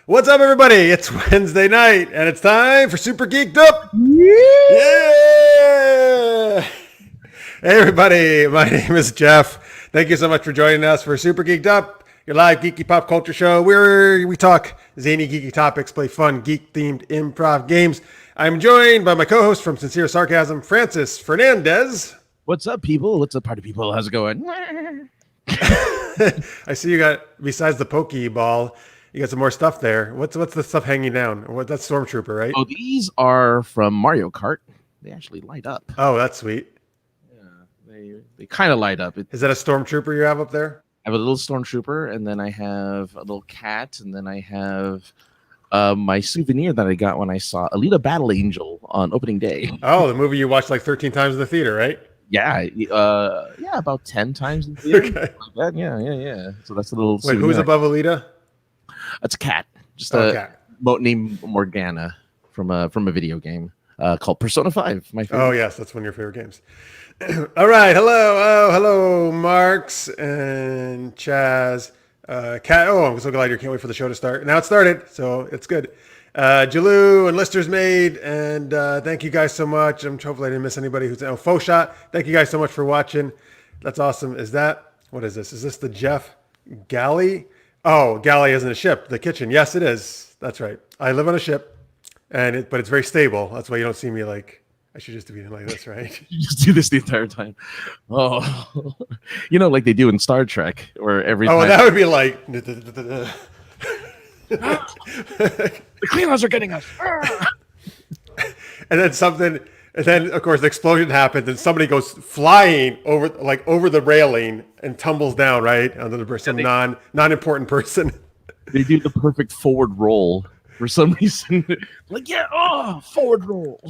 What's up, everybody? It's Wednesday night, and it's time for Super Geeked Up. Yeah! Hey, everybody. My name is Jeff. Thank you so much for joining us for Super Geeked Up, your live geeky pop culture show where we talk zany geeky topics, play fun geek-themed improv games. I'm joined by my co-host from Sincere Sarcasm, Francis Fernandez. What's up, people? What's up, party people? How's it going? I see you got, besides the Pokeball, you got some more stuff there. What's the stuff hanging down? That's Stormtrooper, right? Oh, these are from Mario Kart. They actually light up. Oh, that's sweet. Yeah, they kind of light up. Is that a Stormtrooper you have up there? I have a little Stormtrooper, and then I have a little cat, and then I have my souvenir that I got when I saw Alita Battle Angel on opening day. Oh, the movie you watched like 13 times in the theater, right? Yeah, about 10 times in the theater. Okay. Like that. Yeah. So that's a little. Wait, souvenir. who's above Alita? It's a cat. Just a a cat. Boat named Morgana from a video game called Persona 5. My favorite. Oh, yes, that's one of your favorite games. All right, hello, Marks and Chaz. Cat. Oh, I'm so glad you can't wait for the show to start. Now it started, so it's good. Jalou and Lister's Maid, and thank you guys so much. Hopefully I didn't miss anybody who's Faux Shot. Thank you guys so much for watching. That's awesome. What is this? Is this the Jeff Galley? Oh, galley isn't a ship. The kitchen. Yes, it is. That's right. I live on a ship, but it's very stable. That's why you don't see me like. I should just be like this, right? You just do this the entire time. Oh, like they do in Star Trek, where every time. That would be like. The Klingons are getting us. And then of course the explosion happens, and somebody goes flying over the railing and tumbles down right onto some non-important person. They do the perfect forward roll for some reason. Forward roll.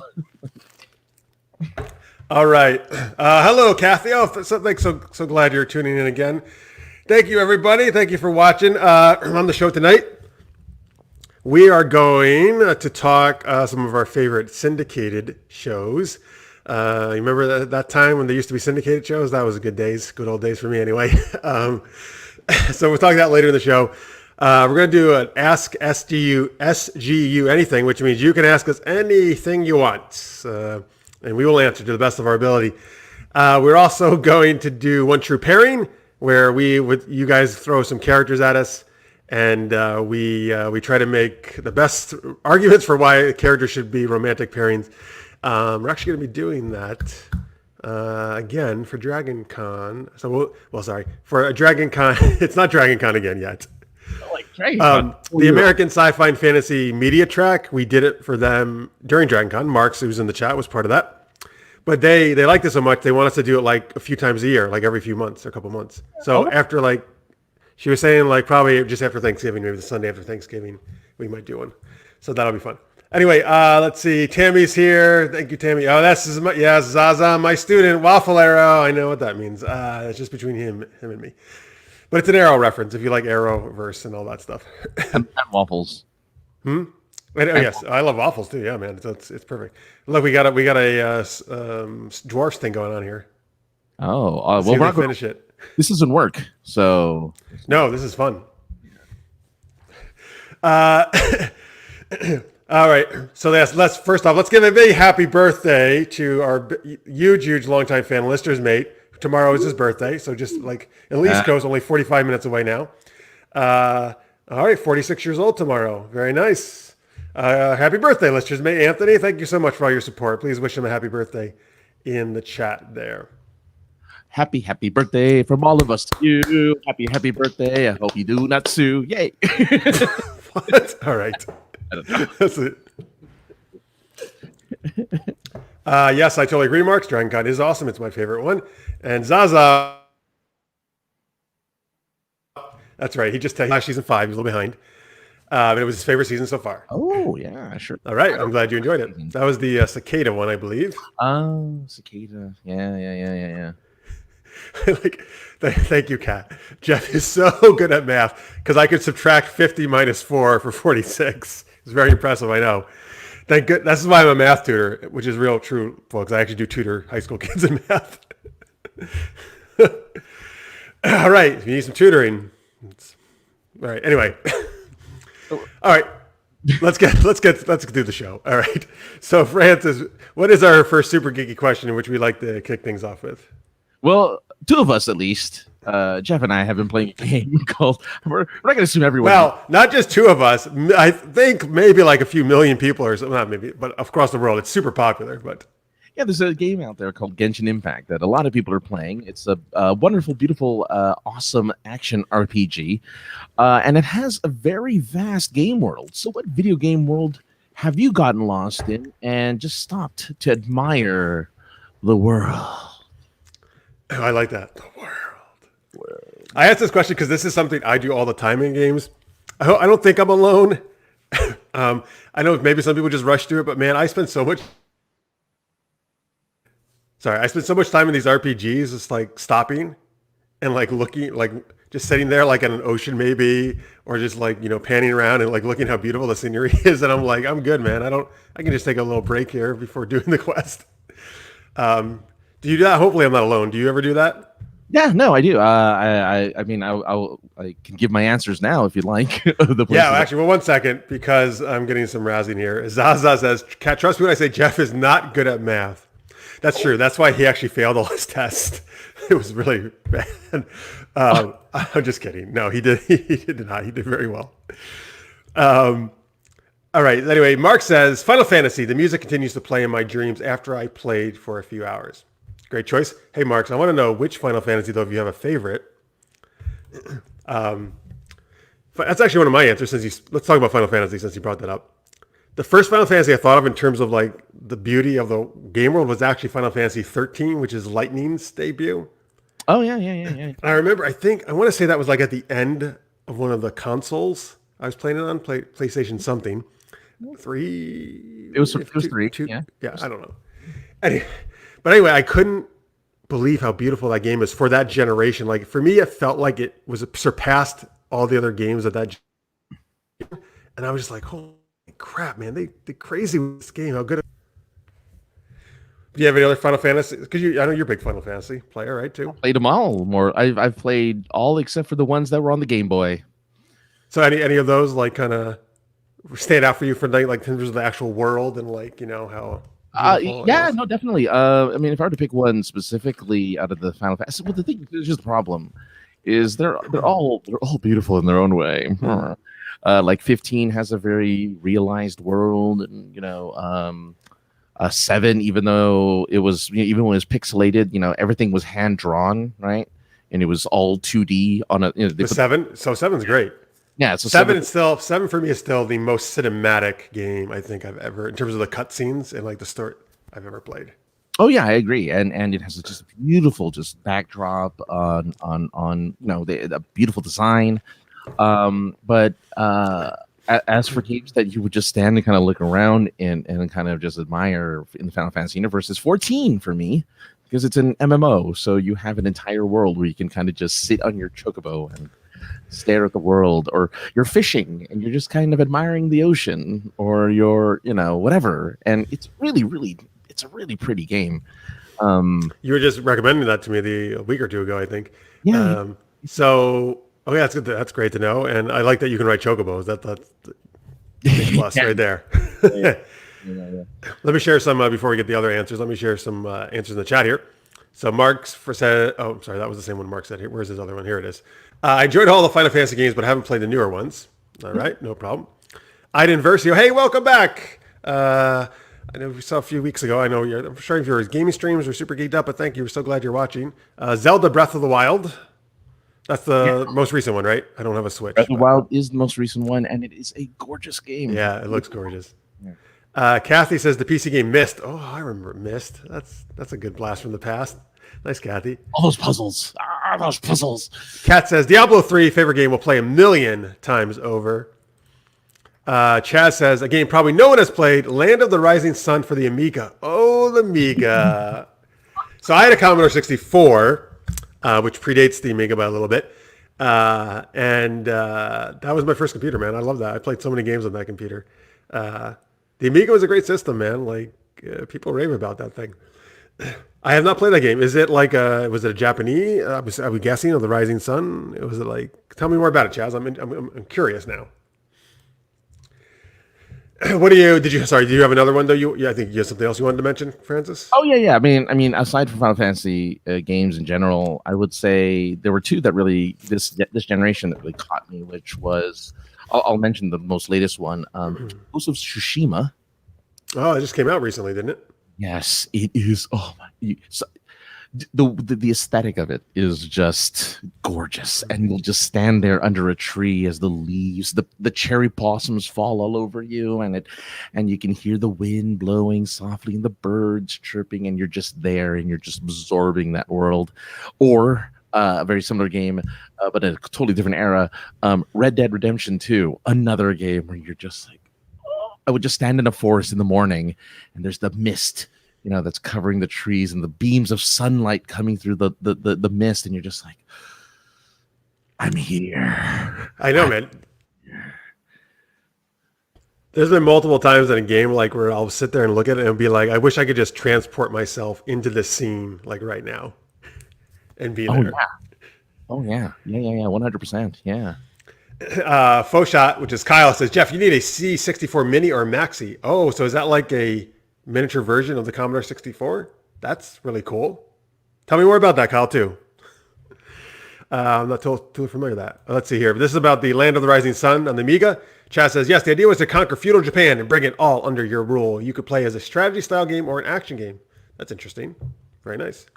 All right. Hello, Kathy. So glad you're tuning in again. Thank you, everybody. Thank you for watching. On the show tonight, we are going to talk some of our favorite syndicated shows. You remember that time when there used to be syndicated shows? That was good old days for me anyway. So we'll talk that later in the show. We're going to do an Ask SGU Anything, which means you can ask us anything you want, and we will answer to the best of our ability. We're also going to do One True Pairing, where you guys throw some characters at us, and we try to make the best arguments for why a character should be romantic pairings. We're actually going to be doing that again for Dragon Con. So for a Dragon Con. It's not Dragon Con again yet. The American Sci-Fi and Fantasy Media Track, we did it for them during Dragon Con. Marks, who's in the chat, was part of that. But they liked it so much, they want us to do it like a few times a year, like every few months or a couple months. So after she was saying probably just after Thanksgiving, maybe the Sunday after Thanksgiving, we might do one. So that'll be fun. Anyway, let's see. Tammy's here. Thank you, Tammy. Oh, Zaza, my student, Waffle Arrow. I know what that means. It's just between him and me. But it's an Arrow reference if you like Arrowverse and all that stuff. and waffles. Yes, I love waffles too. Yeah, man, it's perfect. Look, we got a dwarfs thing going on here. Oh, we're not finish it. This doesn't work, so no, this is fun. All right, so let's first off, let's give a big happy birthday to our huge longtime fan, Lister's Mate. Tomorrow is his birthday, so just like at least Coast, only 45 minutes away now. All right, 46 years old tomorrow. Very nice. Happy birthday, Lister's Mate. Anthony, thank you so much for all your support. Please wish him a happy birthday in the chat there. Happy birthday from all of us to you. Happy birthday. I hope you do not sue. Yay. What? All right. I don't know. That's it. Yes, I totally agree, Marks. Dragon Con is awesome. It's my favorite one. And Zaza, that's right. He just last season 5. He's a little behind. But it was his favorite season so far. Oh, yeah, sure. All right. I'm glad you enjoyed it. That was the cicada one, I believe. Oh, cicada. Yeah. Thank you, Kat. Jeff is so good at math because I could subtract 50 minus 4 for 46. It's very impressive, I know. Thank good. This is why I'm a math tutor, which is real true, folks. I actually do tutor high school kids in math. All right. If you need some tutoring. All right. Anyway. All right. Let's do the show. All right. So, Francis, what is our first super geeky question in which we like to kick things off with? Well, two of us at least, Jeff and I, have been playing a game called. We're not going to assume everyone. Well, not just two of us. I think maybe like a few million people or something. Not maybe, but across the world, it's super popular. But yeah, there's a game out there called Genshin Impact that a lot of people are playing. It's a wonderful, beautiful, awesome action RPG, and it has a very vast game world. So, what video game world have you gotten lost in and just stopped to admire the world? Oh, I like that. The world. I asked this question because this is something I do all the time in games. I don't think I'm alone. I know maybe some people just rush through it, but man, I spend so much time in these RPGs just like stopping and like looking, like just sitting there like at an ocean maybe, or just like, panning around and like looking how beautiful the scenery is. And I'm like, I'm good, man. I can just take a little break here before doing the quest. Do you do that? Hopefully I'm not alone. Do you ever do that? Yeah, no, I do. I mean, I can give my answers now if you'd like. Actually, well, 1 second, because I'm getting some rousing here. Zaza says, trust me when I say Jeff is not good at math. That's true. That's why he actually failed all his tests. It was really bad. I'm just kidding. No, he did. He did not. He did very well. All right. Anyway, Mark says, Final Fantasy. The music continues to play in my dreams after I played for a few hours. Great choice. Hey, Mark, so I want to know which Final Fantasy, though, if you have a favorite. That's actually one of my answers. Let's talk about Final Fantasy since you brought that up. The first Final Fantasy I thought of in terms of like the beauty of the game world was actually Final Fantasy 13, which is Lightning's debut. Oh, yeah. I remember, I want to say that was like at the end of one of the consoles I was playing it on, PlayStation something. 3? It was 3. Yeah, I don't know. But anyway, I couldn't believe how beautiful that game is for that generation. Like for me, it felt like it was surpassed all the other games of that generation. And I was just like, holy crap, man, they crazy with this game. How good. Do you have any other Final Fantasy? Because I know you're a big Final Fantasy player, right? Too. Played them all. I've played all except for the ones that were on the Game Boy. So any of those like kind of stand out for you for like in terms of the actual world and like how. No, definitely. I mean, if I were to pick one specifically out of the Final Fantasy, well, the thing is just the problem is they're all beautiful in their own way. Like 15 has a very realized world, and 7, even though it was even when it was pixelated, everything was hand drawn, right? And it was all 2D on a. The 7, so 7's great. Yeah, so 7 for me is still the most cinematic game I think I've ever, in terms of the cutscenes and like the story, I've ever played. Oh yeah, I agree, and it has just a beautiful just backdrop on the beautiful design. But as for games that you would just stand and kind of look around and kind of just admire in the Final Fantasy universe, is 14 for me because it's an MMO, so you have an entire world where you can kind of just sit on your chocobo and stare at the world, or you're fishing and you're just kind of admiring the ocean, or you're whatever, and it's a really pretty game. You were just recommending that to me a week or two ago, I think. Yeah. That's good. That's great to know, and I like that you can ride chocobos. That's big plus right there. Yeah. Let me share some before we get the other answers. Let me share some answers in the chat here. So Mark's said, I'm sorry, that was the same one Mark said. Here, where's his other one? Here it is. I enjoyed all the Final Fantasy games, but I haven't played the newer ones. All right, no problem. Iden Versio, hey, welcome back. I know we saw a few weeks ago. I'm sure if you're gaming streams or super geeked up, but thank you. We're so glad you're watching. Zelda Breath of the Wild. That's the most recent one, right? I don't have a Switch. Breath of the Wild is the most recent one, and it is a gorgeous game. Yeah, it looks gorgeous. Yeah. Kathy says the PC game Myst. Oh, I remember Myst. That's a good blast from the past. Nice, Kathy. All those puzzles. Those puzzles. Kat says Diablo 3, favorite game, will play 1,000,000 times over. Chaz says a game probably no one has played, Land of the Rising Sun for the Amiga. Oh, the Amiga. So I had a Commodore 64, which predates the Amiga by a little bit. And that was my first computer, man. I love that. I played so many games on that computer. The Amiga was a great system, man. Like people rave about that thing. I have not played that game. Is it like was it a Japanese? Are we guessing of the Rising Sun? Was it like? Tell me more about it, Chaz. I'm curious now. What did you? Sorry, do you have another one though? I think you have something else you wanted to mention, Francis. Oh yeah. I mean, aside from Final Fantasy games in general, I would say there were two that really this generation that really caught me, which was I'll mention the most latest one, Ghost of Tsushima. Oh, it just came out recently, didn't it? Yes, it is. Oh my! The aesthetic of it is just gorgeous, and you'll just stand there under a tree as the leaves, the cherry blossoms fall all over you, and you can hear the wind blowing softly and the birds chirping, and you're just there and you're just absorbing that world. Or a very similar game, but a totally different era, Red Dead Redemption 2, another game where you're just like, I would just stand in a forest in the morning, and there's the mist, that's covering the trees and the beams of sunlight coming through the mist, and you're just like, I'm here. I know, man. There's been multiple times in a game like where I'll sit there and look at it and be like, I wish I could just transport myself into this scene like right now and be there. Oh yeah, 100%, yeah. Faux shot, which is Kyle, says, Jeff, you need a C64 Mini or Maxi. Oh, so is that like a miniature version of the Commodore 64? That's really cool. Tell me more about that, Kyle, too. I'm not too familiar with that. Let's see here. This is about the Land of the Rising Sun on the Amiga. Chad says, yes, the idea was to conquer feudal Japan and bring it all under your rule. You could play as a strategy-style game or an action game. That's interesting. Very nice.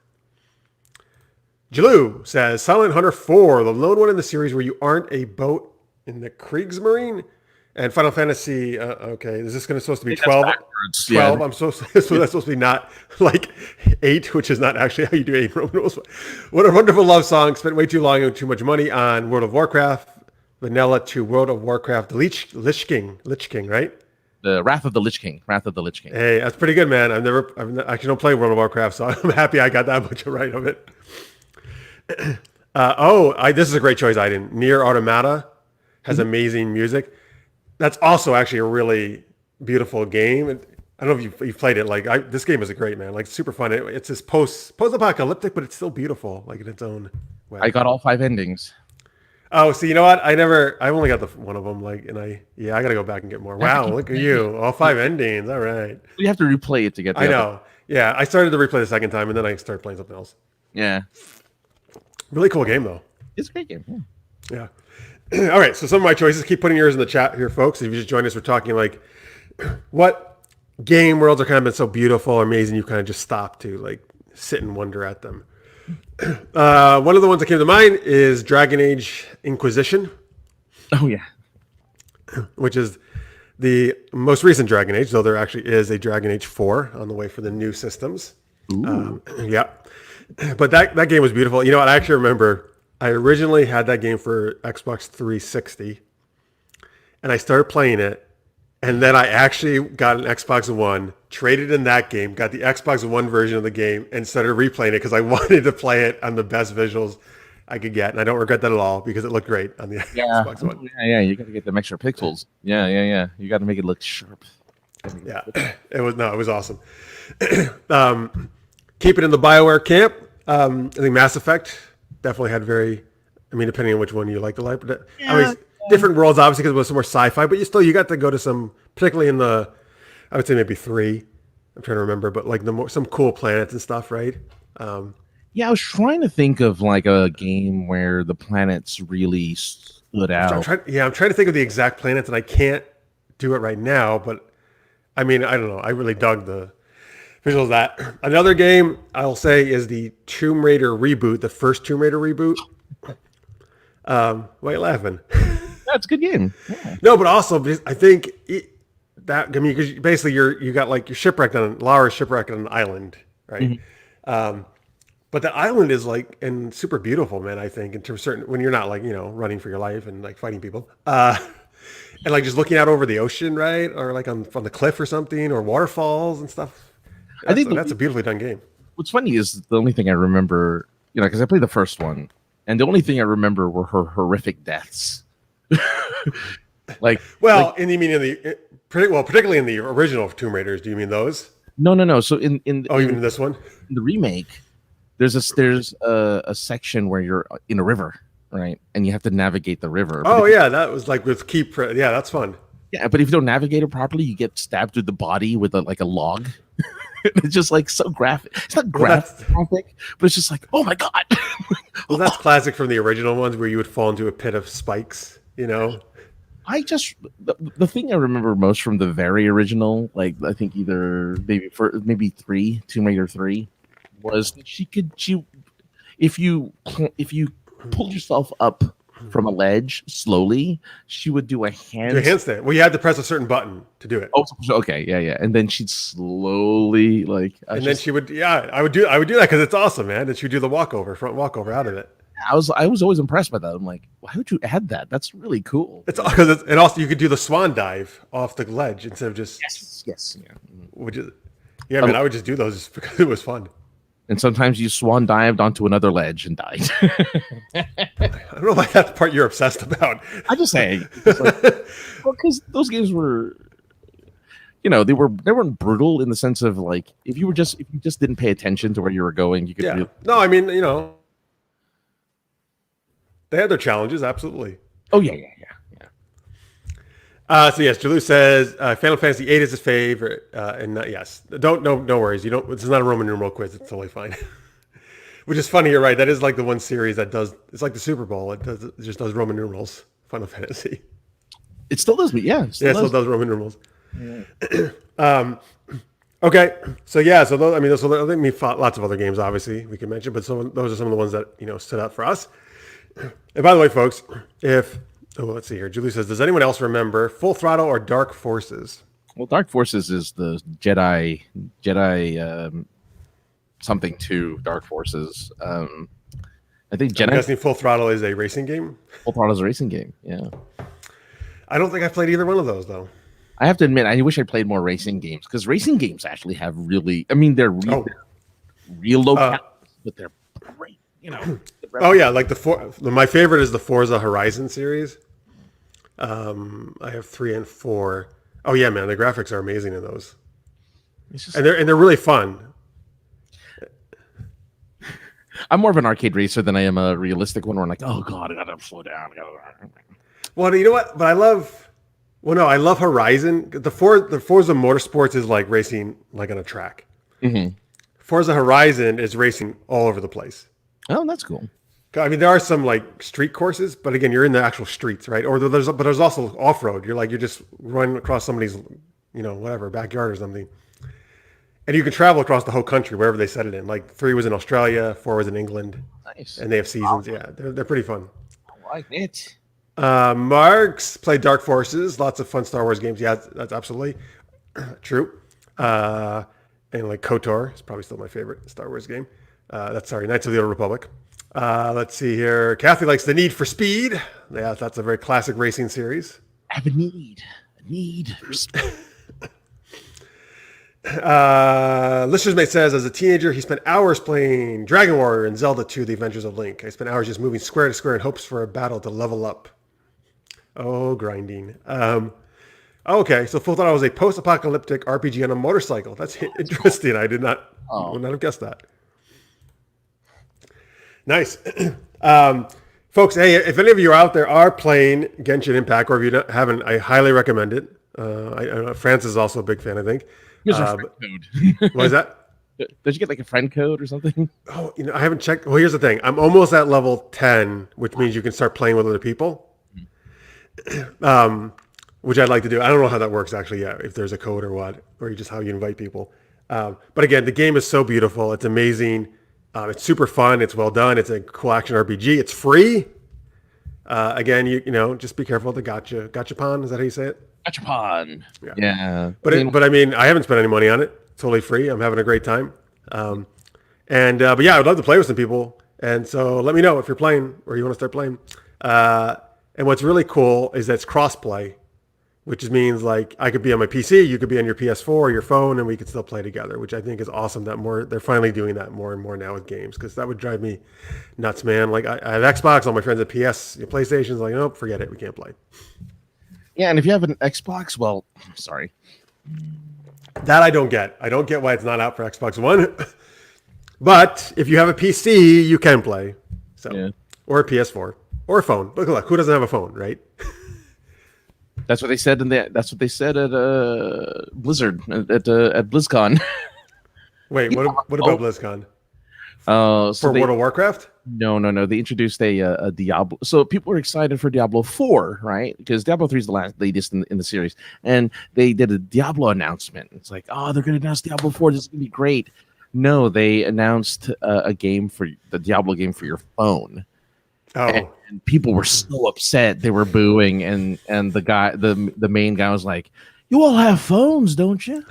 Jalou says, Silent Hunter 4, the lone one in the series where you aren't a boat in the Kriegsmarine. And Final Fantasy, okay, is this supposed to be 12? 12, yeah. So that's supposed to be not like 8, which is not actually how you do 8 Roman rules. What a wonderful love song. Spent way too long and too much money on World of Warcraft. Vanilla to World of Warcraft. The Lich King, right? The Wrath of the Lich King. Hey, that's pretty good, man. I actually don't play World of Warcraft, so I'm happy I got that much right of it. This is a great choice, Aiden. Nier Automata has amazing music. That's also actually a really beautiful game. I don't know if you've played it. This game is great, man. Like, super fun. It's this post-apocalyptic, but it's still beautiful, like in its own way. I got all 5 endings. Oh, so you know what? I've only got one of them. I got to go back and get more. Wow, look at you. All 5 endings. All right. You have to replay it to get. I know. Yeah, I started to replay the second time, and then I started playing something else. Yeah. Really cool game, though. It's a great game. Yeah. All right, so some of my choices. Keep putting yours in the chat here, folks. If you just joined us, we're talking like what game worlds are kind of been so beautiful or amazing you kind of just stop to sit and wonder at them. One of the ones that came to mind is Dragon Age Inquisition. Oh, yeah. Which is the most recent Dragon Age, though there actually is a Dragon Age 4 on the way for the new systems. Yeah. But that game was beautiful. You know what? I actually remember I originally had that game for Xbox 360, and I started playing it, and then I actually got an Xbox One, traded in that game, got the Xbox One version of the game, and started replaying it because I wanted to play it on the best visuals I could get, and I don't regret that at all because it looked great on the Xbox One. Yeah, you got to get them extra pixels. Yeah. You got to make it look sharp. Yeah, it was awesome. Keep it in the BioWare camp. I think Mass Effect definitely had depending on which one you like to like, but different worlds, obviously, because it was some more sci-fi, but you got to go to some, particularly in I would say maybe 3, I'm trying to remember, but some cool planets and stuff, right? Yeah, I was trying to think of a game where the planets really stood out. I'm trying to think of the exact planets, and I can't do it right now, but I don't know. I really dug the visuals of that. Another game I'll say is the Tomb Raider reboot, the first Tomb Raider reboot. Why are you laughing? That's a good game. Yeah. No, but also I think because basically you got you're shipwrecked Laura's shipwrecked on an island, right? Mm-hmm. But the island is and super beautiful, man. I think in terms of when you're not running for your life and fighting people, and just looking out over the ocean, right, or on the cliff or something, or waterfalls and stuff. I think that's a beautifully done game. What's funny is the only thing I remember, because I played the first one, and the only thing I remember were her horrific deaths. Particularly in the original Tomb Raiders. Do you mean those? No. So even in this one, in the remake, there's a section where you're in a river, right, and you have to navigate the river. Oh yeah, that was with keep. Yeah, that's fun. Yeah, but if you don't navigate it properly, you get stabbed through the body with a log. It's just like so graphic. It's not graphic, but it's just like, oh my god. Well, that's classic from the original ones where you would fall into a pit of spikes. You know. The thing I remember most from the very original, like I think either maybe Tomb Raider 3, was that if you pulled yourself up from a ledge slowly, she would do a handstand. Well, you had to press a certain button to do it. Oh, okay, yeah, and then she'd slowly then she would, I would do that because it's awesome, man. And she'd do the front walkover out of it. I was always impressed by that. I'm like, why would you add that? That's really cool. It's because and also you could do the swan dive off the ledge instead of just yes, yeah. Man, I would just do those because it was fun. And sometimes you swan dived onto another ledge and died. I don't know why that's the part you're obsessed about. I'm just saying, because those games were, they weren't brutal in the sense of like if you just didn't pay attention to where you were going, you could. Yeah. No, I mean, they had their challenges, absolutely. Oh yeah. So yes, Jalou says Final Fantasy VIII is his favorite, and yes, no worries. You don't. This is not a Roman numeral quiz. It's totally fine. Which is funny. You're right. That is like the one series that does. It's like the Super Bowl. It just does Roman numerals. Final Fantasy. It still does. It still does Roman numerals. Yeah. Okay. So I think lots of other games. Obviously, we can mention, but those are some of the ones that stood out for us. And by the way, folks, let's see here. Julie says, does anyone else remember Full Throttle or Dark Forces? Well, Dark Forces is the Jedi something to Dark Forces. I think Jedi. I'm guessing Full Throttle is a racing game? Full Throttle is a racing game, yeah. I don't think I've played either one of those, though. I have to admit, I wish I played more racing games, because racing games actually have they're real low calories, but they're great, Oh yeah, like my favorite is the Forza Horizon series. I have 3 and 4. Oh yeah, man, the graphics are amazing in those, and they're really fun. I'm more of an arcade racer than I am a realistic one where I'm like, oh god, I gotta slow down. Well, you know what? But I love Horizon. The Forza Motorsports is like racing like on a track. Mm-hmm. Forza Horizon is racing all over the place. Oh, that's cool. I mean, there are some like street courses, but again, you're in the actual streets, right? Or there's also off road. You're just running across somebody's, backyard or something, and you can travel across the whole country wherever they set it in. Like 3 was in Australia, 4 was in England. Nice. And they have seasons. Wow. Yeah, they're pretty fun. I like it. Marks played Dark Forces. Lots of fun Star Wars games. Yeah, that's absolutely true. And like KOTOR is probably still my favorite Star Wars game. Knights of the Old Republic. Let's see here. Kathy likes The Need for Speed. Yeah, that's a very classic racing series. I have a need for speed. Listener's Mate says, as a teenager, he spent hours playing Dragon Warrior and Zelda 2, The Adventures of Link. I spent hours just moving square to square in hopes for a battle to level up. Oh, grinding. Okay, so Full Throttle was a post-apocalyptic RPG on a motorcycle. That's interesting. I would not have guessed that. Nice. Folks, hey, if any of you out there are playing Genshin Impact, or if you haven't, I highly recommend it. I know Francis is also a big fan, I think. Here's a friend code. What is that? Did you get like a friend code or something? Oh, I haven't checked. Well, here's the thing. I'm almost at level 10, which means you can start playing with other people. Which I'd like to do. I don't know how that works actually yet, if there's a code or what, or just how you invite people. But again, the game is so beautiful. It's amazing. It's super fun. It's well done. It's a cool action RPG. It's free. Again, just be careful of the gachapon. Is that how you say it? Gachapon. Yeah. But I haven't spent any money on it. It's totally free. I'm having a great time. But yeah, I'd love to play with some people. And so let me know if you're playing or you want to start playing. And what's really cool is that it's cross-play, which means like I could be on my PC, you could be on your PS4 or your phone, and we could still play together, which I think is awesome that they're finally doing that more and more now with games, because that would drive me nuts, man. Like I have Xbox, all my friends have PlayStation's like, nope, forget it, we can't play. Yeah, and if you have an Xbox, well, sorry. That I don't get. I don't get why it's not out for Xbox One. But if you have a PC, you can play. So, yeah. Or a PS4 or a phone. Look, who doesn't have a phone, right? That's what they said That's what they said at Blizzard at BlizzCon. Wait, what about BlizzCon? So For World of Warcraft? No. They introduced a Diablo. So people were excited for Diablo 4, right? Because Diablo 3 is the latest in the series. And they did a Diablo announcement. It's like, oh, they're going to announce Diablo 4. This is going to be great. No, they announced a game for the Diablo game for your phone. Oh. And people were so upset. They were booing. And the main guy was like, you all have phones, don't you?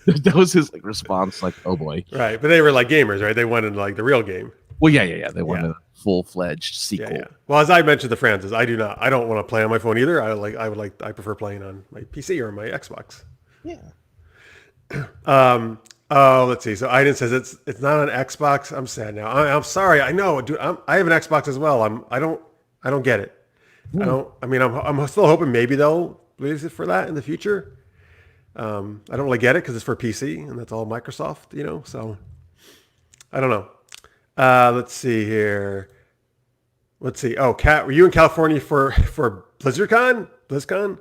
That was his response, oh boy. Right, but they were like gamers, right? They wanted the real game. Well, yeah. They wanted a full-fledged sequel. Yeah. Well, as I mentioned to Francis, I don't want to play on my phone either. I prefer playing on my PC or my Xbox. Yeah. Oh, let's see. So Aiden says it's not on Xbox. I'm sad now. I'm sorry. I know, dude. I have an Xbox as well. I don't get it. I'm still hoping maybe they'll release it for that in the future. I don't really get it because it's for PC and that's all Microsoft, so I don't know. Let's see here. Let's see. Oh, Kat, were you in California for BlizzCon? BlizzCon?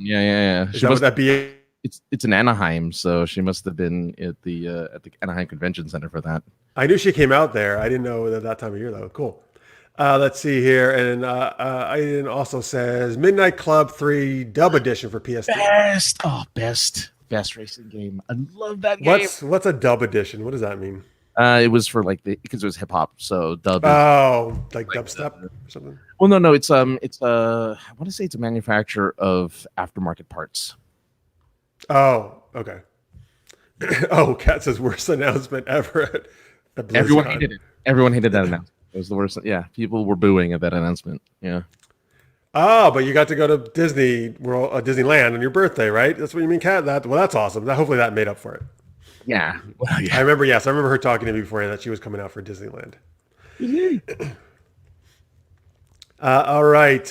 Yeah. Would that be? It's in Anaheim, so she must have been at the Anaheim Convention Center for that. I knew she came out there. I didn't know that time of year though. Cool. Let's see here, and Aiden also says Midnight Club 3 Dub Edition for PS2. Best racing game. I love that game. What's a Dub Edition? What does that mean? It was for because it was hip hop, so dub. Oh, like dubstep or something. Well, no, it's I want to say it's a manufacturer of aftermarket parts. Oh, okay. Oh, Kat says worst announcement ever at Everyone hated it. Everyone hated that announcement. It was the worst. Yeah, people were booing at that announcement. Yeah. Oh, but you got to go to Disneyland on your birthday, right? That's what you mean, Kat? That's awesome. Hopefully that made up for it. Yeah. Well, yeah. I remember her talking to me beforehand that she was coming out for Disneyland. All right.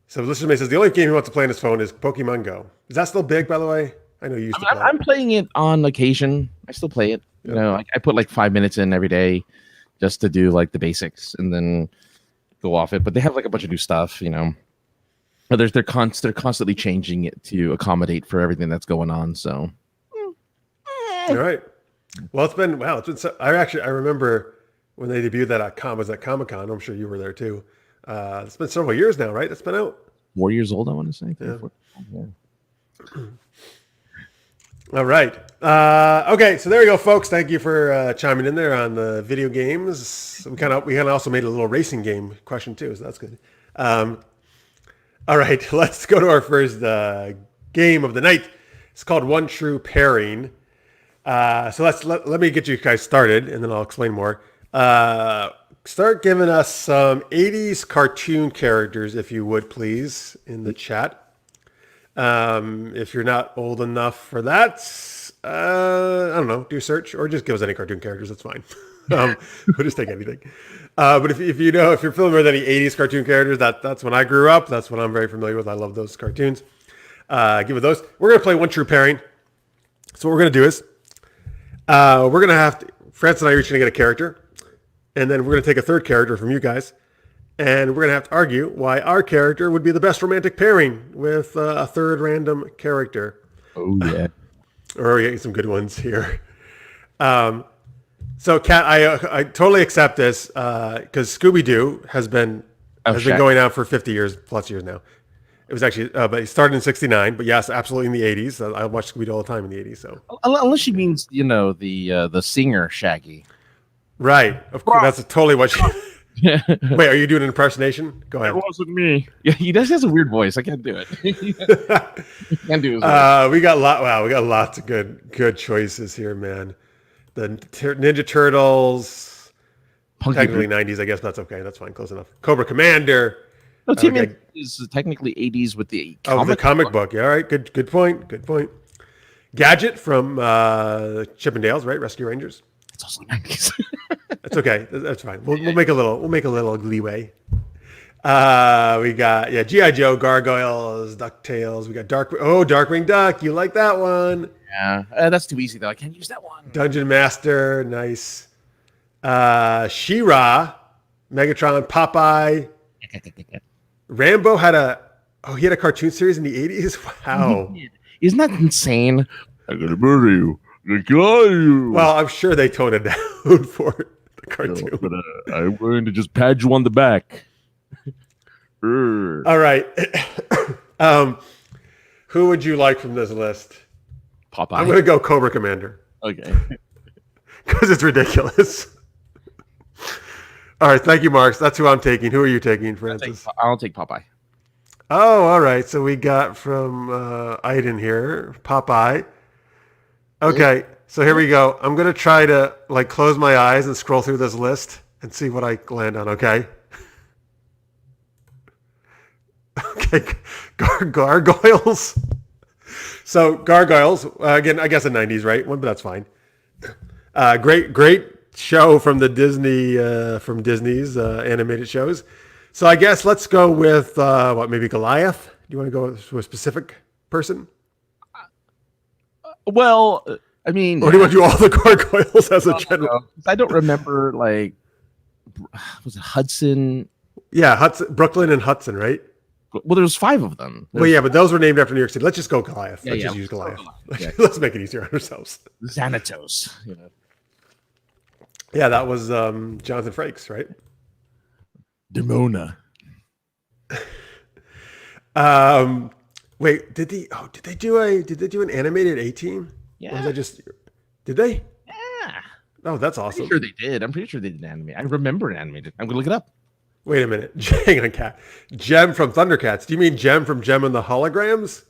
So listener May says the only game he wants to play on his phone is Pokemon Go. Is that still big, by the way? I know you used to play. I'm playing it on occasion. I still play it. Yeah. I put 5 minutes in every day just to do the basics and then go off it. But they have a bunch of new stuff, But they're constantly changing it to accommodate for everything that's going on. So. All right. Well, it's been so, I remember when they debuted that at Comic-Con. I'm sure you were there too. It's been several years now, right? It's been out. 4 years old, I want to say. Yeah. All right. Okay, so there you go, folks. Thank you for chiming in there on the video games. We kind of also made a little racing game question too, so that's good. All right, let's go to our first game of the night. It's called One True Pairing. So let me get you guys started, and then I'll explain more. Start giving us some 80s cartoon characters, if you would, please, in the chat. If you're not old enough for that, I don't know, do a search or just give us any cartoon characters. That's fine. We'll just take anything. But if you're familiar with any 80s cartoon characters, that's when I grew up. That's what I'm very familiar with. I love those cartoons. Give it those. We're going to play One True Pairing. So what we're going to do is we're going to have to, Francis and I are each going to get a character. And then we're going to take a third character from you guys. And we're going to have to argue why our character would be the best romantic pairing with a third random character. Oh, yeah. Or we get some good ones here. So, Kat, I totally accept this because Scooby-Doo has been going on for 50 years plus years now. It was actually, but it started in '69. But yes, absolutely in the '80s. I watched Scooby-Doo all the time in the '80s. So, unless she means the singer Shaggy. Right. Of course, that's totally what she. Wait, are you doing an impersonation? Go ahead. It wasn't me. Yeah, he does has a weird voice. I can't do it. Can't do his voice. We got lots of good choices here, man. The Ninja Turtles, technically '90s, I guess. But that's okay. That's fine. Close enough. Cobra Commander. No, Tim is technically '80s with the comic book. Yeah, all right. Good point. Gadget from Chippendales, right? Rescue Rangers. It's also '90s. That's okay. That's fine. We'll make a little leeway. We got G.I. Joe, Gargoyles, DuckTales. We got Darkwing Duck. You like that one? Yeah, that's too easy though. I can't use that one. Dungeon Master, nice. She-Ra, Megatron, Popeye. Rambo had a Oh, he had a cartoon series in the 80s? Wow. Isn't that insane? I'm gonna murder you. I'm gonna kill you. Well, I'm sure they toned it down for the cartoon. No, but, I'm going to just pat you on the back. All right. Who would you like from this list? Popeye. I'm going to go Cobra Commander. Okay. Because it's ridiculous. All right. Thank you, Marks. That's who I'm taking. Who are you taking, Francis? I'll take Popeye. Oh, all right. So we got from Aiden here, Popeye. Okay. So here we go. I'm going to try to close my eyes and scroll through this list and see what I land on, okay? Okay. Gargoyles. So gargoyles, again, I guess the 90s, right? But that's fine. Great show from the Disney's animated shows. So I guess let's go with maybe Goliath. Do you want to go to a specific person? Well, I mean, or do you want to do all the gargoyles as a general? I don't remember was it Hudson? Yeah, Hudson, Brooklyn and Hudson, right? Well, there was 5 of them. Well, yeah, but those were named after New York City. Let's just go Goliath. Let's just use Goliath. Yeah. Let's make it easier on ourselves. Xanatos. Yeah, that was Jonathan Frakes, right? Demona. Wait, did they do an animated A-Team? Yeah. Or was that just did they? Yeah. Oh, that's awesome. I'm pretty sure they did. I'm pretty sure they did animate. I remember it animated. I'm gonna look it up. Wait a minute. Hang on, Cat. Jem from Thundercats. Do you mean Jem from Jem and the Holograms?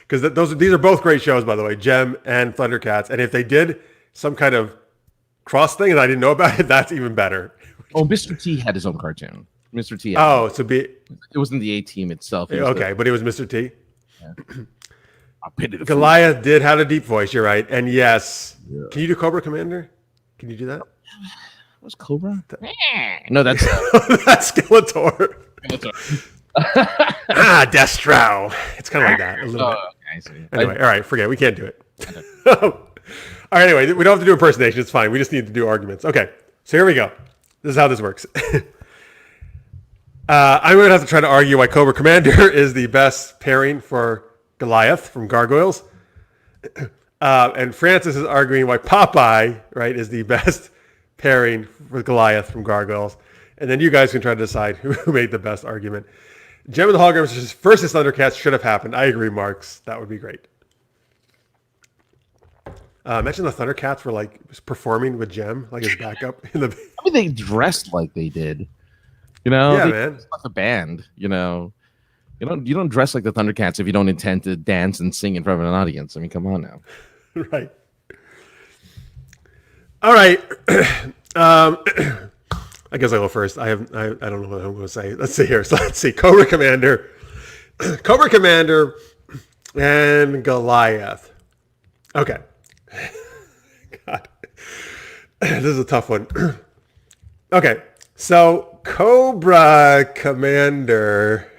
Because these are both great shows, by the way, Jem and Thundercats. And if they did some kind of cross thing and I didn't know about it, that's even better. Oh, Mr. T had his own cartoon. Mr. T. It wasn't the A-Team itself. Okay, but it was Mr. T. Yeah. Goliath did have a deep voice. You're right, and yes. Yeah. Can you do Cobra Commander? Can you do that? What's Cobra? No, that's that's Skeletor. Destro. It's kind of like that a little bit. I see. Anyway, all right, forget. We can't do it. All right, anyway, we don't have to do impersonation. It's fine. We just need to do arguments. Okay, so here we go. This is how this works. I'm going to have to try to argue why Cobra Commander is the best pairing for Goliath from Gargoyles. And Francis is arguing why Popeye, right, is the best pairing for Goliath from Gargoyles. And then you guys can try to decide who made the best argument. Jem and the Holograms versus Thundercats should have happened. I agree, Marks. That would be great. Imagine the Thundercats were performing with Jem, his backup in the. I mean, they dressed like they did. Yeah, man. Like a band. You don't dress like the Thundercats if you don't intend to dance and sing in front of an audience. I mean, come on now. Right. All right. I guess I'll go first. I don't know what I'm going to say. Let's see here. So let's see. Cobra Commander, and Goliath. Okay. God, this is a tough one. Okay, so Cobra Commander.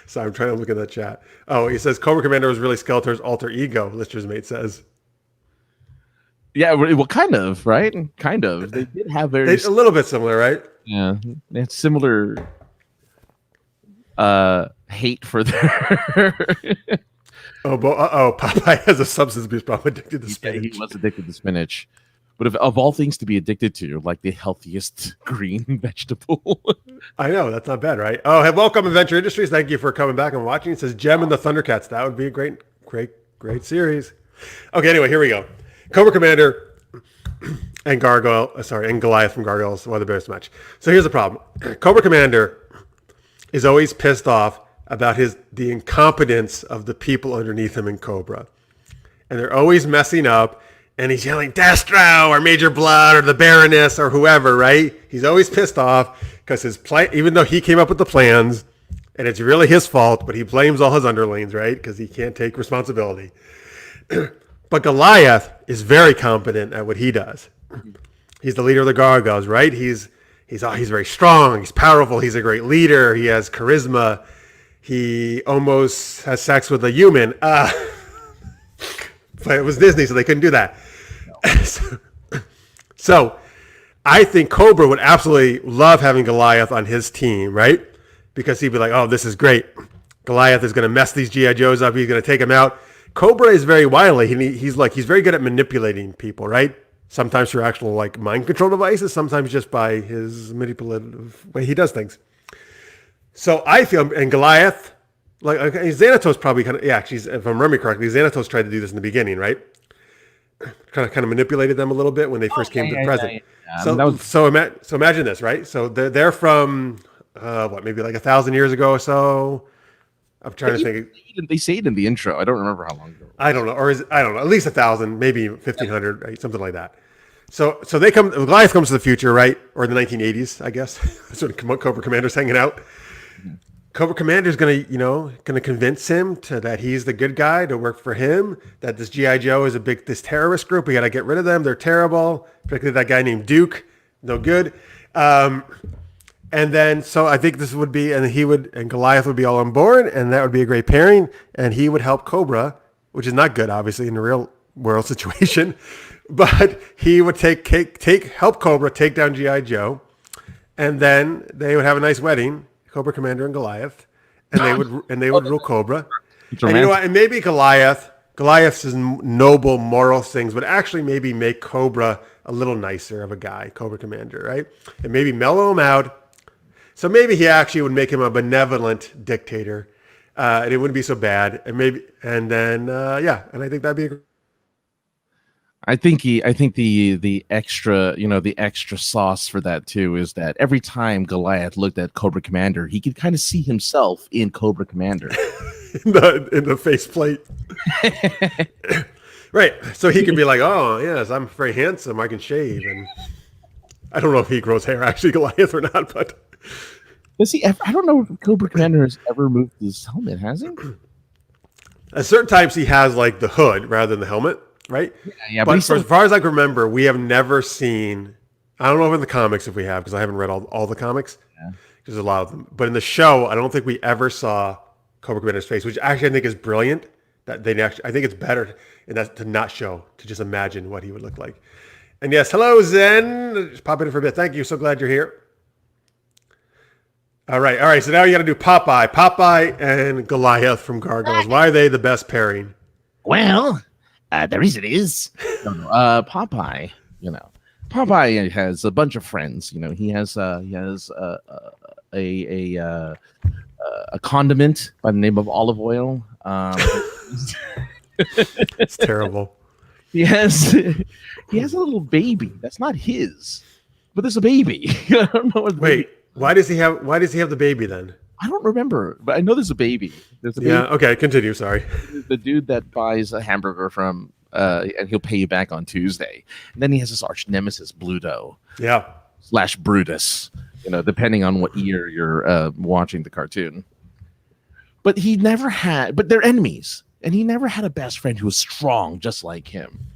So I'm trying to look at the chat. Oh, he says Cobra Commander was really Skeletor's alter ego. Lister's mate says. Yeah, well, kind of, right? Kind of. They did have a little bit similar, right? Yeah, they had similar hate for their. Popeye has a substance abuse problem, addicted to spinach. Yeah, he was addicted to spinach. But of all things to be addicted to, the healthiest green vegetable. I know, that's not bad, right? Oh, welcome Adventure Industries. Thank you for coming back and watching. It says Jem and the Thundercats. That would be a great series. Okay, anyway, here we go. Cobra Commander and Goliath from Gargoyles, one of the best match. So here's the problem. Cobra Commander is always pissed off about the incompetence of the people underneath him in Cobra. And they're always messing up, and he's yelling, Destro, or Major Blood, or the Baroness, or whoever, right? He's always pissed off because his plan, even though he came up with the plans, and it's really his fault, but he blames all his underlings, right? Because he can't take responsibility. But Goliath is very competent at what he does. He's the leader of the Gargoyles, right? He's very strong. He's powerful. He's a great leader. He has charisma. He almost has sex with a human. But it was Disney, so they couldn't do that. So I think Cobra would absolutely love having Goliath on his team, right? because he'd be like, "Oh, this is great. Goliath is going to mess these GI Joes up. He's going to take them out." Cobra is very wily. He's very good at manipulating people, right? Sometimes through actual like mind control devices, sometimes just by his manipulative way he does things. So I feel, and Goliath, like Xanatos probably actually, if I'm remembering correctly, Xanatos tried to do this in the beginning, right? Kind of manipulated them a little bit when they first came to the present. So imagine this, right? So they're from maybe like 1,000 years ago or so. I'm trying to think. They say it in the intro. I don't remember how long ago. I don't know, I don't know. At least 1,000, maybe 1,500, right? Something like that. So they come. Goliath comes to the future, right, or the 1980s, I guess. That's when Cobra Commander's hanging out. Mm-hmm. Cobra Commander's gonna convince him that he's the good guy to work for him. That this GI Joe is this terrorist group. We gotta get rid of them. They're terrible. Particularly that guy named Duke, no good. And then, so I think this would be, and Goliath would be all on board, and that would be a great pairing. And he would help Cobra, which is not good, obviously, in the real world situation. But he would help Cobra take down GI Joe, and then they would have a nice wedding, Cobra Commander and Goliath, and they would rule Cobra. And you know what? And maybe Goliath's noble moral things would actually maybe make Cobra a little nicer of a guy, Cobra Commander, right? And maybe mellow him out. So maybe he actually would make him a benevolent dictator, and it wouldn't be so bad. And then I think that'd be. I think the extra, the extra sauce for that too is that every time Goliath looked at Cobra Commander, he could kind of see himself in Cobra Commander, in the faceplate. Right. So he could be like, "Oh yes, I'm very handsome. I can shave," and I don't know if he grows hair actually, Goliath, or not, but. Does he ever? I don't know if Cobra Commander has ever moved his helmet, has he? At certain times, he has like the hood rather than the helmet, right? Yeah. But as far as I can remember, we have never seen. I don't know if in the comics if we have, because I haven't read all the comics. Yeah. There's a lot of them, but in the show, I don't think we ever saw Cobra Commander's face, which actually I think is brilliant. I think it's better to not show, to just imagine what he would look like. And yes, hello Zen, just pop in for a bit. Thank you, so glad you're here. All right. So now you got to do Popeye and Goliath from Gargoyles. Why are they the best pairing? Well, the reason is, Popeye. Popeye has a bunch of friends. He has a condiment by the name of olive oil. It's terrible. He has a little baby that's not his, but there's a baby. I don't know what. Wait. Why does he have the baby then? I don't remember, but I know there's a baby. Yeah, okay, continue, sorry. The dude that buys a hamburger from and he'll pay you back on Tuesday. And then he has this arch nemesis, Bluto. Yeah. / Brutus, depending on what year you're watching the cartoon. But they're enemies. And he never had a best friend who was strong just like him.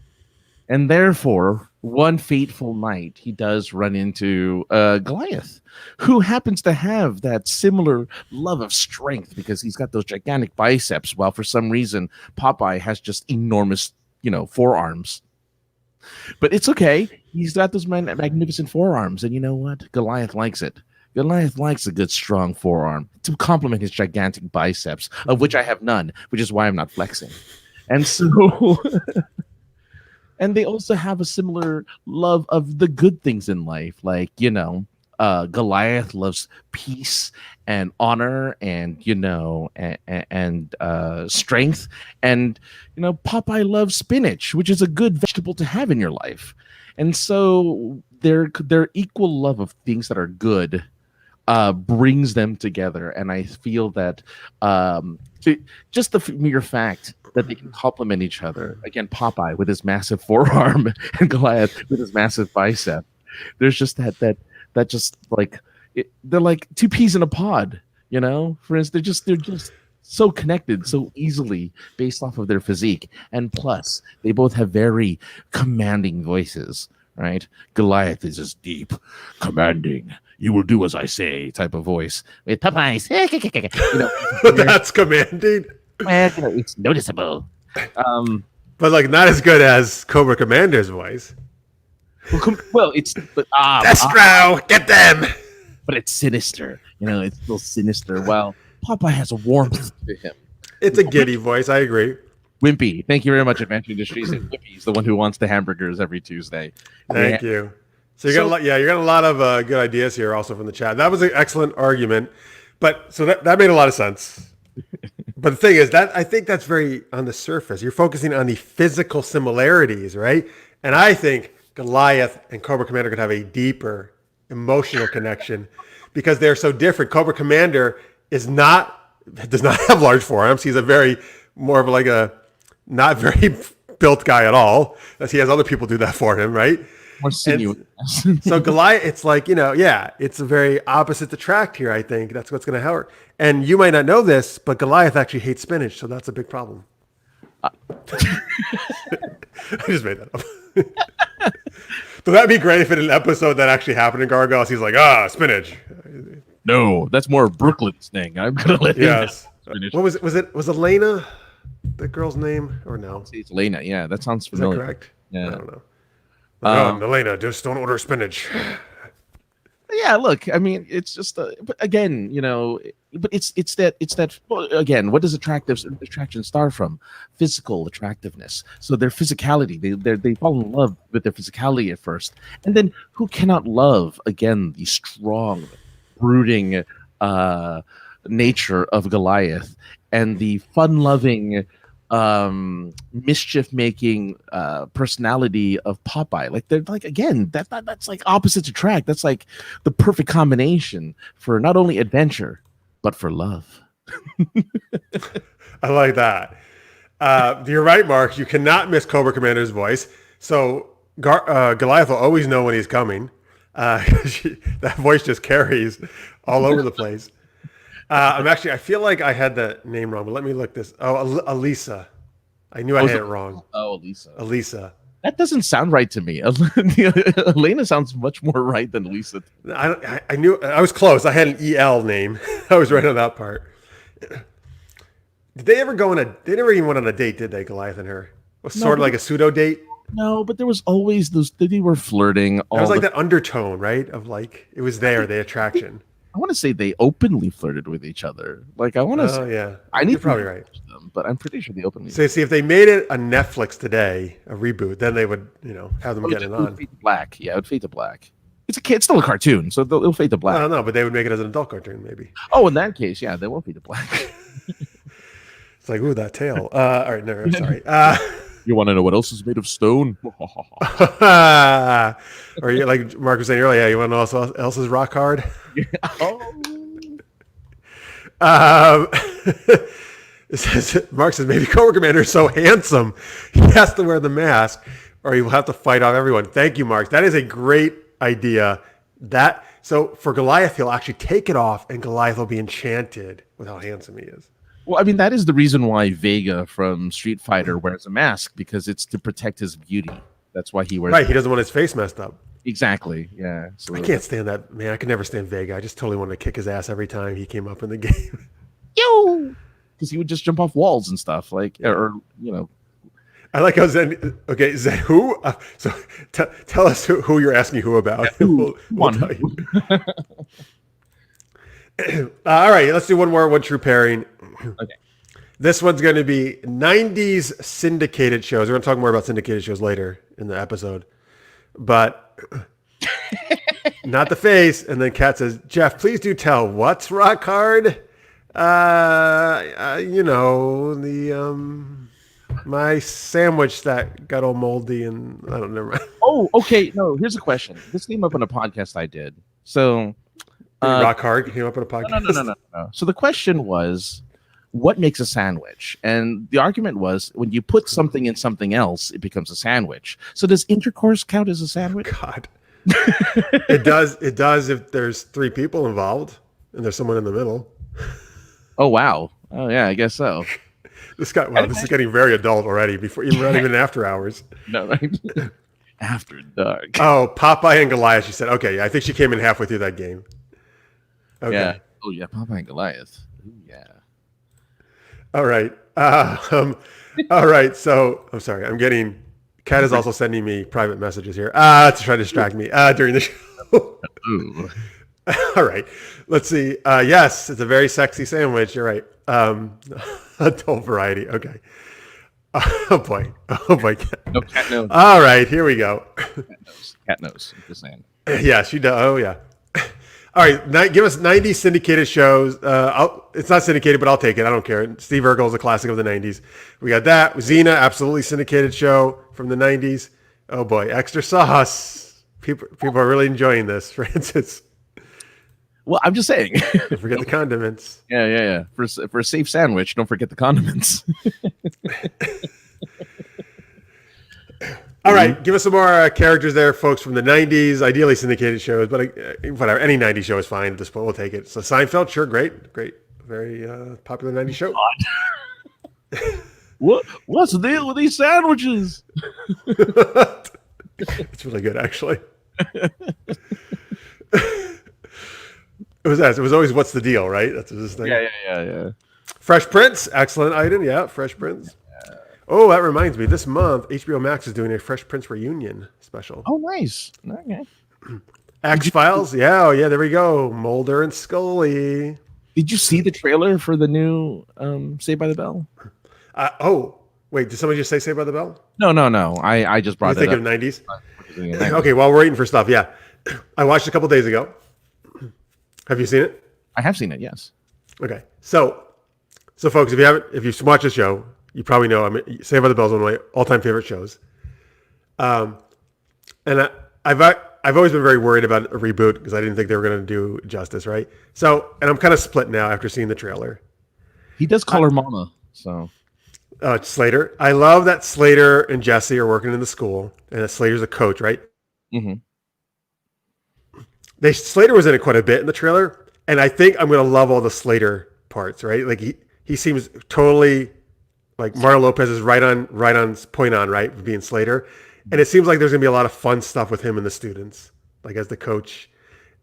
And therefore, one fateful night, he does run into Goliath, who happens to have that similar love of strength because he's got those gigantic biceps, while for some reason Popeye has just enormous, forearms. But it's okay. He's got those magnificent forearms, and you know what? Goliath likes it. Goliath likes a good, strong forearm to complement his gigantic biceps, of which I have none, which is why I'm not flexing. And so... And they also have a similar love of the good things in life. Like, Goliath loves peace and honor and, strength. And, Popeye loves spinach, which is a good vegetable to have in your life. And so their equal love of things that are good brings them together. And I feel that just the mere fact that they can complement each other. Again, Popeye with his massive forearm and Goliath with his massive bicep. There's just that just like they're like two peas in a pod, For instance, they're just so connected so easily based off of their physique. And plus, they both have very commanding voices, right? Goliath is just deep, commanding. You will do as I say type of voice. With Popeye's, that's commanding. Well, it's noticeable. But not as good as Cobra Commander's voice. Well, it's Destro, get them. but it's sinister. It's still sinister. Well, Popeye has a warmth to him. It's a giddy voice. I agree. Wimpy, thank you very much, Adventure Industries. And Wimpy's the one who wants the hamburgers every Tuesday. Thank you. So you got a lot of good ideas here also from the chat. That was an excellent argument, but so that made a lot of sense. But the thing is that I think that's very on the surface. You're focusing on the physical similarities, right? And I think Goliath and Cobra Commander could have a deeper emotional connection because they're so different. Cobra Commander does not have large forearms. He's more of like a not very built guy at all. As he has other people do that for him, right? More sinewy. So Goliath, it's like, it's a very opposite attract here, I think. That's what's going to help. And you might not know this, but Goliath actually hates spinach, so that's a big problem. I just made that up. But that'd be great if in an episode that actually happened in Gargoyles, he's like, spinach. No, that's more Brooklyn's thing. I'm going to let him know. Spinach. What was Elena the girl's name or no? It's Elena. Yeah, that sounds familiar. Is that correct? Yeah. I don't know. Elena, just don't order spinach. Yeah, look, I mean, it's just, but again, but it's that. Well, again, what does attraction start from? Physical attractiveness. So their physicality, they fall in love with their physicality at first, and then who cannot love again the strong, brooding nature of Goliath and the fun-loving, mischief-making personality of Popeye. Like they're like, again, that's like opposites attract. That's like the perfect combination for not only adventure but for love. I like that. You're right, Mark. You cannot miss Cobra Commander's voice. So Goliath will always know when he's coming. That voice just carries all over the place. I feel like I had the name wrong, but let me look this. Oh, Elisa. I knew I had it wrong. Oh, Elisa. That doesn't sound right to me. Elena sounds much more right than Lisa. I knew I was close. I had an EL name. I was right on that part. Did they ever they never even went on a date, did they, Goliath and her? It was sort of like a pseudo date. No, but there was always they were flirting. There was like that undertone, right? Of like, it was there, the attraction. I want to say they openly flirted with each other. Like I want to. Oh yeah, you're probably right. Them, but I'm pretty sure they openly. So see, if they made it a Netflix today, a reboot, then they would, have them getting on. Fade to black. Yeah, it would fade to black. It's still a cartoon, so it'll fade to black. I don't know, but they would make it as an adult cartoon, maybe. Oh, in that case, yeah, they won't fade to black. It's like, ooh, that tail. All right, no, I'm sorry. You want to know what else is made of stone? Or you, like Mark was saying earlier, yeah, you want to know what else is rock hard? It says, Mark says, maybe Cobra Commander is so handsome, he has to wear the mask, or he will have to fight off everyone. Thank you, Mark. That is a great idea. So for Goliath, he'll actually take it off, and Goliath will be enchanted with how handsome he is. Well, I mean, that is the reason why Vega from Street Fighter wears a mask, because it's to protect his beauty. That's why he wears. Right, he doesn't want his face messed up. Exactly. Yeah. So I can't stand that, man. I could never stand Vega. I just totally wanted to kick his ass every time he came up in the game. Yo, because he would just jump off walls and stuff, like, or I like how Zen. Okay, Zen. Who? So tell us who you're asking who about. We'll tell you. All right, let's do one true pairing. Okay. This one's going to be 90s syndicated shows. We're going to talk more about syndicated shows later in the episode. But not the face. And then Kat says, Jeff, please do tell what's rock hard. My sandwich that got all moldy and I don't know. Oh, okay. No, here's a question. This came up on a podcast I did. So rock hard came up on a podcast. No. So the question was, what makes a sandwich? And the argument was, when you put something in something else, it becomes a sandwich. So does intercourse count as a sandwich? God. It does if there's 3 people involved and there's someone in the middle. Oh wow. Oh yeah, I guess so. This is getting very adult already. We're not even after hours. No, right? After dark. Oh, Popeye and Goliath. She said, okay, I think she came in halfway through that game. Okay. Yeah. Oh yeah, Popeye and Goliath. Ooh, yeah. All right. All right. So I'm sorry. Kat is also sending me private messages here to try to distract me during the show. Ooh. All right. Let's see. Yes, it's a very sexy sandwich. You're right. Adult variety. Okay. Oh boy. Oh boy. No cat nose. All right. Here we go. Cat nose. I'm just saying. Yeah, she does. Oh yeah. All right. Give us 90s syndicated shows. It's not syndicated, but I'll take it. I don't care. Steve Urkel's a classic of the 90s. We got that. Xena, absolutely syndicated show from the 90s. Oh boy. Extra sauce. People are really enjoying this, Francis. Well, I'm just saying. Don't forget the condiments. Yeah. For a safe sandwich, don't forget the condiments. All right, give us some more characters there, folks, from the 90s, ideally syndicated shows, but whatever, any 90s show is fine at this point. We'll take it. So Seinfeld, sure, great. Very popular 90s show. What's the deal with these sandwiches? It's really good, actually. It was always what's the deal, right? That's his thing. Yeah. Fresh Prince, excellent item. Yeah, Fresh Prince. Oh, that reminds me. This month, HBO Max is doing a Fresh Prince reunion special. Oh, nice. Okay. X-Files. Yeah, there we go. Mulder and Scully. Did you see the trailer for the new Saved by the Bell? Wait, did somebody just say Saved by the Bell? No. I just brought it up. You think of 90s? Okay, while we're waiting for stuff, yeah. I watched a couple days ago. Have you seen it? I have seen it, yes. Okay. So folks, if you've watched the show, you probably know Saved by the Bell is one of my all-time favorite shows. And I've always been very worried about a reboot because I didn't think they were going to do justice, right? So, and I'm kind of split now after seeing the trailer. He does call her Mama, so. Slater. I love that Slater and Jesse are working in the school, and that Slater's a coach, right? Mm-hmm. Slater was in it quite a bit in the trailer, and I think I'm going to love all the Slater parts, right? Like he seems totally like Mario Lopez is right on point on, right, with being Slater. And it seems like there's going to be a lot of fun stuff with him and the students, like as the coach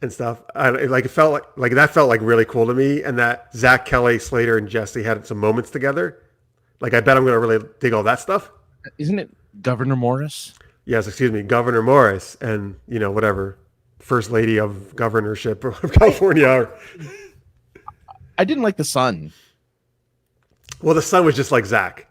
and stuff. It felt like that felt like really cool to me, and that Zach, Kelly, Slater, and Jesse had some moments together. Like I bet I'm going to really dig all that stuff. Isn't it Governor Morris? Yes, excuse me, Governor Morris, and whatever. First lady of governorship of California. I didn't like the son. Well, the son was just like Zach.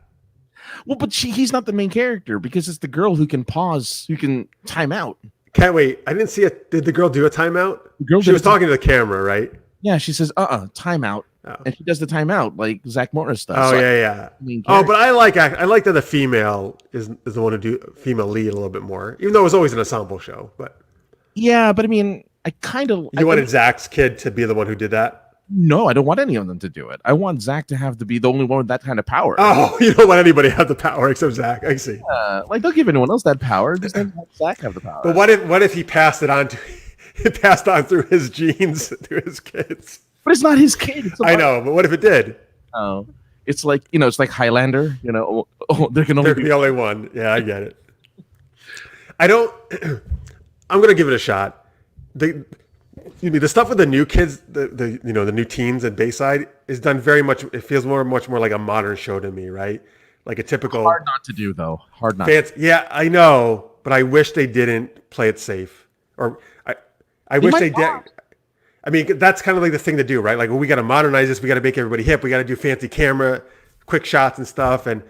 Well, but he's not the main character because it's the girl who can pause, who can time out. Can't wait. I didn't see it. Did the girl do a timeout? She was talking to the camera, right? Yeah, she says, timeout. Oh. And she does the timeout like Zach Morris does. Oh, so yeah. But I like that the female is the one who do female lead a little bit more, even though it was always an ensemble show, but. Yeah, but I mean, I wanted Zach's kid to be the one who did that? No, I don't want any of them to do it. I want Zach to have to be the only one with that kind of power. Oh, you don't want anybody to have the power except Zach. I see. Don't give anyone else that power. Just let Zach have the power. But what if he passed it on through his genes to his kids? But it's not his kid. I know, but what if it did? Oh, it's like it's like Highlander. There can only be the only one. Yeah, I get it. I'm gonna give it a shot. The stuff with the new kids, the new teens at Bayside is done very much. It feels much more like a modern show to me, right? Like a typical. Hard not to do though. Hard not. Yeah, I know, but I wish they didn't play it safe. Or I wish they did. I mean, that's kind of like the thing to do, right? Like, we got to modernize this. We got to make everybody hip. We got to do fancy camera, quick shots and stuff, and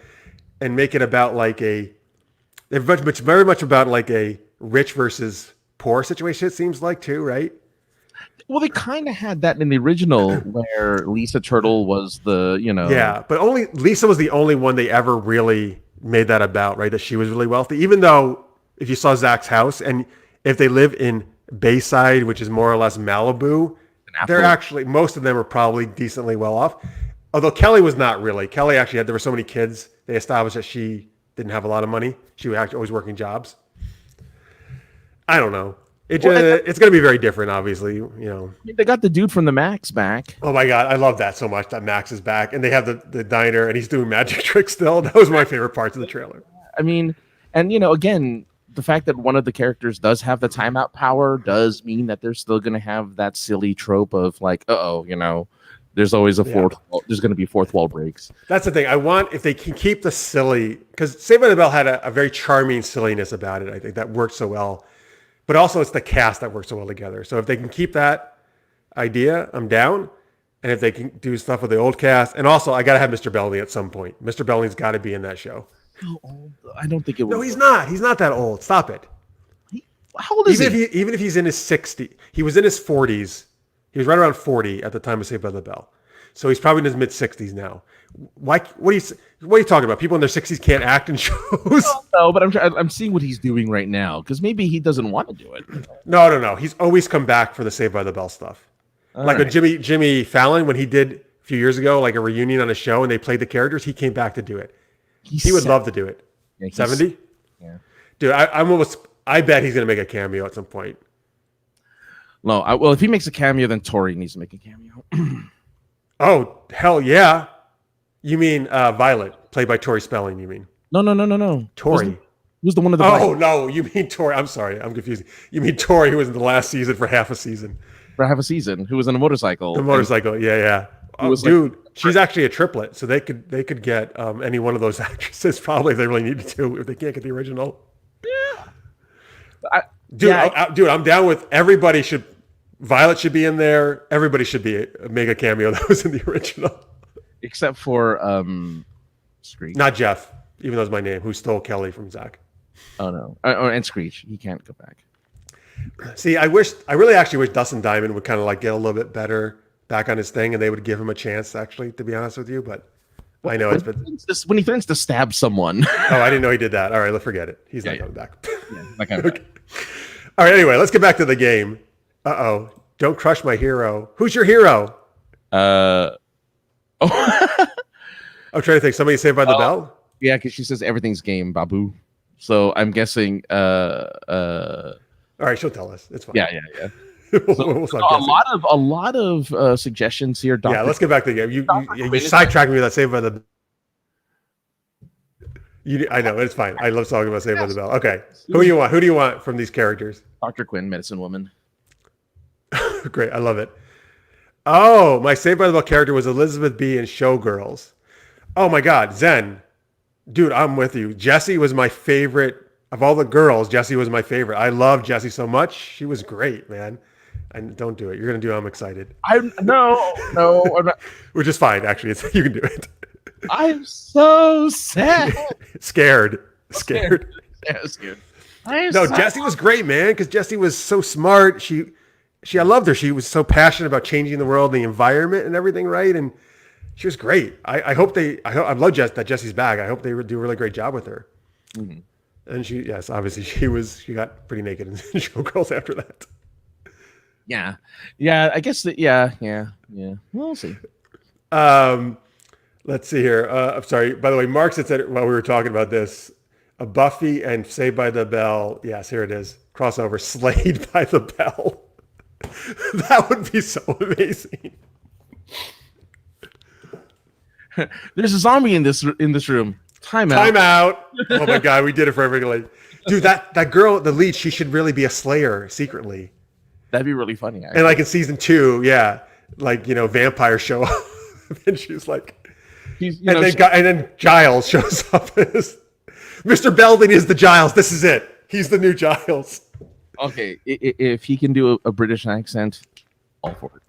make it about like they're very much about like a rich versus poor situation. It seems like too, right? Well, they kind of had that in the original where Lisa Turtle was the, Yeah, but Lisa was the only one they ever really made that about, right? That she was really wealthy. Even though if you saw Zach's house and if they live in Bayside, which is more or less Malibu, they're actually, most of them are probably decently well off. Although Kelly was not really. Kelly actually there were so many kids, they established that she didn't have a lot of money. She was actually always working jobs. I don't know. It's going to be very different, obviously. They got the dude from the Max back. Oh my God, I love that so much. That Max is back, and they have the diner, and he's doing magic tricks still. That was my favorite parts of the trailer. I mean, and again, the fact that one of the characters does have the timeout power does mean that they're still going to have that silly trope of like, there's always a fourth. There's going to be fourth wall breaks. That's the thing. I want, if they can keep the silly, because Saved by the Bell had a very charming silliness about it. I think that worked so well. But also, it's the cast that works so well together. So if they can keep that, idea, I'm down. And if they can do stuff with the old cast, and also I gotta have Mr. Belding at some point. Mr. Belding's got to be in that show. How old? I don't think it would. No, he's not. He's not that old. Stop it. How old is he? Even if he's in his 60s, he was in his 40s. He was right around 40 at the time of Saved by the Bell. So he's probably in his mid 60s now. Why? What are you talking about? People in their 60s can't act in shows. No, but I'm seeing what he's doing right now because maybe he doesn't want to do it. No. He's always come back for the Saved by the Bell stuff. Like when Jimmy Fallon, when he did a few years ago, like a reunion on a show, and they played the characters, he came back to do it. He would love to do it. Yeah, 70? Yeah. Dude, I bet he's gonna make a cameo at some point. No, well, if he makes a cameo, then Tori needs to make a cameo. Oh, hell yeah. You mean Violet, played by Tori Spelling, you mean? No. Tori. Who's the one of the Oh, no, you mean Tori. I'm sorry, I'm confusing. You mean Tori, who was in the last season for half a season. For half a season, who was on a motorcycle. The motorcycle, yeah. Oh, dude, she's actually a triplet, so they could get any one of those actresses probably if they really needed to, if they can't get the original. Yeah. Dude, I'm down with everybody should. Violet should be in there. Everybody should be a mega cameo that was in the original. Except for Screech. Not Jeff, even though it's my name, who stole Kelly from Zach. Oh, no. And Screech. He can't go back. See, I really actually wish Dustin Diamond would kind of like get a little bit better back on his thing, and they would give him a chance, actually, to be honest with you. But I know it's been... When he threatens to stab someone. Oh, I didn't know he did that. All right, let's forget it. He's not coming back. Okay. All right, anyway, let's get back to the game. Uh-oh. Don't crush my hero. Who's your hero? I'm trying to think. Somebody Saved by the Bell? Yeah, because she says everything's game, Babu. So I'm guessing... All right, she'll tell us. It's fine. Yeah. We'll a lot of suggestions here. Dr. Yeah, let's get back to the game. You sidetracked me with that Saved by the... I know, it's fine. I love talking about Saved by the Bell. Okay, who do you want? Who do you want from these characters? Dr. Quinn, medicine woman. Great, I love it. Oh, my Saved by the Bell character was Elizabeth B. in Showgirls. Oh my God, Zen. Dude, I'm with you. Jessie was my favorite. Of all the girls, Jessie was my favorite. I love Jessie so much. She was great, man. And don't do it. You're going to do I'm excited. No, I'm not. Which is fine, actually. You can do it. I'm so sad. Scared. Yeah, scared. No, Jessie was great, man, because Jessie was so smart. I loved her. She was so passionate about changing the world, the environment, and everything, right? And she was great. I love that Jessie's back. I hope they do a really great job with her. Mm-hmm. And obviously she got pretty naked in Showgirls after that. Yeah. I guess that. Yeah. We'll see. Let's see here. I'm sorry. By the way, Mark said while we were talking about this, a Buffy and Saved by the Bell. Yes, here it is. Crossover. Slayed by the Bell. That would be so amazing. There's a zombie in this room. Time out. Oh my God, we did it for everybody. Dude, that girl, the lead, she should really be a Slayer secretly. That'd be really funny, actually. And like in season 2, yeah, like, vampires show up. And she's like, and then Giles shows up as Mr. Belding is the Giles. This is it. He's the new Giles. Okay, if he can do a British accent, all for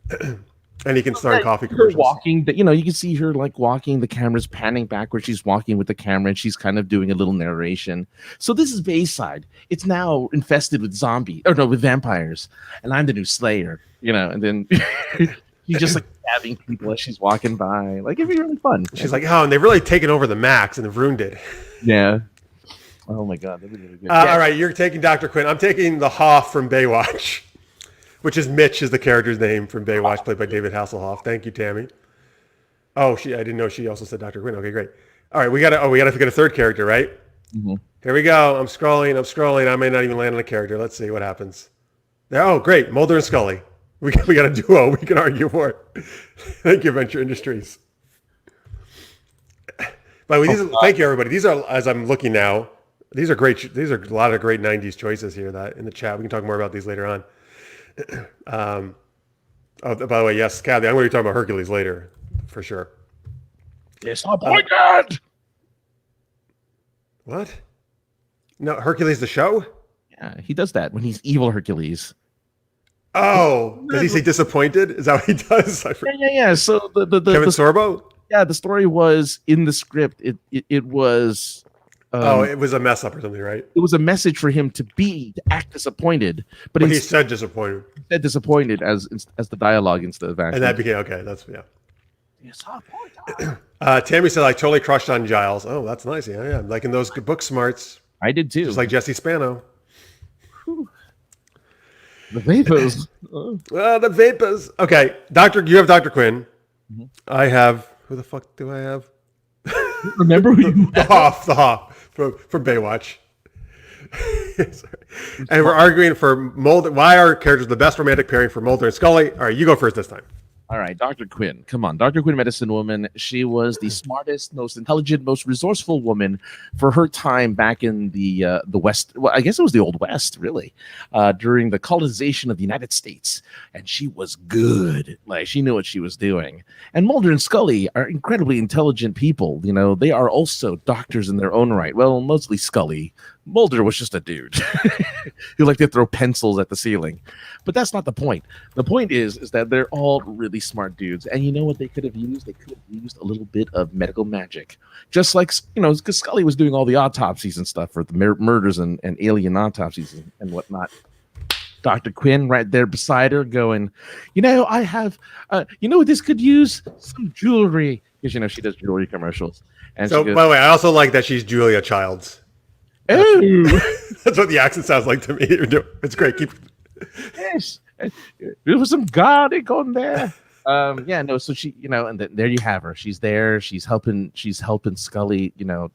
it. And he can star in coffee commercials. Walking, you can see her like walking. The camera's panning back where she's walking with the camera, and she's kind of doing a little narration. So this is Bayside. It's now infested with with vampires, and I'm the new Slayer. And then he's just like stabbing people as she's walking by. Like it'd be really fun. She's like, and they've really taken over the Max and they've ruined it. Yeah. Oh my God, that'd be really good. All right, you're taking Dr. Quinn. I'm taking the Hoff from Baywatch. Which is Mitch is the character's name from Baywatch, played by David Hasselhoff. Thank you, Tammy. Oh, I didn't know she also said Dr. Quinn. Okay, great. All right, we gotta get a third character, right? Mm-hmm. Here we go. I'm scrolling. I may not even land on a character. Let's see what happens. Oh, great. Mulder and Scully. We got a duo we can argue for. Thank you, Venture Industries. By the way, thank you, everybody. These are, as I'm looking now, these are great. These are a lot of great 90s choices here that in the chat. We can talk more about these later on. By the way, yes, Kathy, I'm going to be talking about Hercules later, for sure. Yes, oh my God! What? No, Hercules the show? Yeah, he does that when he's evil Hercules. Oh, does he say disappointed? Is that what he does? Yeah. So Kevin Sorbo? Yeah, the story was in the script. It was. It was a mess up or something, right? It was a message for him to act disappointed, but he said disappointed. Said disappointed as the dialogue instead of action. And that became okay. That's Tammy said I totally crushed on Giles. Oh, that's nice. Yeah. I'm liking those book smarts. I did too. Just like Jesse Spano. Whew. The vapors. The vapors. Okay, you have Dr. Quinn. Mm-hmm. I have. Who the fuck do I have? Remember who you the Hoff from Baywatch. And we're arguing for Mulder. Why are characters the best romantic pairing for Mulder and Scully? All right, you go first this time. All right, Dr. Quinn. Come on. Dr. Quinn, medicine woman. She was the smartest, most intelligent, most resourceful woman for her time back in the West. Well, I guess it was the Old West, really, during the colonization of the United States. And she was good. Like, she knew what she was doing. And Mulder and Scully are incredibly intelligent people. You know, they are also doctors in their own right. Well, mostly Scully. Mulder was just a dude who liked to throw pencils at the ceiling. But that's not the point. The point is that they're all really smart dudes. And you know what they could have used? They could have used a little bit of medical magic. Just like, you know, because Scully was doing all the autopsies and stuff for the murders and alien autopsies and whatnot. Dr. Quinn right there beside her going, you know, I have, you know what this could use? Some jewelry. Because, you know, she does jewelry commercials. And so, by the way, I also like that she's Julia Childs. That's what the accent sounds like to me. It's great. Yes, there was some garlic on there. So she, you know, and there you have her. She's there. She's helping Scully, you know,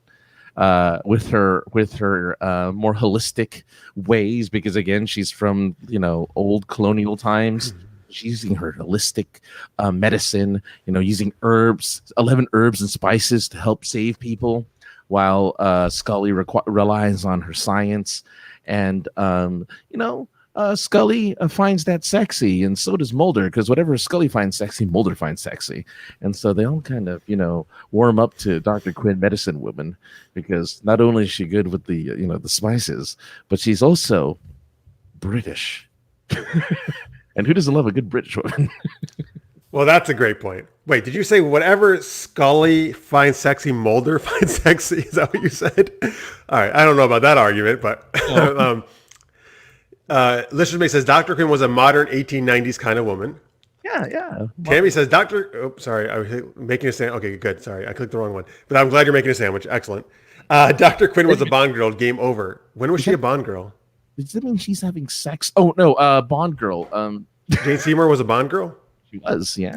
with her more holistic ways, because again, she's from, you know, old colonial times. She's using her holistic medicine, you know, using 11 herbs and spices to help save people, while Scully relies on her science. And, you know, Scully finds that sexy, and so does Mulder, because whatever Scully finds sexy, Mulder finds sexy. And so they all kind of, you know, warm up to Dr. Quinn, medicine woman, because not only is she good with the, you know, the spices, but she's also British. And who doesn't love a good British woman? Well, that's a great point. Wait, did you say whatever Scully finds sexy, Mulder finds sexy? Is that what you said? All right. I don't know about that argument, but Listener says Dr. Quinn was a modern 1890s kind of woman. Yeah. Tammy says sorry, I was making a sandwich. Okay, good. Sorry, I clicked the wrong one. But I'm glad you're making a sandwich. Excellent. Dr. Quinn was a Bond girl. Game over. When was she a Bond girl? Does that mean she's having sex? Oh, no, Bond girl. Jane Seymour was a Bond girl? She was, yeah.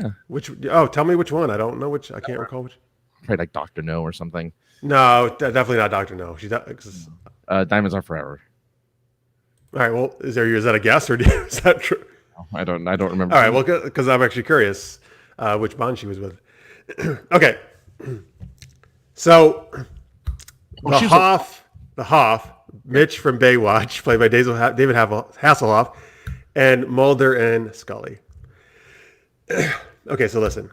Tell me which one. I don't know which. I can't recall which. Probably like Dr. No or something. No, definitely not Dr. No. Diamonds Are Forever. All right. Well, is that a guess, or is that true? I don't remember. All right. Well, because I'm actually curious which Bond she was with. Okay. So the Hoff, Mitch from Baywatch, played by David Hasselhoff, and Mulder and Scully. Okay, so listen.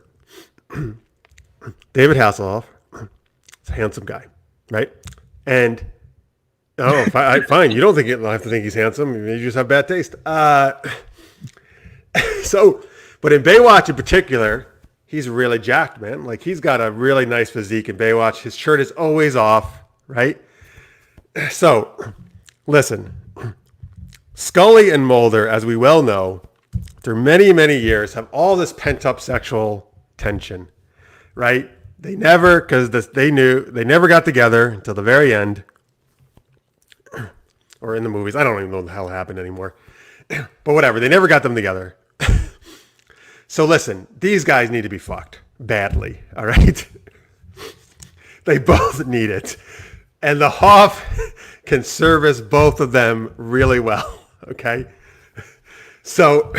David Hasselhoff is a handsome guy, right? And fine. You don't have to think he's handsome. You just have bad taste. But in Baywatch in particular, he's really jacked, man. Like, he's got a really nice physique in Baywatch. His shirt is always off, right? So, listen. Scully and Mulder, as we well know, through many, many years, have all this pent-up sexual tension, right? They never got together until the very end, or in the movies. I don't even know what the hell happened anymore. But whatever, they never got them together. So listen, these guys need to be fucked badly, all right? They both need it. And the Hoff can service both of them really well, okay? So,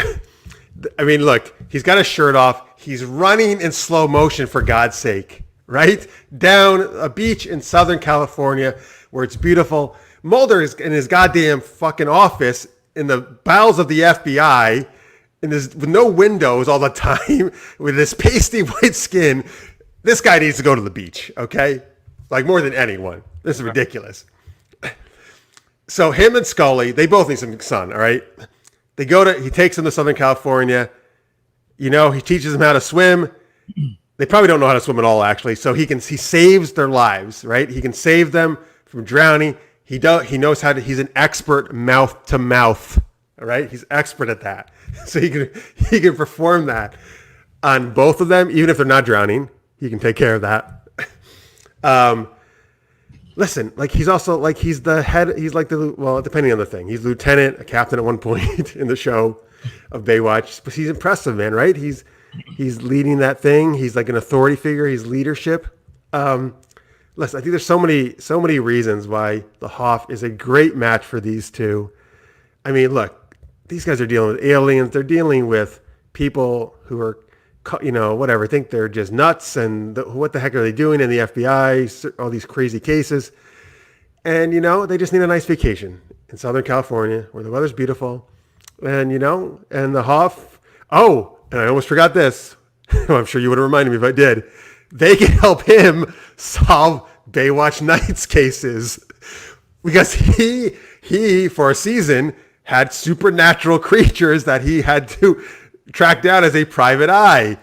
I mean, look, he's got his shirt off. He's running in slow motion, for God's sake, right? Down a beach in Southern California where it's beautiful. Mulder is in his goddamn fucking office in the bowels of the FBI with no windows all the time with this pasty white skin. This guy needs to go to the beach, okay? Like, more than anyone. This is ridiculous. So him and Scully, they both need some sun, all right? He takes them to Southern California. He teaches them how to swim. They probably don't know how to swim at all, actually. So he saves their lives, right? He can save them from drowning. He knows he's an expert mouth to mouth, all right? He's expert at that. So he can perform that on both of them, even if they're not drowning. He can take care of that. Listen, he's also he's the head. He's depending on the thing, he's lieutenant, a captain at one point in the show of Baywatch. But he's impressive, man, right? He's leading that thing. He's like an authority figure. He's leadership. Listen, I think there's so many reasons why the Hoff is a great match for these two. I mean, look, these guys are dealing with aliens. They're dealing with people who are, whatever, think they're just nuts. And what the heck are they doing in the FBI? All these crazy cases. And, they just need a nice vacation in Southern California where the weather's beautiful. And, and the Hoff, and I almost forgot this. I'm sure you would have reminded me if I did. They can help him solve Baywatch Nights cases because he for a season had supernatural creatures that he had to track down as a private eye.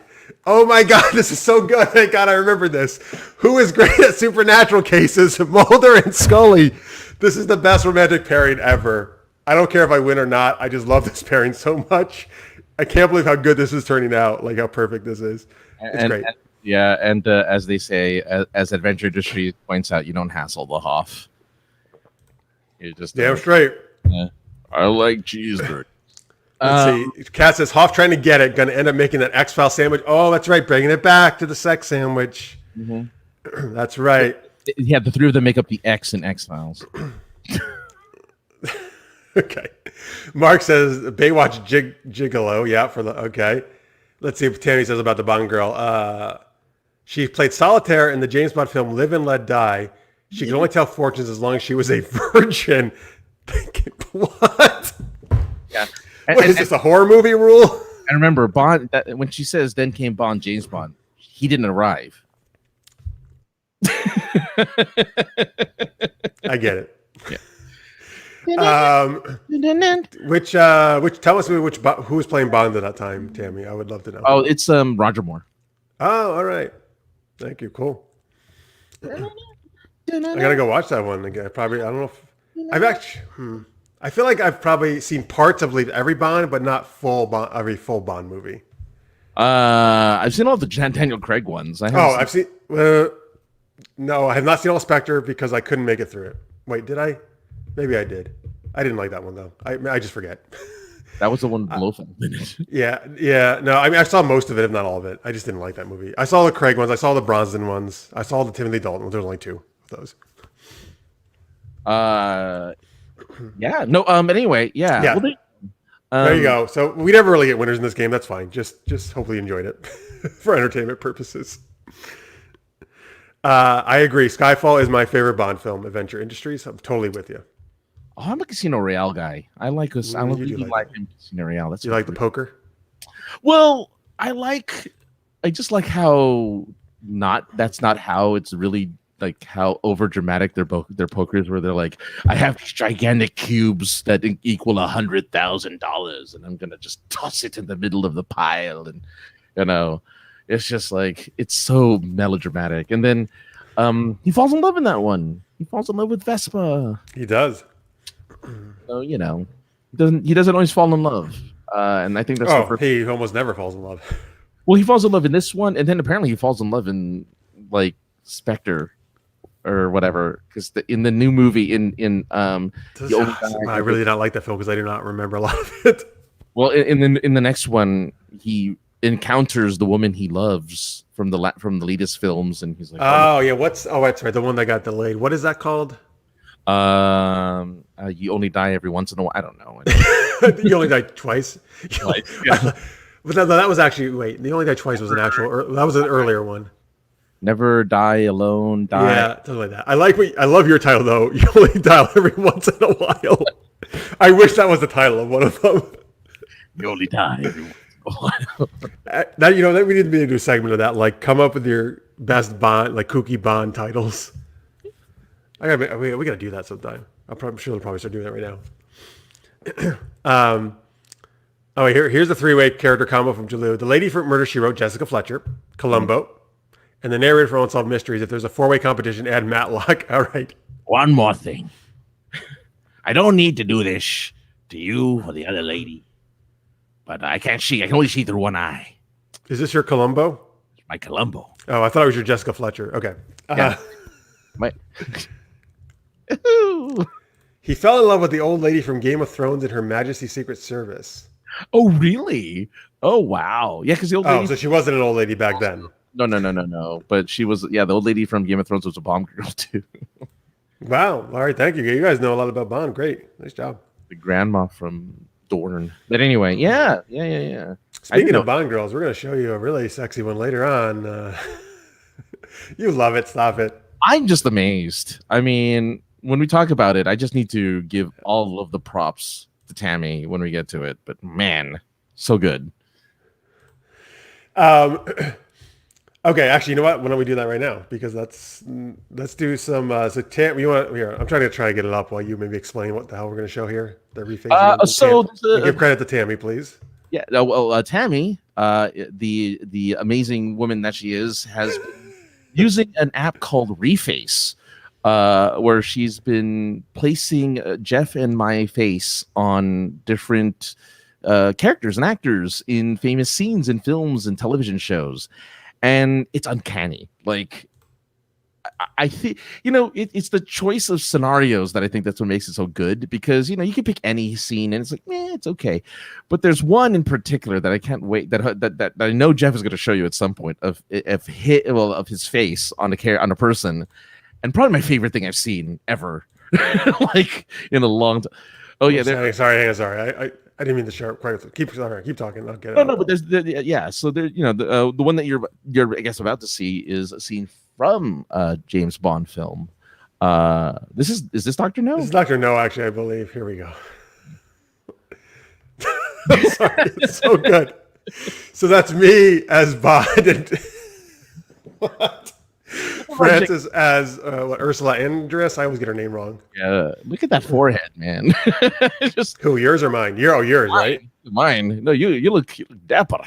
Oh my God, this is so good. Thank God I remember this. Who is great at supernatural cases? Mulder and Scully. This is the best romantic pairing ever. I don't care if I win or not. I just love this pairing so much. I can't believe how good this is turning out, like how perfect this is. It's great. And as they say, as Adventure Industry points out, you don't hassle the Hoff. You just damn straight. Yeah. I like cheeseburger. Let's see. Kat says, Hoff trying to get it, going to end up making that X-File sandwich. Oh, that's right. Bringing it back to the sex sandwich. Mm-hmm. That's right. Yeah, the three of them make up the X in X-Files. Okay. Mark says, Baywatch Gigolo. Yeah, okay. Let's see what Tammy says about the Bond girl. She played solitaire in the James Bond film Live and Let Die. She could only tell fortunes as long as she was a virgin. What? Yeah. Is this a horror movie rule? And remember, Bond. When she says, "Then came Bond, James Bond," he didn't arrive. I get it. Yeah. Tell us who was playing Bond at that time, Tammy. I would love to know. Oh, it's Roger Moore. Oh, all right. Thank you. Cool. I gotta go watch that one again. I don't know if I've actually. I feel like I've probably seen parts of every Bond, but not every full Bond movie. I've seen all the Daniel Craig ones. I've seen. No, I have not seen all Spectre because I couldn't make it through it. Wait, did I? Maybe I did. I didn't like that one though. I just forget. That was the one with Blofeld in it. Yeah. No, I mean I saw most of it, if not all of it. I just didn't like that movie. I saw the Craig ones. I saw the Brosnan ones. I saw the Timothy Dalton ones. There's only 2 of those. Yeah. No. Anyway. Yeah. Well, there you go. So we never really get winners in this game. That's fine. Just hopefully you enjoyed it for entertainment purposes. I agree. Skyfall is my favorite Bond film. Adventure Industries. I'm totally with you. Oh, I'm a Casino Royale guy. I like us. I really like him. Casino Royale. That's you like the poker? Well, I just like how that's not how it's really like how over dramatic their pokers where they're like, I have these gigantic cubes that equal $100,000 and I'm gonna just toss it in the middle of the pile, and it's just like it's so melodramatic. And then he falls in love in that one. He falls in love with Vespa. He does. So he doesn't always fall in love. And I think that's he almost never falls in love. Well, he falls in love in this one, and then apparently he falls in love in like Spectre or whatever. Because in the new movie, I really did not like that film because I do not remember a lot of it. Well, in the next one, he encounters the woman he loves from the latest films, and he's like, that's right, the one that got delayed. What is that called? You only die every once in a while. I don't know. You only die twice. Yeah. But that was actually the only die twice was that was an earlier one. Never die alone. Die. Yeah, something like that. I love your title though. You only die every once in a while. I wish that was the title of one of them. You only die every once in a while. That we need to do a segment of that. Like, come up with your best Bond, like kooky Bond titles. We gotta do that sometime. I'm sure they'll probably start doing that right now. Oh, here's the three-way character combo from Jalou. The lady from Murder, She Wrote, Jessica Fletcher, Columbo, and the narrator for Unsolved Mysteries. If there's a four-way competition, add Matlock. All right. One more thing. I don't need to do this to you or the other lady, but I can't see. I can only see through one eye. Is this your Columbo? My Columbo. Oh, I thought it was your Jessica Fletcher. Okay. Yeah. He fell in love with the old lady from Game of Thrones in Her Majesty's Secret Service. Oh, really? Oh, wow. Yeah, because the old lady... Oh, so she wasn't an old lady back then. No. But she was... Yeah, the old lady from Game of Thrones was a Bond girl, too. Wow. All right, thank you. You guys know a lot about Bond. Great. Nice job. The grandma from Dorne. But anyway, yeah. Speaking of Bond girls, we're going to show you a really sexy one later on. You love it. Stop it. I'm just amazed. I mean, when we talk about it, I just need to give all of the props to Tammy when we get to it. But man, so good. Okay, actually, you know what? Why don't we do that right now? Because let's do some. So Tam, you want here? I'm trying to get it up while you maybe explain what the hell we're going to show here. The rephasing. Give credit to Tammy, please. Yeah. Well, Tammy, the amazing woman that she is, has been using an app called Reface, where she's been placing Jeff and my face on different characters and actors in famous scenes in films and television shows. And it's uncanny. Like, I think, it's the choice of scenarios that I think that's what makes it so good, because, you can pick any scene and it's like, it's okay. But there's one in particular that I can't wait, that I know Jeff is going to show you at some point of his face on a person. And probably my favorite thing I've seen ever, like in a long time. Oh yeah. Sorry. I didn't mean to share quite. Keep talking. I'll get it. No, but there's So there, the one that you're I guess about to see is a scene from a James Bond film. Is this Dr. No? This is Dr. No, actually, I believe. Here we go. Sorry, it's so good. So that's me as Bond and what? Francis as Ursula Andress. I always get her name wrong. Yeah, look at that forehead, man. Who, yours or mine? Yours, right? Mine. No, you look dapper.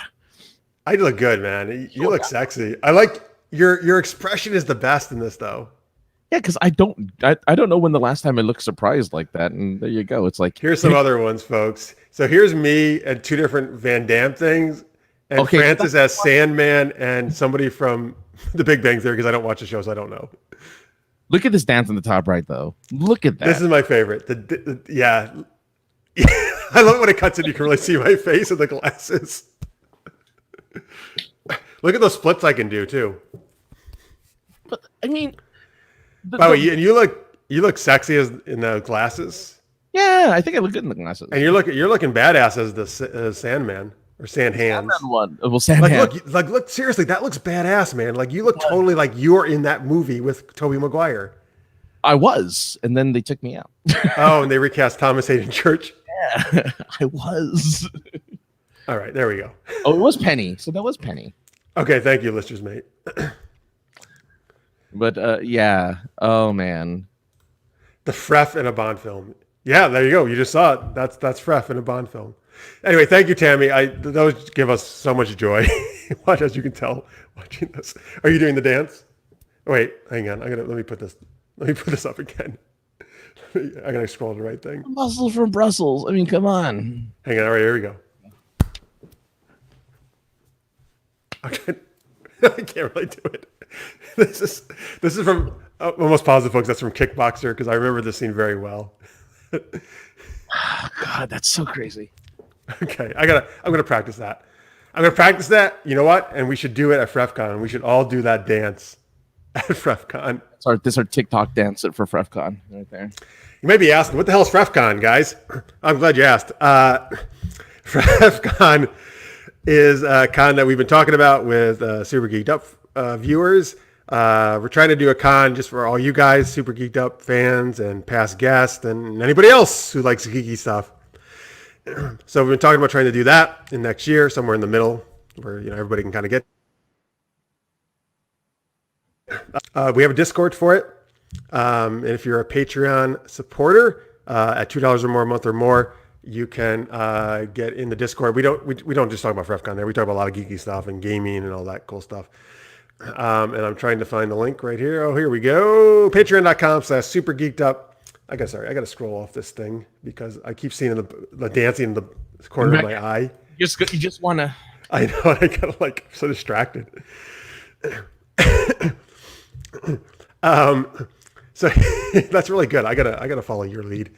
I look good, man. You look sexy. I like your expression is the best in this, though. Yeah, because I don't know when the last time I looked surprised like that, and there you go. It's like, here's some other ones, folks. So here's me and two different Van Damme things, and Francis as Sandman and somebody from The Big Bang Theory, because I don't watch the show, so I don't know. Look at this dance in the top right, though. Look at that. This is my favorite. Yeah. I love it when it cuts in. You can really see my face in the glasses. Look at those splits I can do, too. But, I mean... By the way, and you look sexy in the glasses. Yeah, I think I look good in the glasses. And you're looking badass as the Sandman. Or Sand Hands. One. Well, Sand Hands. Look, seriously, that looks badass, man. Like, you look totally like you're in that movie with Tobey Maguire. I was, and then they took me out. Oh, and they recast Thomas Hayden Church? Yeah, I was. All right, there we go. Oh, it was Penny. So that was Penny. Okay, thank you, listeners, mate. But, yeah. Oh, man. The Fref in a Bond film. Yeah, there you go. You just saw it. That's Fref in a Bond film. Anyway, thank you, Tammy. Those give us so much joy. Watch, as you can tell, watching this. Are you doing the dance? Wait, hang on. Let me put this up again. I gotta scroll to the right thing. Muscle from Brussels. I mean, come on. Hang on. All right, here we go. Okay. I can't really do it. This is from Almost Positive, folks. That's from Kickboxer, because I remember this scene very well. Oh, God, that's so crazy. Okay, I'm gonna practice that. You know what? And we should do it at FrefCon. We should all do that dance at FrefCon. This is our TikTok dance for FrefCon right there. You may be asking, what the hell is FrefCon, guys? I'm glad you asked. FrefCon is a con that we've been talking about with Super Geeked Up viewers. We're trying to do a con just for all you guys, Super Geeked Up fans and past guests, and anybody else who likes geeky stuff. So we've been talking about trying to do that in next year, somewhere in the middle, where everybody can kind of get. We have a Discord for it, and if you're a Patreon supporter at $2 or more a month or more, you can get in the Discord. We don't just talk about FrefCon there. We talk about a lot of geeky stuff and gaming and all that cool stuff. And I'm trying to find the link right here. Oh, here we go. Patreon.com/super geeked up. I got to scroll off this thing because I keep seeing the dancing in the corner of my eye. You just want to. I know. I got like so distracted. So that's really good. I gotta follow your lead.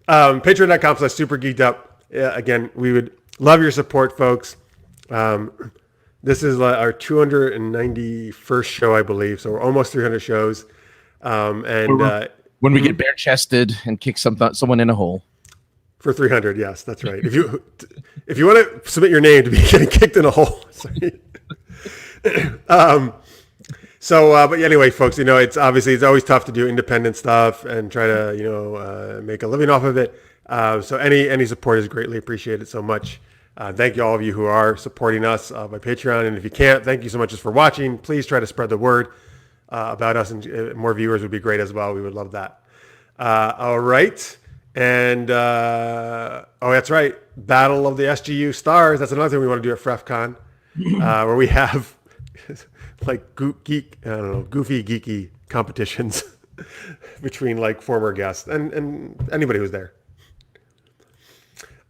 Patreon.com/super geeked up. Yeah, again, we would love your support, folks. This is our 291st show, I believe. So we're almost 300 shows. When we get bare chested and kick someone in a hole. For 300, yes, that's right. If you want to submit your name to be getting kicked in a hole. Sorry. But anyway, folks, it's always tough to do independent stuff and try to, make a living off of it. So any support is greatly appreciated so much. Thank you all of you who are supporting us by Patreon. And if you can't, thank you so much just for watching. Please try to spread the word about us, and more viewers would be great as well. We would love that. All right. And, that's right. Battle of the SGU Stars. That's another thing we want to do at FrefCon, where we have like goofy geeky competitions between like former guests and anybody who's there.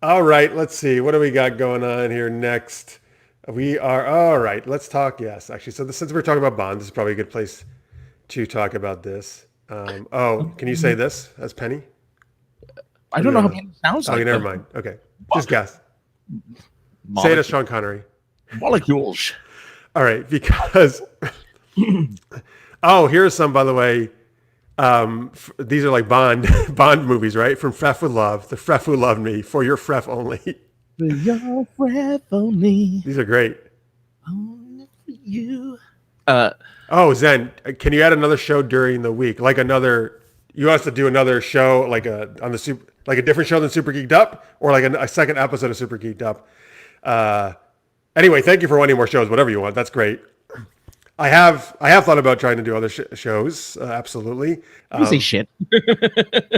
All right, let's see. What do we got going on here next? We are, all right, let's talk. Yes, actually. So since we're talking about Bond, this is probably a good place to talk about this. Can you say this as Penny? I don't know how it sounds like. Okay, never mind. Okay, just guess. Say it as Sean Connery. Molecules. All right, because here's some, by the way. These are like Bond movies, right? From Fref with Love, the Fref who loved me, for your Fref only. For your Fref only. These are great. Only for you. Zen, can you add another show during the week? Like you want us to do another show, like a different show than Super Geeked Up, or like a second episode of Super Geeked Up. Anyway, thank you for wanting more shows. Whatever you want, that's great. I have thought about trying to do other shows. Absolutely. You say shit.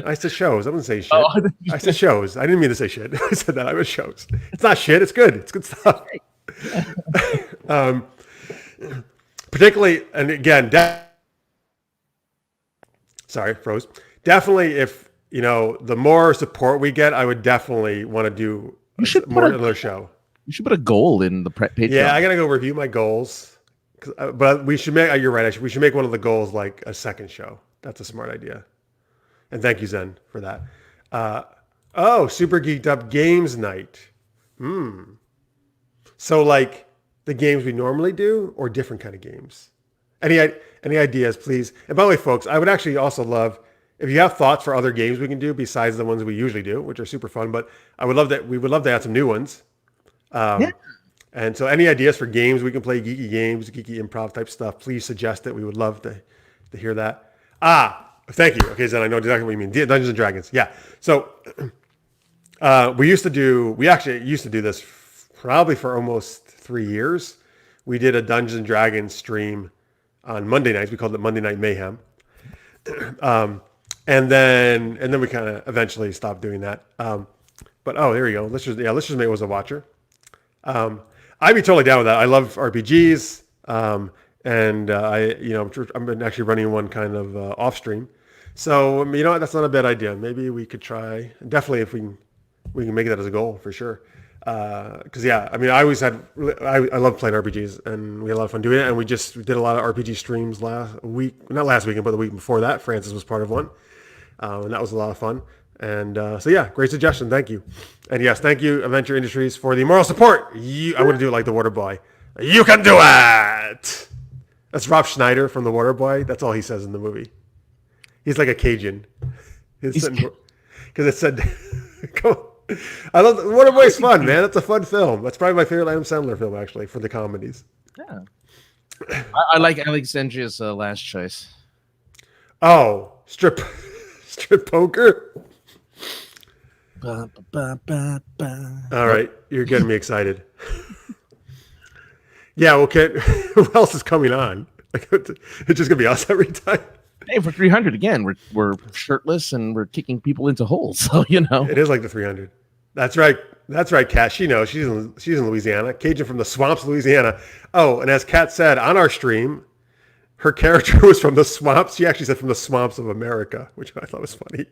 I said shows. I wouldn't say shit. I said shows. I didn't mean to say shit. I said that. I was shows. It's not shit. It's good. It's good stuff. Particularly, and again, sorry, froze. Definitely, if the more support we get, I would definitely want to do another show. You should put a goal in the Patreon. Yeah, I gotta go review my goals. But we should make. You're right. We should make one of the goals like a second show. That's a smart idea. And thank you, Zen, for that. Super Geeked Up Games Night. So like the games we normally do, or different kind of games. Any ideas, please? And by the way, folks, I would actually also love if you have thoughts for other games we can do besides the ones we usually do, which are super fun. But we would love to add some new ones. Yeah. And so any ideas for games we can play, geeky games, geeky improv type stuff, please suggest it. We would love to hear that. Thank you. Okay, Zen, I know exactly what you mean. Dungeons and Dragons. Yeah. So we actually used to do this probably for almost 3 years. We did a Dungeons and Dragons stream on Monday nights. We called it Monday Night Mayhem. And then we kind of eventually stopped doing that. But there we go. Let's just make it was a watcher. I'd be totally down with that. I love RPGs, and I've been actually running one kind of off stream. So that's not a bad idea. Maybe we could try. Definitely, if we can make that as a goal for sure. Because I love playing RPGs, and we had a lot of fun doing it. And we did a lot of RPG streams last week, not last weekend, but the week before that. Francis was part of one, and that was a lot of fun. And great suggestion. Thank you. And yes, thank you, Adventure Industries, for the moral support. I want to do it like the Water Boy. You can do it. That's Rob Schneider from the Water Boy. That's all he says in the movie. He's like a Cajun. Because it said, come on. I love Water Boy's fun, man. It's a fun film. That's probably my favorite Adam Sandler film, actually, for the comedies. Yeah. I like Alexandria's last choice. Oh, strip poker. Ba, ba, ba, ba. All right, you're getting me excited. Yeah, well, who else is coming on? It's just gonna be us every time. Hey, for 300 again, we're shirtless and we're kicking people into holes. So It is like the 300. That's right. That's right, Kat. She knows. She's in Louisiana. Cajun from the swamps of Louisiana. Oh, and as Kat said on our stream, her character was from the swamps. She actually said from the swamps of America, which I thought was funny.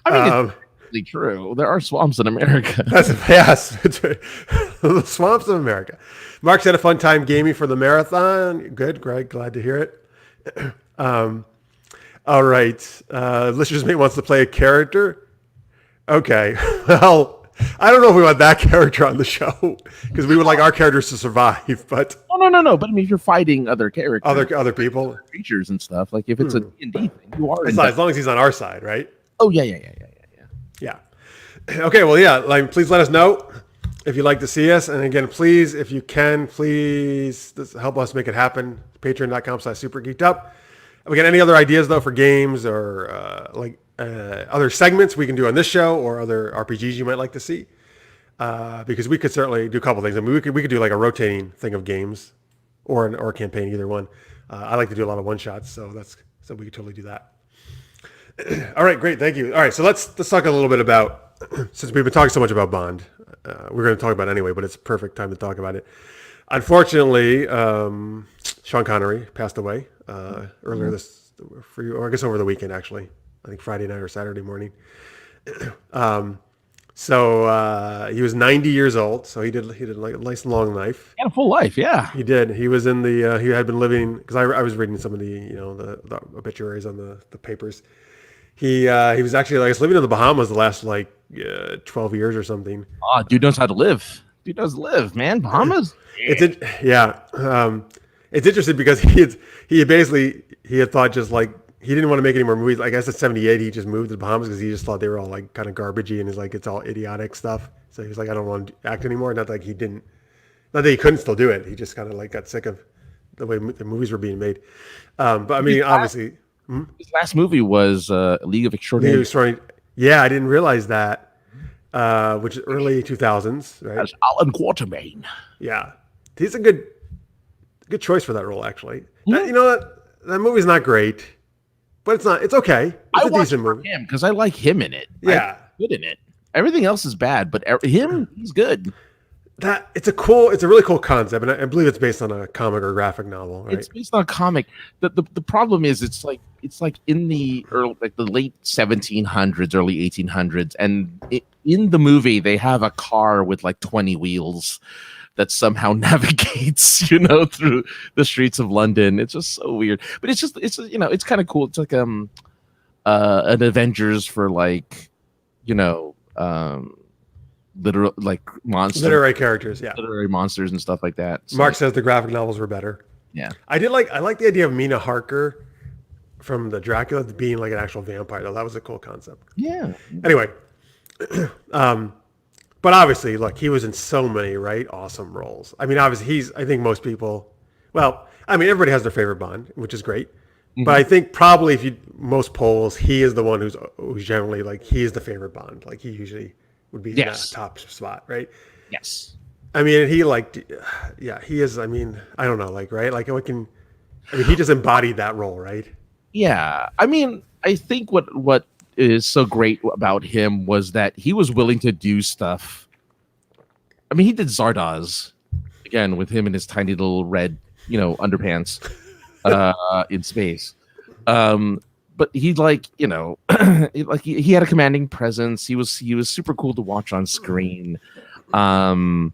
I mean, it's really true. There are swamps in America. Yes, the swamps of America. Mark's had a fun time gaming for the marathon. Good, Greg. Glad to hear it. All right. Listeners Mate wants to play a character. Okay. Well, I don't know if we want that character on the show because we would like our characters to survive. But no. But I mean, if you're fighting other characters, other people, creatures and stuff, like if it's a D&D thing, you are. As long as he's on our side, right? Oh yeah. Okay. Well, yeah. Like, please let us know if you'd like to see us. And again, please, if you can, please help us make it happen. Patreon.com/supergeekedup. Again, any other ideas though for games or other segments we can do on this show or other RPGs you might like to see? Because we could certainly do a couple things. I mean, we could do like a rotating thing of games or a campaign, either one. I like to do a lot of one shots, so we could totally do that. All right, great, thank you. All right, so let's talk a little bit about, since we've been talking so much about Bond, we're going to talk about it anyway, but it's a perfect time to talk about it. Unfortunately, Sean Connery passed away earlier or I guess over the weekend actually. I think Friday night or Saturday morning. So he was 90 years old. So he did like a nice long life. He had a full life, yeah. He did. He was in the. He had been living because I was reading some of the obituaries on the papers. He was actually living in the Bahamas the last 12 years or something. Oh, dude knows how to live. Dude knows live, man. Bahamas. It's interesting because he had thought just like he didn't want to make any more movies. I guess at 78 he just moved to the Bahamas because he just thought they were all like kind of garbagey and it's all idiotic stuff. So he was like, I don't want to act anymore. Not that he couldn't still do it. He just kind of got sick of the way the movies were being made. But I mean, obviously, his last movie was League of Extraordinary. Yeah, I didn't realize that. Which is early 2000s, right? That's Alan Quatermain. Yeah, he's a good choice for that role, actually. That movie's not great, but it's okay. It's a decent movie. Him because I like him in it. Yeah, good in it. Everything else is bad, but he's good. It's a really cool concept, and I believe it's based on a comic or graphic novel, right? It's based on a comic. The problem is it's like in the late 1700s, early 1800s, and in the movie they have a car with 20 wheels that somehow navigates, through the streets of London. It's just so weird, but it's kind of cool. It's like an Avengers for literal monsters, literary characters, yeah, literary monsters and stuff like that. So, Mark says the graphic novels were better. Yeah, I like the idea of Mina Harker from the Dracula being like an actual vampire, though. That was a cool concept. Yeah. Anyway, but obviously, he was in so many awesome roles. I mean, obviously I think most people, everybody has their favorite Bond, which is great. Mm-hmm. But I think probably most polls, he is the one who's generally he is the favorite Bond. He usually would be in that top spot, right? Yes. I mean, he he is. I mean, I don't know, he just embodied that role, right? Yeah. I mean, I think what is so great about him was that he was willing to do stuff. I mean, he did Zardoz again with him in his tiny little red, underpants in space. But he he had a commanding presence. He was super cool to watch on screen. No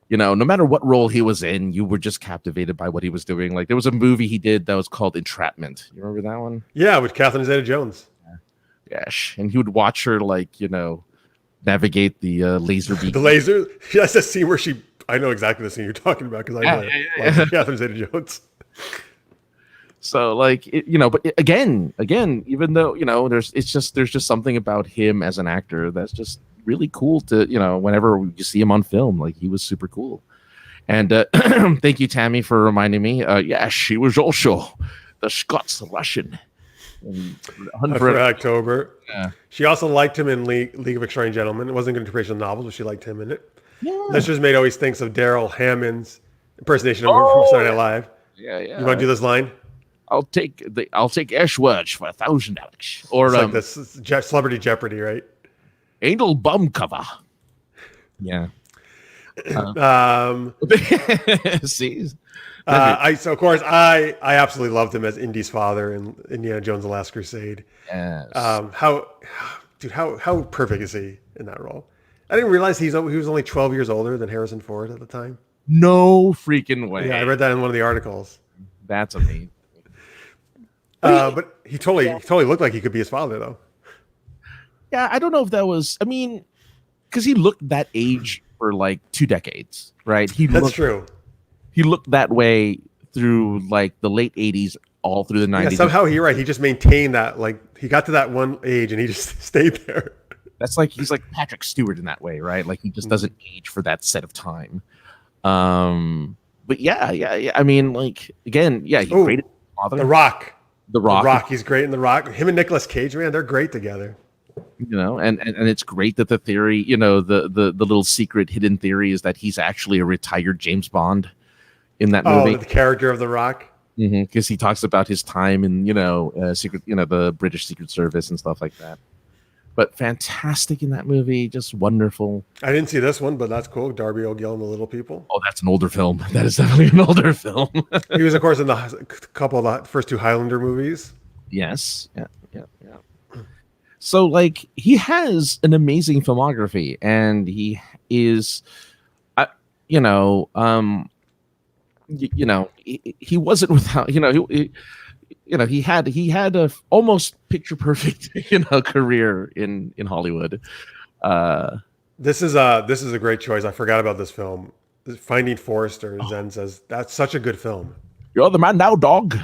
matter what role he was in, you were just captivated by what he was doing. There was a movie he did that was called Entrapment. You remember that one? Yeah, with Catherine Zeta-Jones. Yes, and he would watch her navigate the laser beam. The laser. That's a scene where I know exactly the scene you're talking about because I know Catherine Zeta-Jones. So but again, even though there's just something about him as an actor that's just really cool to whenever you see him on film, he was super cool. And thank you, Tammy, for reminding me. Yeah, she was also the Scots Russian. For October. Yeah. She also liked him in League of Extraordinary Gentlemen. It wasn't good interpretation of novels, but she liked him in it. Yeah. Listeners Mate always thinks of Daryl Hammond's impersonation of him from Saturday Night Live. Yeah. You want to do this line? I'll take Ashwatch for $1,000. Or It's like this Celebrity Jeopardy, right? anal bum cover. Yeah. See. So of course I absolutely loved him as Indy's father in Indiana Jones: The Last Crusade. Yes. How perfect is he in that role? I didn't realize he was only 12 years older than Harrison Ford at the time. No freaking way. Yeah, I read that in one of the articles. That's amazing. But he totally looked like he could be his father, though. Yeah, I don't know if that was. I mean, because he looked that age for like 2 decades, right? That's true. He looked that way through like the late 80s, all through the 90s. Yeah, somehow you're right. He just maintained that. Like he got to that one age and he just stayed there. That's like he's like Patrick Stewart in that way, right? Like he just doesn't age for that set of time. But yeah. I mean, like again, yeah. He created The Rock. The Rock. He's great in The Rock. Him and Nicolas Cage, man, they're great together. You know, and it's great that the theory, you know, the little secret hidden theory is that he's actually a retired James Bond in that movie. Oh, the character of The Rock. Because he talks about his time in, you know, secret, you know, the British Secret Service and stuff like that. But fantastic in that movie, just wonderful. I didn't see this one, but that's cool. Darby O'Gill and the Little People. Oh, that's an older film. That is definitely an older film. He was, of course, in the couple of the first 2 Highlander movies. Yes. Yeah. So, like, he has an amazing filmography, and he is, he wasn't without, he had a almost picture perfect, career in Hollywood. This is a great choice. I forgot about this film. Finding Forrester. Zen says that's such a good film. You're the man now, dog.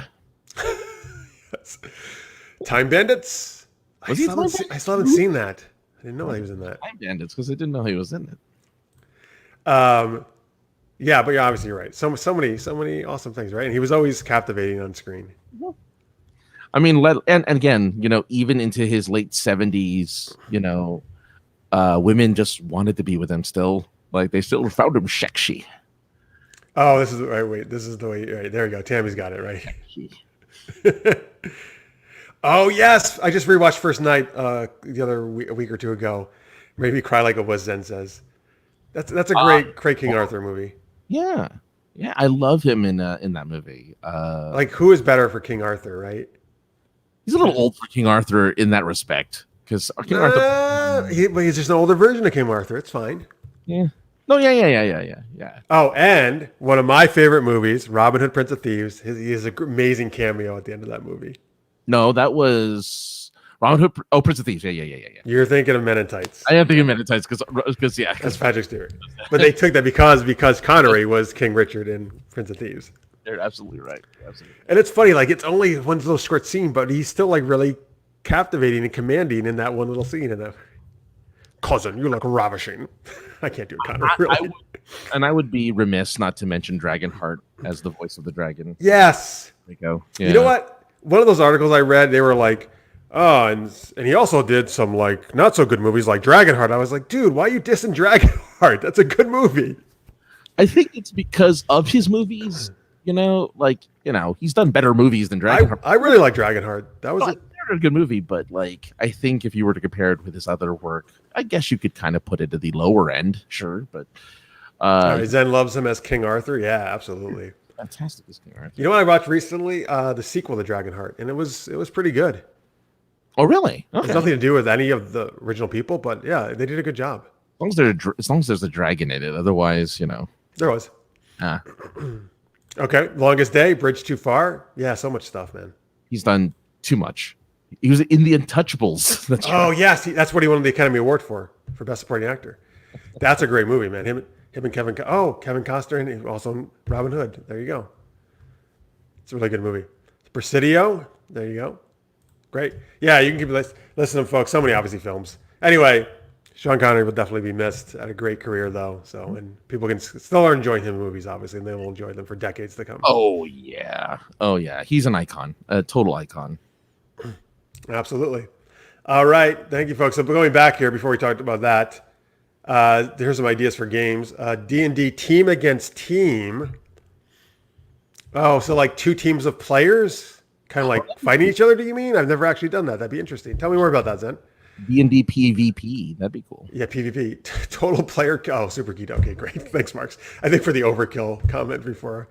Yes. Time Bandits. I still haven't seen that. I didn't know he was in that. Time Bandits, because I didn't know he was in it. Yeah, but yeah, obviously you're right. So many awesome things, right? And he was always captivating on screen. I mean, and again, even into his late 70s, women just wanted to be with him still. Like they still found him sexy. Oh, this is right. Wait, this is the way. Right, there you go. Tammy's got it right. Oh yes, I just rewatched First Night a week or 2 ago. Made me cry like it was. Zen says that's a great King Arthur movie. Yeah, I love him in that movie. Like who is better for King Arthur, right? He's a little old for King Arthur in that respect, because King Arthur. He's just an older version of King Arthur. It's fine. Yeah. No, yeah. Oh, and one of my favorite movies, Robin Hood, Prince of Thieves. He has an amazing cameo at the end of that movie. No, that was Robin Hood. Oh, Prince of Thieves. Yeah. You're thinking of Men in Tights. I am thinking of Men in Tights because that's Patrick Stewart. But they took that because Connery was King Richard in Prince of Thieves. They're absolutely right. And it's funny, like it's only one little short scene, but he's still like really captivating and commanding in that one little scene. And cousin, you look ravishing. I can't do Connery. Really. I would be remiss not to mention Dragonheart as the voice of the dragon. Yes. There you go. Yeah. You know what? One of those articles I read, they were like, oh, and he also did some like not so good movies like Dragonheart. I was like, dude, why are you dissing Dragonheart? That's a good movie. I think it's because of his movies. He's done better movies than Dragonheart. I really like Dragonheart. That was a good movie, but like I think if you were to compare it with his other work, I guess you could kind of put it at the lower end, sure. But Zen loves him as King Arthur. Yeah, absolutely. Fantastic as King Arthur. You know what I watched recently? The sequel to Dragonheart, and it was pretty good. Oh, really? Okay. It's nothing to do with any of the original people, but yeah, they did a good job. As long as there's a dragon in it, otherwise, there was. Okay, Longest Day, Bridge Too Far. Yeah, so much stuff, man. He's done too much. He was in The Untouchables. That's right. Yes, that's what he won the Academy Award for Best Supporting Actor. That's a great movie, man. Him and Kevin Costner, and also Robin Hood. There you go. It's a really good movie. Presidio. There you go. Great. Yeah, you can keep listening, folks. So many obviously films. Anyway, Sean Connery will definitely be missed. Had a great career though. So, and people can still are enjoying him movies, obviously, and they will enjoy them for decades to come. Oh yeah. He's an icon, a total icon. Absolutely. All right. Thank you, folks. So going back here before we talked about that, here's some ideas for games. D&D team against team. Oh, so like 2 teams of players? Kind of like fighting each other, do you mean? I've never actually done that. That'd be interesting. Tell me more about that, Zen. D&D PvP. That'd be cool. Yeah, PvP. Total player. Oh, super geeked. Okay, great. Thanks, Marks. I think for the overkill comment before.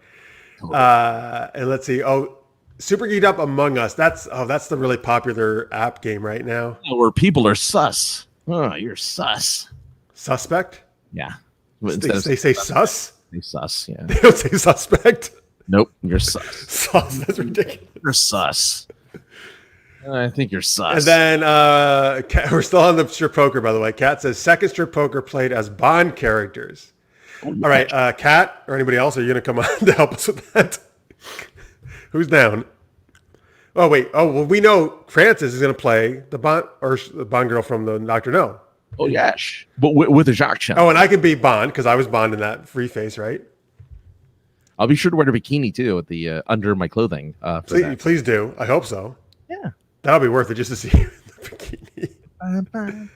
And let's see. Oh, Super Geeked Up Among Us. That's the really popular app game right now. Where people are sus. Oh, you're sus. Suspect? Yeah. They say sus? They sus, yeah. They don't say suspect? Nope, you're sus. Sus, that's ridiculous. You're sus. I think you're sus. And then we're still on the strip poker, by the way. Kat says, second strip poker played as Bond characters. All right, Kat or anybody else, are you going to come on to help us with that? Who's down? Oh, wait. Oh, well, we know Francis is going to play the Bond girl from the Dr. No. Oh, yes. But with a Jacques Chan. Oh, and I can be Bond because I was Bond in that Free Face, right? I'll be sure to wear a bikini, too, at the under my clothing. Please do. I hope so. Yeah. That'll be worth it just to see you in the bikini.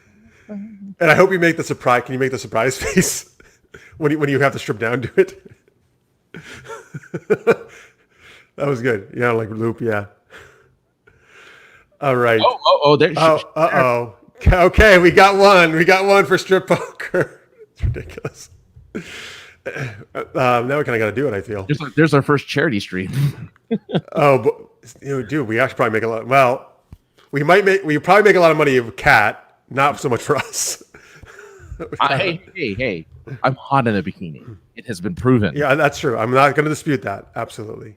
And I hope you make the surprise. Can you make the surprise face when you have to strip down to it? That was good. Yeah, like loop. Yeah. All right. Oh. Okay, we got one. We got one for strip poker. It's ridiculous. Now we kind of got to do it. I feel. There's our first charity stream. Dude, we actually probably make a lot. Well, we probably make a lot of money with Cat, not so much for us. Hey! I'm hot in a bikini. It has been proven. Yeah, that's true. I'm not going to dispute that. Absolutely.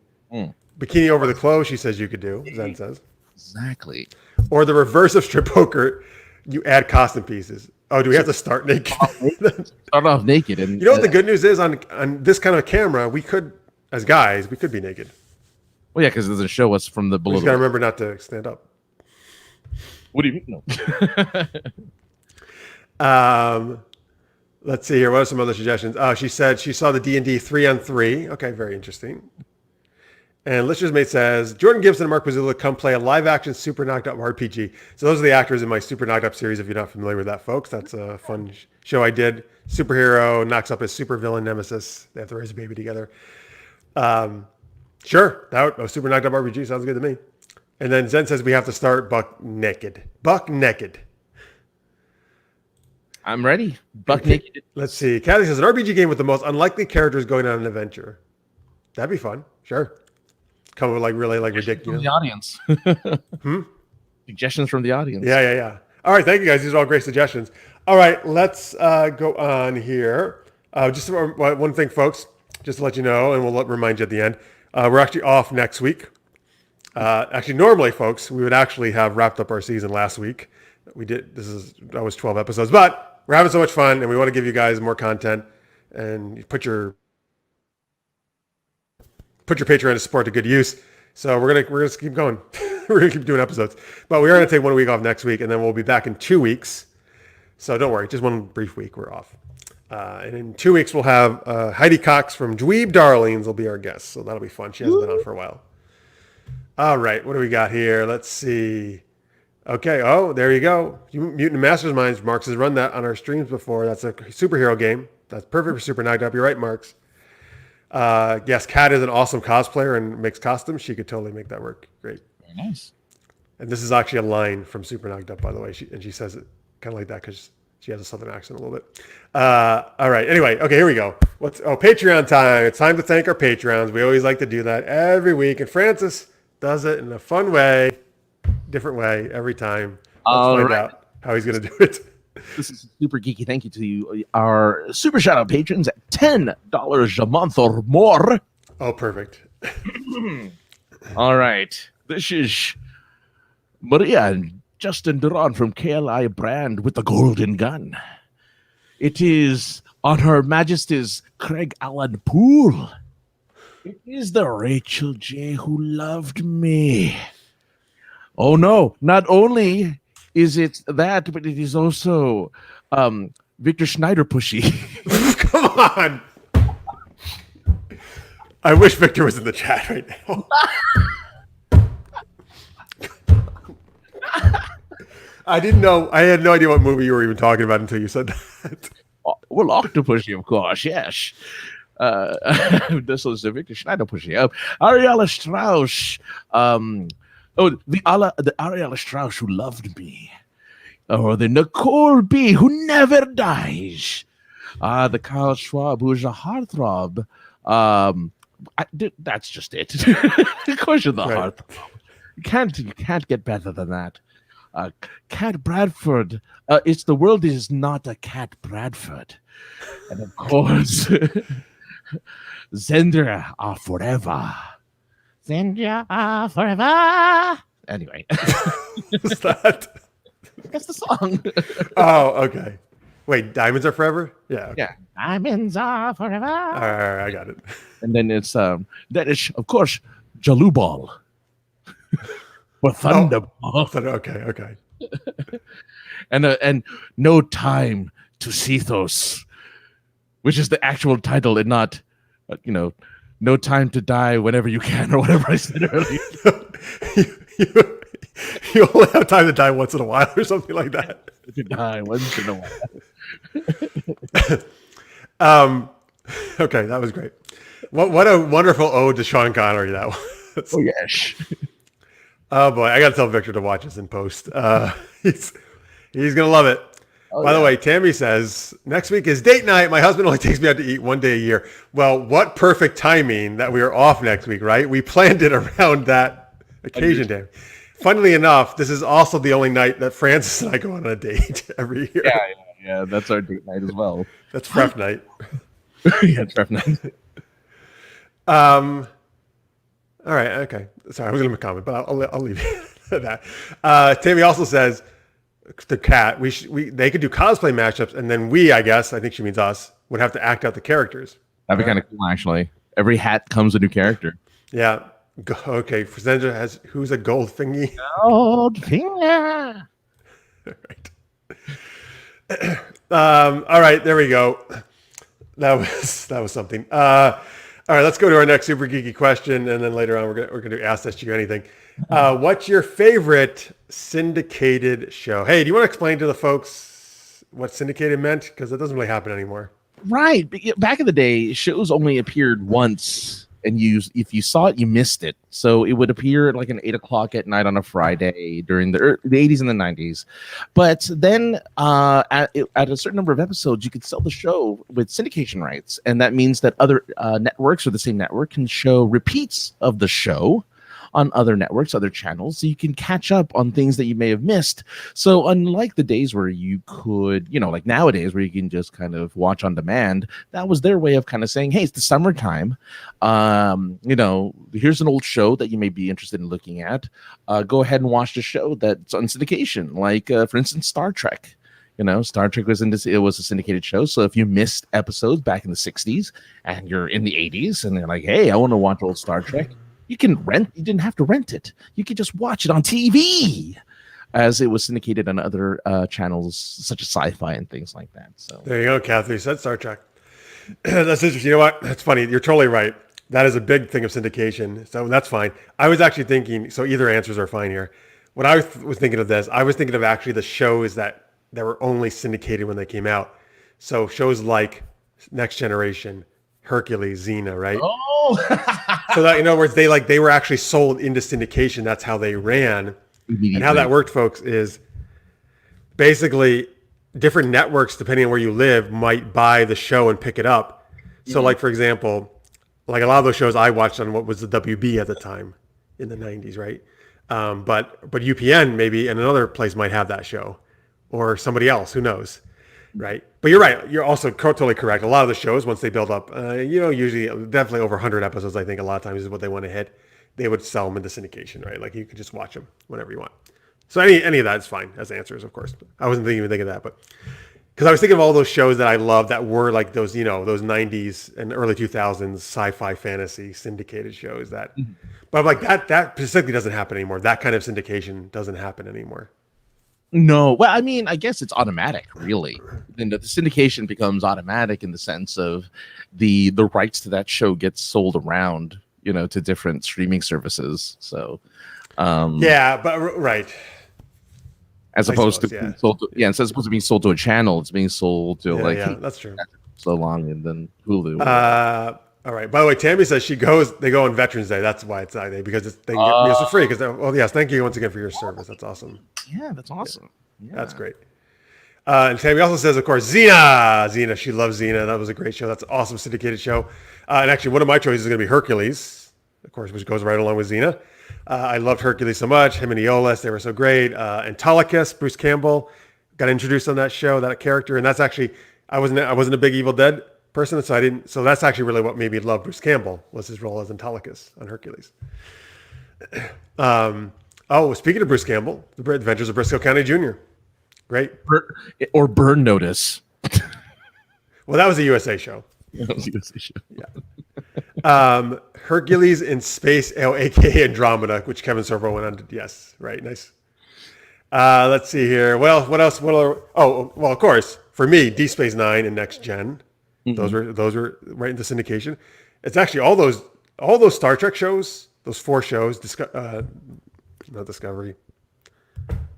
Bikini over the clothes, she says you could do. Zen says exactly. Or the reverse of strip poker, you add costume pieces. Oh, do we have to start naked? Start off naked, and you know what the good news is on this kind of camera, we could, as guys, we could be naked. Well, yeah, because it doesn't show us from the below. You just got to remember not to stand up. What do you mean? No. Let's see here. What are some other suggestions? Oh, she said she saw the D&D 3-on-3. Okay, very interesting. And Lister's Mate says, Jordan Gibson and Mark Pizzullo come play a live-action Super Knocked Up RPG. So those are the actors in my Super Knocked Up series, if you're not familiar with that, folks. That's a fun show I did. Superhero knocks up his supervillain nemesis. They have to raise a baby together. Sure. A Super Knocked Up RPG sounds good to me. And then Zen says we have to start buck naked. Buck naked. I'm ready. Buck naked. Let's see. Kathy says an RPG game with the most unlikely characters going on an adventure. That'd be fun. Sure. Come with really ridiculous. From the audience. Suggestions from the audience. Yeah. All right. Thank you guys. These are all great suggestions. All right. Let's go on here. Just one thing, folks, just to let you know, and we'll remind you at the end. We're actually off next week. Actually, normally, folks, we would actually have wrapped up our season last week. We did. That was 12 episodes, but we're having so much fun, and we want to give you guys more content. And put your Patreon to support to good use. So we're gonna keep going. We're gonna keep doing episodes, but we are gonna take 1 week off next week, and then we'll be back in 2 weeks. So don't worry, just one brief week we're off. And in 2 weeks we'll have Heidi Cox from Dweeb Darlings will be our guest. So that'll be fun. She hasn't been on for a while. All right, what do we got here? Let's see. Okay, oh, there you go. Mutant Masterminds. Marks has run that on our streams before. That's a superhero game. That's perfect for Super Knocked Up. You're right, Marks. Yes, Kat is an awesome cosplayer and makes costumes. She could totally make that work. Great. Very nice. And this is actually a line from Super Knocked Up, by the way. She says it kind of like that because she has a southern accent a little bit. All right. Anyway, okay, here we go. Patreon time. It's time to thank our Patreons. We always like to do that every week. And Francis does it in a fun way, different way every time. Let's find out how he's going to do it. This is super geeky. Thank you to our super shout out patrons at $10 a month or more. Oh, perfect. All right. This is Maria and Justin Duran from KLI Brand with the golden gun. It is on Her Majesty's Craig Allen Poole. It is the Rachel J who loved me. Oh no, not only is it that, but it is also Victor Schneider pushy. Come on. I wish Victor was in the chat right now. I didn't know. I had no idea what movie you were even talking about until you said that. Well, Octopushy, of course, yes. This was Victor Schneider pushing up. Ariella Strauss. The Ariella Strauss who loved me. Or the Nicole B who never dies. The Kyle Schwab who is a heartthrob. That's just it. Of course you're the heartthrob. You can't get better than that. Cat Bradford. It's the world is not a Cat Bradford. And of course, Zendra are forever. Zendra are forever. Anyway. What's that? That's the song. Oh, okay. Wait, diamonds are forever? Yeah. Okay. Yeah. Diamonds are forever. All right, I got it. And then it's that is of course Jalubal. Or Thunderball. Okay. And No Time to Sethos, which is the actual title and not, No Time to Die Whenever You Can or whatever I said earlier. you only have time to die once in a while or something like that. To die once in a while. Okay, that was great. What a wonderful ode to Sean Connery that was. Oh, yes. Oh boy, I got to tell Victor to watch this in post. He's gonna love it. By the way, Tammy says next week is date night. My husband only takes me out to eat one day a year. Well, what perfect timing that we are off next week, right? We planned it around that occasion, Tammy. Funnily enough, this is also the only night that Francis and I go on a date every year. Yeah, that's our date night as well. That's prep night. Yeah, it's prep night. All right, okay. Sorry, I was going to make a comment, but I'll leave it at that. Tammy also says the cat. They could do cosplay matchups, and then I guess I think she means us, would have to act out the characters. That'd be kind of cool, actually. Every hat comes a new character. Yeah. Okay. Fernandez has who's a gold thingy. Gold finger. All right. There we go. That was something. All right, let's go to our next super geeky question, and then later on we're gonna do Ask SGU Anything. What's your favorite syndicated show? Hey, do you want to explain to the folks what syndicated meant? Because it doesn't really happen anymore. Right. Back in the day, shows only appeared once, and if you saw it, you missed it. So it would appear at like an 8 o'clock at night on a Friday during the 80s and the 90s. But then at a certain number of episodes, you could sell the show with syndication rights. And that means that other networks or the same network can show repeats of the show on other networks, other channels, so you can catch up on things that you may have missed. So unlike the days where you could, like nowadays where you can just kind of watch on demand, that was their way of kind of saying, hey, it's the summertime. Here's an old show that you may be interested in looking at. Go ahead and watch the show that's on syndication, like, for instance, Star Trek. Star Trek was it was a syndicated show. So if you missed episodes back in the 60s and you're in the 80s and they're like, hey, I want to watch old Star Trek, you didn't have to rent it. You could just watch it on TV, as it was syndicated on other channels such as Sci-Fi and things like that. So there you go, Kathy. You said Star Trek. That's interesting. You know what? That's funny. You're totally right. That is a big thing of syndication. So that's fine. I was actually thinking, so either answers are fine here. When I was thinking of this, I was thinking of actually the shows that were only syndicated when they came out. So shows like Next Generation, Hercules, Xena, right? Oh. So that, in other words, they were actually sold into syndication. That's how they ran. And how that worked, folks, is basically different networks, depending on where you live, might buy the show and pick it up. Mm-hmm. So like, for example, like a lot of those shows I watched on what was the WB at the time in the 90s, right? But UPN maybe and another place might have that show, or somebody else, who knows, right? But you're right. You're also totally correct. A lot of the shows, once they build up, usually definitely over 100 episodes, I think a lot of times is what they want to hit. They would sell them into syndication, right? Like you could just watch them whenever you want. So any of that is fine as answers, of course. I wasn't even thinking of that, but because I was thinking of all those shows that I loved that were like those, those 90s and early 2000s sci-fi fantasy syndicated shows that, but I'm like that specifically doesn't happen anymore. That kind of syndication doesn't happen anymore. No, well, I mean, I guess it's automatic, really. And the syndication becomes automatic in the sense of the rights to that show gets sold around, to different streaming services. So, yeah, but right. As opposed to being sold to, as opposed to being sold to a channel, it's being sold to yeah, that's true. so long, and then Hulu. All right. By the way, Tammy says they go on Veterans Day. That's why it's that day, because they can get meals for free. Well, yes, thank you once again for your service. That's awesome. Yeah, that's awesome. Yeah. That's great. And Tammy also says, of course, Xena. She loves Xena. That was a great show. That's an awesome syndicated show. And actually, one of my choices is going to be Hercules, of course, which goes right along with Xena. I loved Hercules so much. Him and Aeolus, they were so great. Autolycus, Bruce Campbell, got introduced on that show, that character. And that's actually, I wasn't a big Evil Dead person, so that's actually really what made me love Bruce Campbell, was his role as Autolycus on Hercules. Speaking of Bruce Campbell, The Adventures of Briscoe County Jr. Great. Or Burn Notice. Well, that was a USA show. That was a USA show. Yeah. Hercules in Space, aka Andromeda, which Kevin Sorbo went on to. Yes, right. Nice. Let's see here. Well, what else? Of course, for me, Deep Space Nine and Next Gen. Mm-hmm. Those were right into syndication. It's actually all those Star Trek shows, those 4 shows, not Discovery,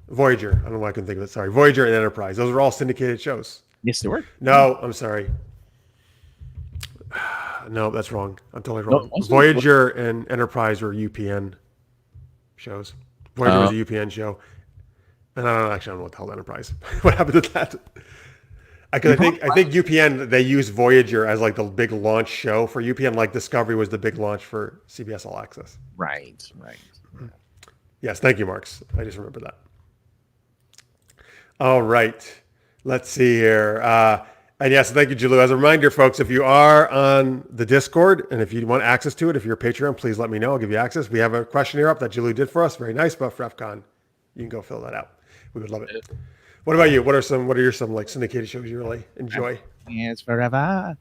Voyager. I don't know why I couldn't think of it. Sorry, Voyager and Enterprise. Those were all syndicated shows. Yes, they were. No, I'm sorry. No, that's wrong. I'm totally wrong. No, Voyager and Enterprise were UPN shows. Voyager was a UPN show. And I don't know what the hell Enterprise. What happened to that? I think UPN, they used Voyager as like the big launch show for UPN, like Discovery was the big launch for CBS All Access. Right. Yeah. Yes, thank you, Marks. I just remember that. All right. Let's see here. And yes, thank you, Julu. As a reminder, folks, if you are on the Discord and if you want access to it, if you're a Patreon, please let me know. I'll give you access. We have a questionnaire up that Julu did for us. Very nice about FrefCon. You can go fill that out. We would love it. What about you? What are your some like syndicated shows you really enjoy? Yes, forever.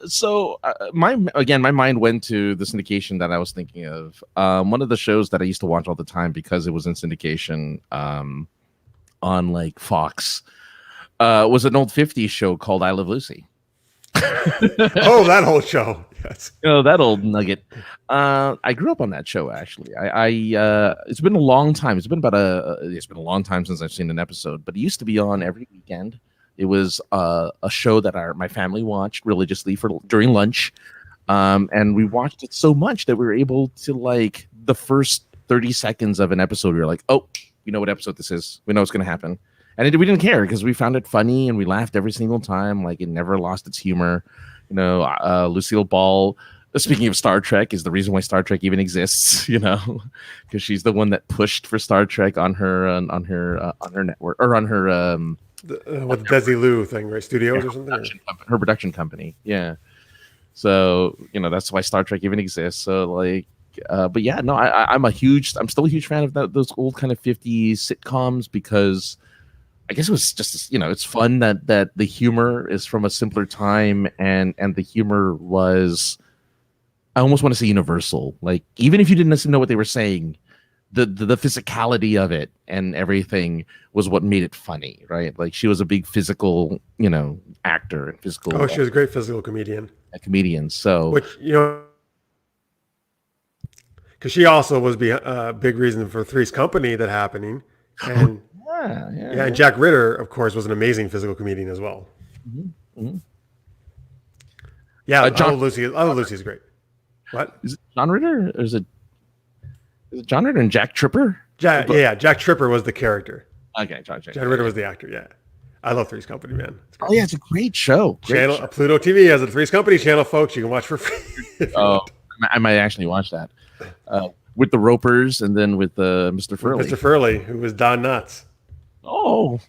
So my mind went to the syndication that I was thinking of. One of the shows that I used to watch all the time because it was in syndication on like Fox was an old 50s show called I Love Lucy. Oh, that whole show. Yes. That old nugget. I grew up on that show actually. It's been a long time. It's been a long time since I've seen an episode, but it used to be on every weekend. It was a show that my family watched religiously during lunch. And we watched it so much that we were able to, like, the first 30 seconds of an episode, we were like, oh, we know what episode this is. We know what's going to happen. And we didn't care because we found it funny and we laughed every single time. Like, it never lost its humor. Lucille Ball, speaking of Star Trek, is the reason why Star Trek even exists, because she's the one that pushed for Star Trek on her network, or on her with Desilu thing, right? Studios or something. Her production company, yeah. So that's why Star Trek even exists. So but yeah, no, I'm still a huge fan of those old kind of 50s sitcoms because I guess it was just it's fun that the humor is from a simpler time and the humor was, I almost want to say, universal. Like, even if you didn't necessarily know what they were saying, the physicality of it and everything was what made it funny, right? Like, she was a big physical, actor and physical. Oh, she was a great physical comedian. A comedian. So, which because she also was a big reason for Three's Company that happening, and yeah, and Jack Ritter, of course, was an amazing physical comedian as well. Mm-hmm. Mm-hmm. Yeah, I love Lucy is great. What is it? John Ritter, or is it John Ritter and Jack Tripper? Jack Tripper was the character. Okay, John Ritter was the actor. Yeah, I love Three's Company, man. Oh yeah, it's a great show. Pluto TV has a Three's Company channel, folks. You can watch for free. I might actually watch that with the Ropers and then with Mr. Furley. Mr. Furley, who was Don Knotts. Oh.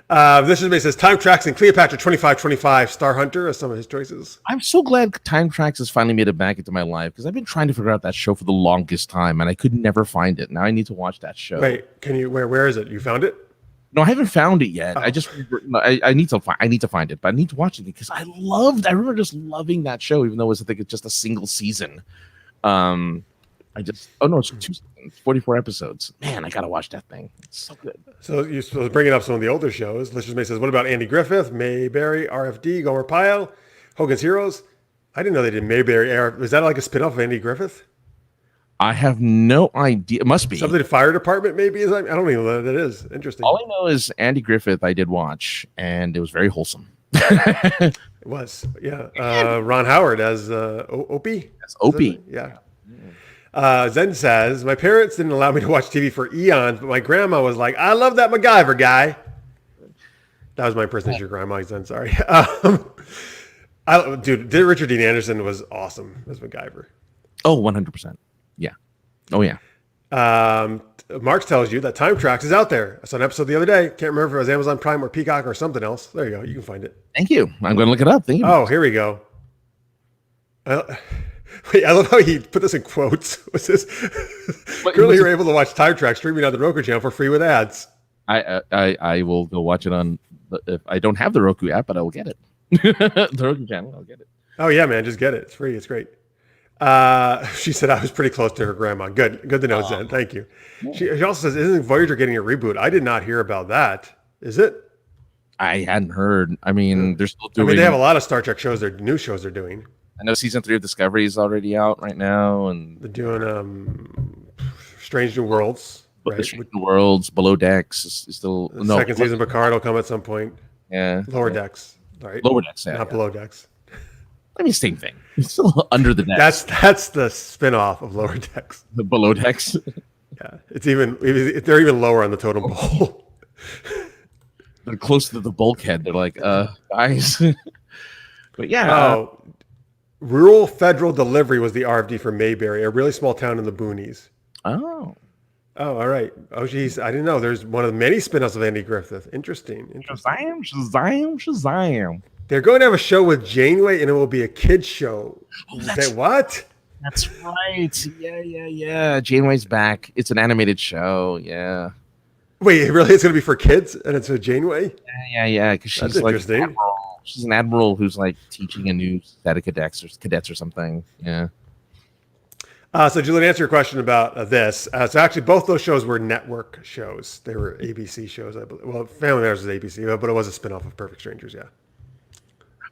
This is says Time Tracks and Cleopatra 2525 Star Hunter are some of his choices. I'm so glad Time Tracks has finally made it back into my life because I've been trying to figure out that show for the longest time and I could never find it. Now I need to watch that show. Wait, where is it? You found it? No, I haven't found it yet. I need to find it, but I need to watch it because I remember just loving that show, even though it's just a single season. It's 2 seasons, 44 episodes. Man, I gotta watch that thing. It's so good. So you're supposed to bring up some of the older shows. Listeners May says, what about Andy Griffith, Mayberry, RFD, Gomer Pyle, Hogan's Heroes? I didn't know they did Mayberry. Was that like a spinoff of Andy Griffith? I have no idea. It must be something fire department. Maybe I don't even know what that is. Interesting. All I know is Andy Griffith. I did watch, and it was very wholesome. It was, yeah. Ron Howard as Opie. That's Opie. Yeah. Zen says, my parents didn't allow me to watch TV for eons, but my grandma was like, I love that MacGyver guy. That was my impersonation of your grandma, Zen, sorry. Dude, Richard Dean Anderson was awesome as MacGyver. Oh, 100%. Yeah. Oh, yeah. Marx tells you that Time Tracks is out there. I saw an episode the other day. Can't remember if it was Amazon Prime or Peacock or something else. There you go. You can find it. Thank you. I'm going to look it up. Thank you. Oh, here we go. Wait, I love how he put this in quotes. What's this? Currently, you're able to watch Time Track streaming on the Roku channel for free with ads. I will go watch it on. If I don't have the Roku app, but I will get it. The Roku channel, I'll get it. Oh yeah, man, just get it. It's free. It's great. She said I was pretty close to her grandma. Good to know, Zen. Thank you. She also says, isn't Voyager getting a reboot? I did not hear about that. Is it? I hadn't heard. I mean, they're still doing. I mean, they have a lot of Star Trek shows. New shows they're doing. I know season 3 of Discovery is already out right now, and they're doing Strange New Worlds. Right? Strange New Worlds, Below Decks is still second season. Picard will come at some point. Yeah, Lower Decks. Right, Lower Decks, not Below Decks. I mean, same thing. It's still under the decks. That's the spin-off of Lower Decks. The Below Decks. Yeah, they're even lower on the totem pole. They're close to the bulkhead. They're like, guys. But yeah. Oh, Rural Federal Delivery was the RFD for Mayberry, a really small town in the boonies. Oh, all right. Oh, geez, I didn't know. There's one of the many spin-offs of Andy Griffith. Interesting. Shazam. They're going to have a show with Janeway, and it will be a kids show. What? That's right. Yeah. Janeway's back. It's an animated show. Yeah. Wait, really? It's going to be for kids, and it's a Janeway? Yeah. Because she's like an admiral. She's an admiral who's like teaching a new set of cadets or something. Yeah. So, Julian, answer your question about this. So, actually, both those shows were network shows. They were ABC shows, I believe. Well, Family Matters was ABC, but it was a spinoff of Perfect Strangers, yeah.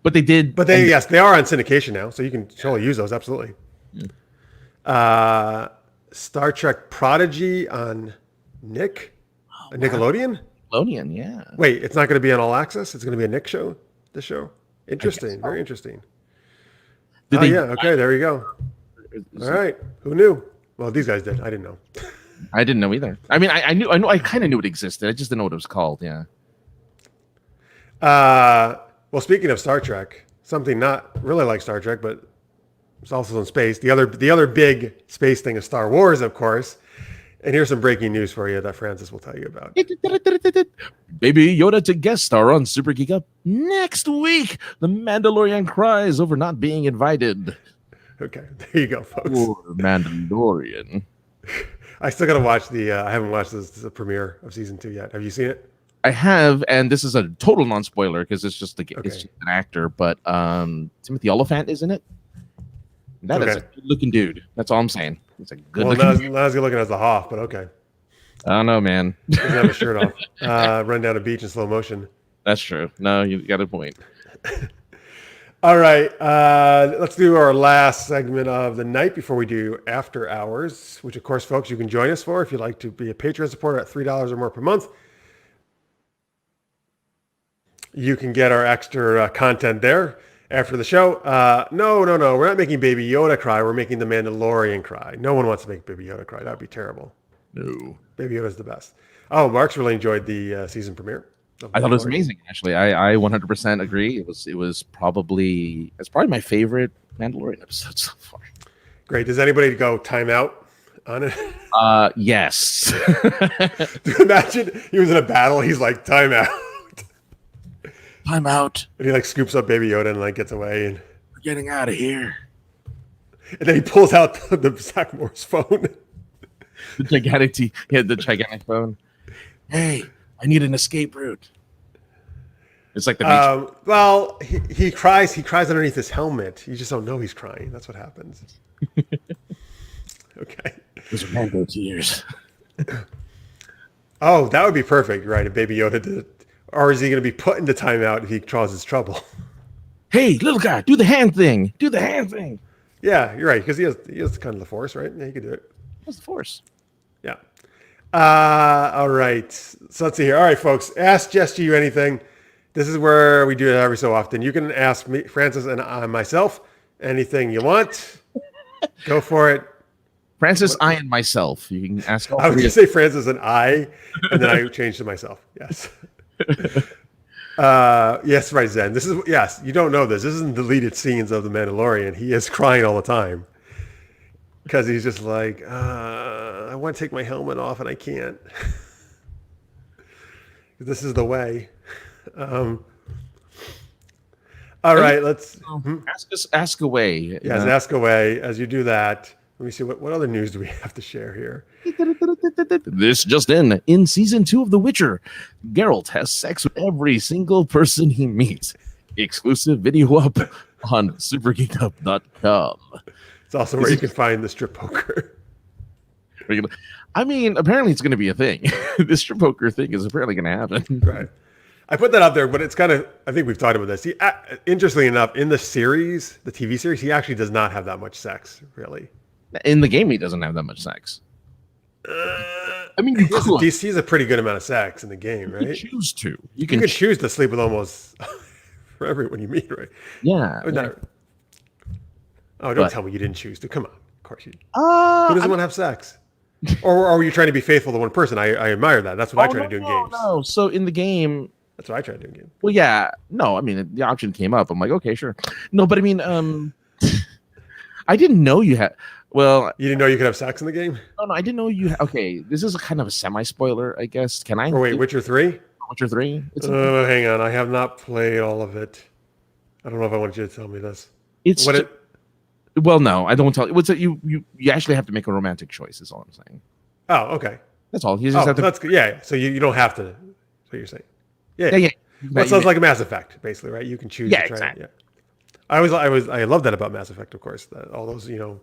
But they did. But they are on syndication now, so you can totally use those, absolutely. Yeah. Star Trek Prodigy on Nick? Nickelodeon? Nickelodeon, yeah. Wait, it's not going to be on All Access? It's going to be a Nick show? This show? Interesting. Very interesting. Okay, there you go. All right. Who knew? Well, these guys did. I didn't know. I didn't know either. I mean, I kind of knew it existed. I just didn't know what it was called. Yeah. Well, speaking of Star Trek, something not really like Star Trek, but it's also in space. The other big space thing is Star Wars, of course. And here's some breaking news for you that Francis will tell you about. Baby Yoda to guest star on Super Geek Up next week. The Mandalorian cries over not being invited. Okay, there you go, folks. Poor Mandalorian. I still got to watch I haven't watched the premiere of season 2 yet. Have you seen it? I have, and this is a total non-spoiler because it's just it's just an actor, but Timothy Olyphant is in it. That is a good-looking dude. That's all I'm saying. It's a good-looking dude. Not as good-looking as the Hoff, but okay. I don't know, man. He doesn't have a shirt off. Run down a beach in slow motion. That's true. No, you got a point. All right. Let's do our last segment of the night before we do After Hours, which, of course, folks, you can join us for if you'd like to be a Patreon supporter at $3 or more per month. You can get our extra content there after the show. No. We're not making Baby Yoda cry. We're making the Mandalorian cry. No one wants to make Baby Yoda cry. That would be terrible. No. Baby Yoda's the best. Oh, Mark's really enjoyed the season premiere. I thought it was amazing, actually. I 100% agree. It was probably my favorite Mandalorian episode so far. Great. Does anybody go time out on it? Yes. Imagine he was in a battle. He's like, time out. I'm out. And he like scoops up Baby Yoda and like gets away. And we're getting out of here. And then he pulls out the Zach Morris phone. The gigantic phone. Hey, I need an escape route. It's like the beach. Well, he cries. He cries underneath his helmet. You just don't know he's crying. That's what happens. Okay. Those are mango tears. Oh, that would be perfect, right? If Baby Yoda did it. Or is he going to be put into timeout if he causes trouble? Hey, little guy, do the hand thing. Do the hand thing. Yeah, you're right, because he has kind of the force, right? Yeah, he could do it. That's the Force. Yeah. All right. So let's see here. All right, folks. Ask SGU Anything. This is where we do it every so often. You can ask me, Francis, and myself anything you want. Go for it. Francis, I, and myself. You can ask. I was going to say Francis and I, and then I changed to myself. Yes. Yes, right, Zen. This is, yes, you don't know this. This isn't deleted scenes of The Mandalorian. He is crying all the time. Because he's just like, I want to take my helmet off and I can't. This is the way. All right, let's ask away. Yes, ask away. As you do that, let me see what other news do we have to share here. This just in season 2 of The Witcher, Geralt has sex with every single person he meets. Exclusive video up on supergeekup.com. It's also where you can find the strip poker. I mean, apparently it's going to be a thing. The strip poker thing is apparently going to happen. Right. I put that up there, but it's kind of, I think we've talked about this. He, interestingly enough, in the series, the TV series, he actually does not have that much sex, really. In the game, he doesn't have that much sex. I mean, he sees a pretty good amount of sex in the game, right? You can choose to. You can choose to sleep with almost for everyone you meet, right? Yeah. Don't tell me you didn't choose to. Come on. Of course you did. Who doesn't want to have sex? Or were you trying to be faithful to one person? I admire that. That's what I try to do in games. No, so in the game... That's what I try to do in games. Well, yeah. No, I mean, the option came up. I'm like, okay, sure. No, but I mean, I didn't know you had... Well... You didn't know you could have sex in the game? No, I didn't know you... Okay, this is a kind of a semi-spoiler, I guess. Can I... Or wait, Witcher 3? Witcher 3? Hang on. I have not played all of it. I don't know if I want you to tell me this. Well, no, I don't tell you. What's it? You actually have to make a romantic choice. Is all I'm saying. Oh, okay. That's all. You just have to. That's good. Yeah. So you don't have to. That's what you're saying. Yeah. Well, it sounds like a Mass Effect, basically, right? You can choose. Yeah, to try exactly. I love that about Mass Effect, of course. That all those, you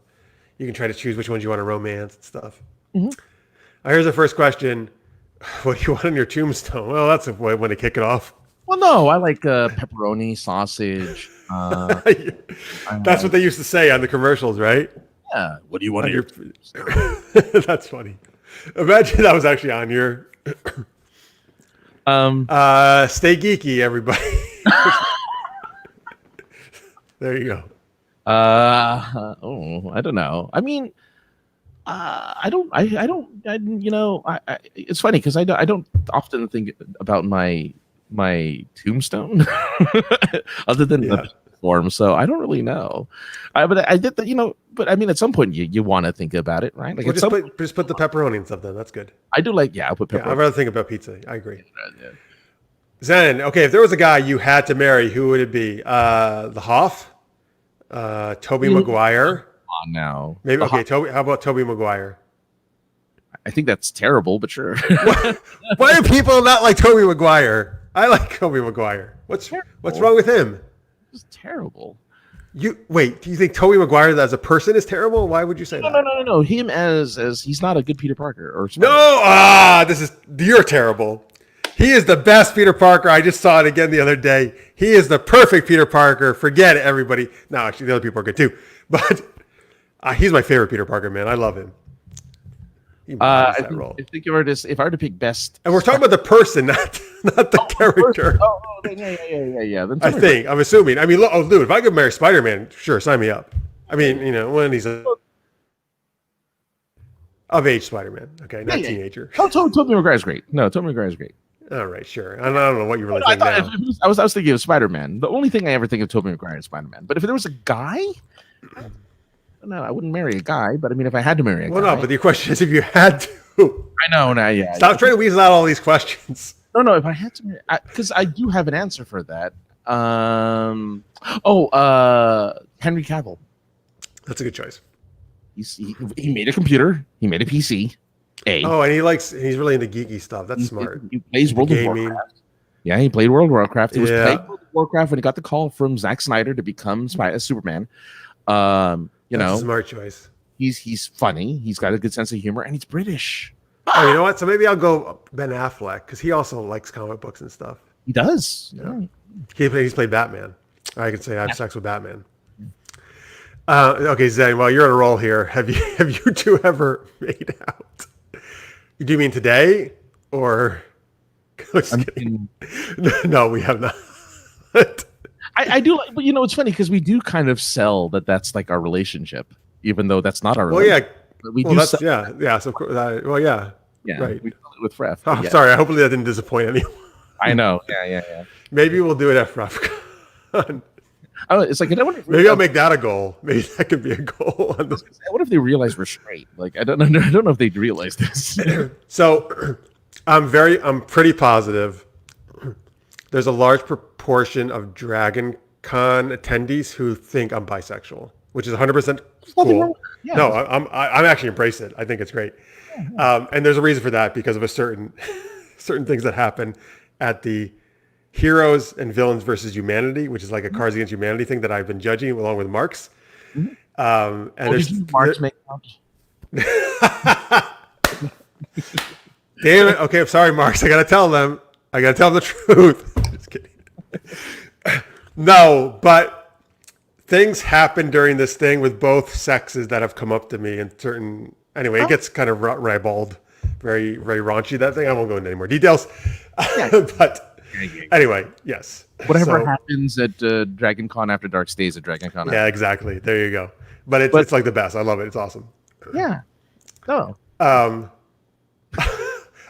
can try to choose which ones you want to romance and stuff. Mm-hmm. Here's the first question: what do you want on your tombstone? Well, that's a way to kick it off. Well, no, I like pepperoni, sausage. That's what they used to say on the commercials, right? Yeah. What do you want on your? That's funny. Imagine that was actually on your. Stay geeky, everybody. There you go. I don't know. I mean, it's funny because I don't often think about my tombstone other than the form, so I don't really know. But I did that, but I mean, at some point you want to think about it, right? Like, just put the pepperoni and stuff. Then that's good. I do like, I'll put pepperoni. I'd rather think about pizza. I agree. Yeah. Zen, okay, if there was a guy you had to marry, who would it be? The Hoff, Tobey Maguire. On now, maybe okay. Toby, how about Tobey Maguire? I think that's terrible, but sure. Why do people not like Tobey Maguire? I like Tobey Maguire. What's wrong with him? It's terrible. Do you think Tobey Maguire as a person is terrible? Why would you say that? No. Him as he's not a good Peter Parker or something. No, you're terrible. He is the best Peter Parker. I just saw it again the other day. He is the perfect Peter Parker. Forget it, everybody. No, actually, the other people are good too. But he's my favorite Peter Parker, man. I love him. I think if I were to pick best, and we're talking about the person, not the character. Yeah. I'm assuming. I mean, dude, if I could marry Spider-Man, sure, sign me up. I mean, when he's of age Spider-Man, okay, not teenager. Oh, Tobey Maguire's great. No, Tobey Maguire's great. All right, sure. I don't know what you really think now. I was thinking of Spider-Man. The only thing I ever think of Tobey Maguire is Spider-Man. But if there was a guy. No, I wouldn't marry a guy, but I mean, if I had to marry a guy. Well, no, but the question is if you had to. I know, now, yeah. Stop trying to weasel out all these questions. No, if I had to marry, because I do have an answer for that. Henry Cavill. That's a good choice. He made a computer. He made a PC. Oh, and he's really into geeky stuff. That's smart. He plays World of Warcraft. Yeah, he played World of Warcraft. He was playing World of Warcraft when he got the call from Zack Snyder to become Superman. That's a smart choice. He's funny. He's got a good sense of humor, and he's British. Oh, you know what? So maybe I'll go Ben Affleck because he also likes comic books and stuff. He does. Yeah. He's played Batman. I can say I have sex with Batman. Okay, Zen. While you're on a roll here, have you two ever made out? Do you mean today or? Just kidding. No, we have not. I do like, but it's funny because we do kind of sell that that's like our relationship, even though that's not our relationship. Yeah. We well, do that's, sell, yeah. So, well, yeah. yeah, Right. we sell it with Fref. Oh, yeah. sorry. Hopefully that didn't disappoint anyone. I know. Yeah. Maybe we'll do it at FrefCon. Oh, it's like Maybe I'll make that a goal. Maybe that could be a goal on this. What if they realize we're straight? Like I don't know if they'd realize this. So I'm pretty positive there's a large proportion of Dragon Con attendees who think I'm bisexual, which is 100% cool. Yeah. No, I'm actually embrace it. I think it's great. And there's a reason for that because of a certain things that happen at the Heroes and Villains versus Humanity, which is like a Cards Against Humanity thing that I've been judging along with Marks. And there's Marks make out. Damn it. Okay, I'm sorry, Marks. I gotta tell them the truth. Just kidding. No, but things happen during this thing with both sexes that have come up to me and certain. Anyway, it gets kind of ribald, very, very raunchy. That thing. I won't go into any more details. But anyway, yes. Whatever happens at Dragon Con After Dark stays at Dragon Con. Yeah, exactly. There you go. But it's like the best. I love it. It's awesome. Yeah. No. All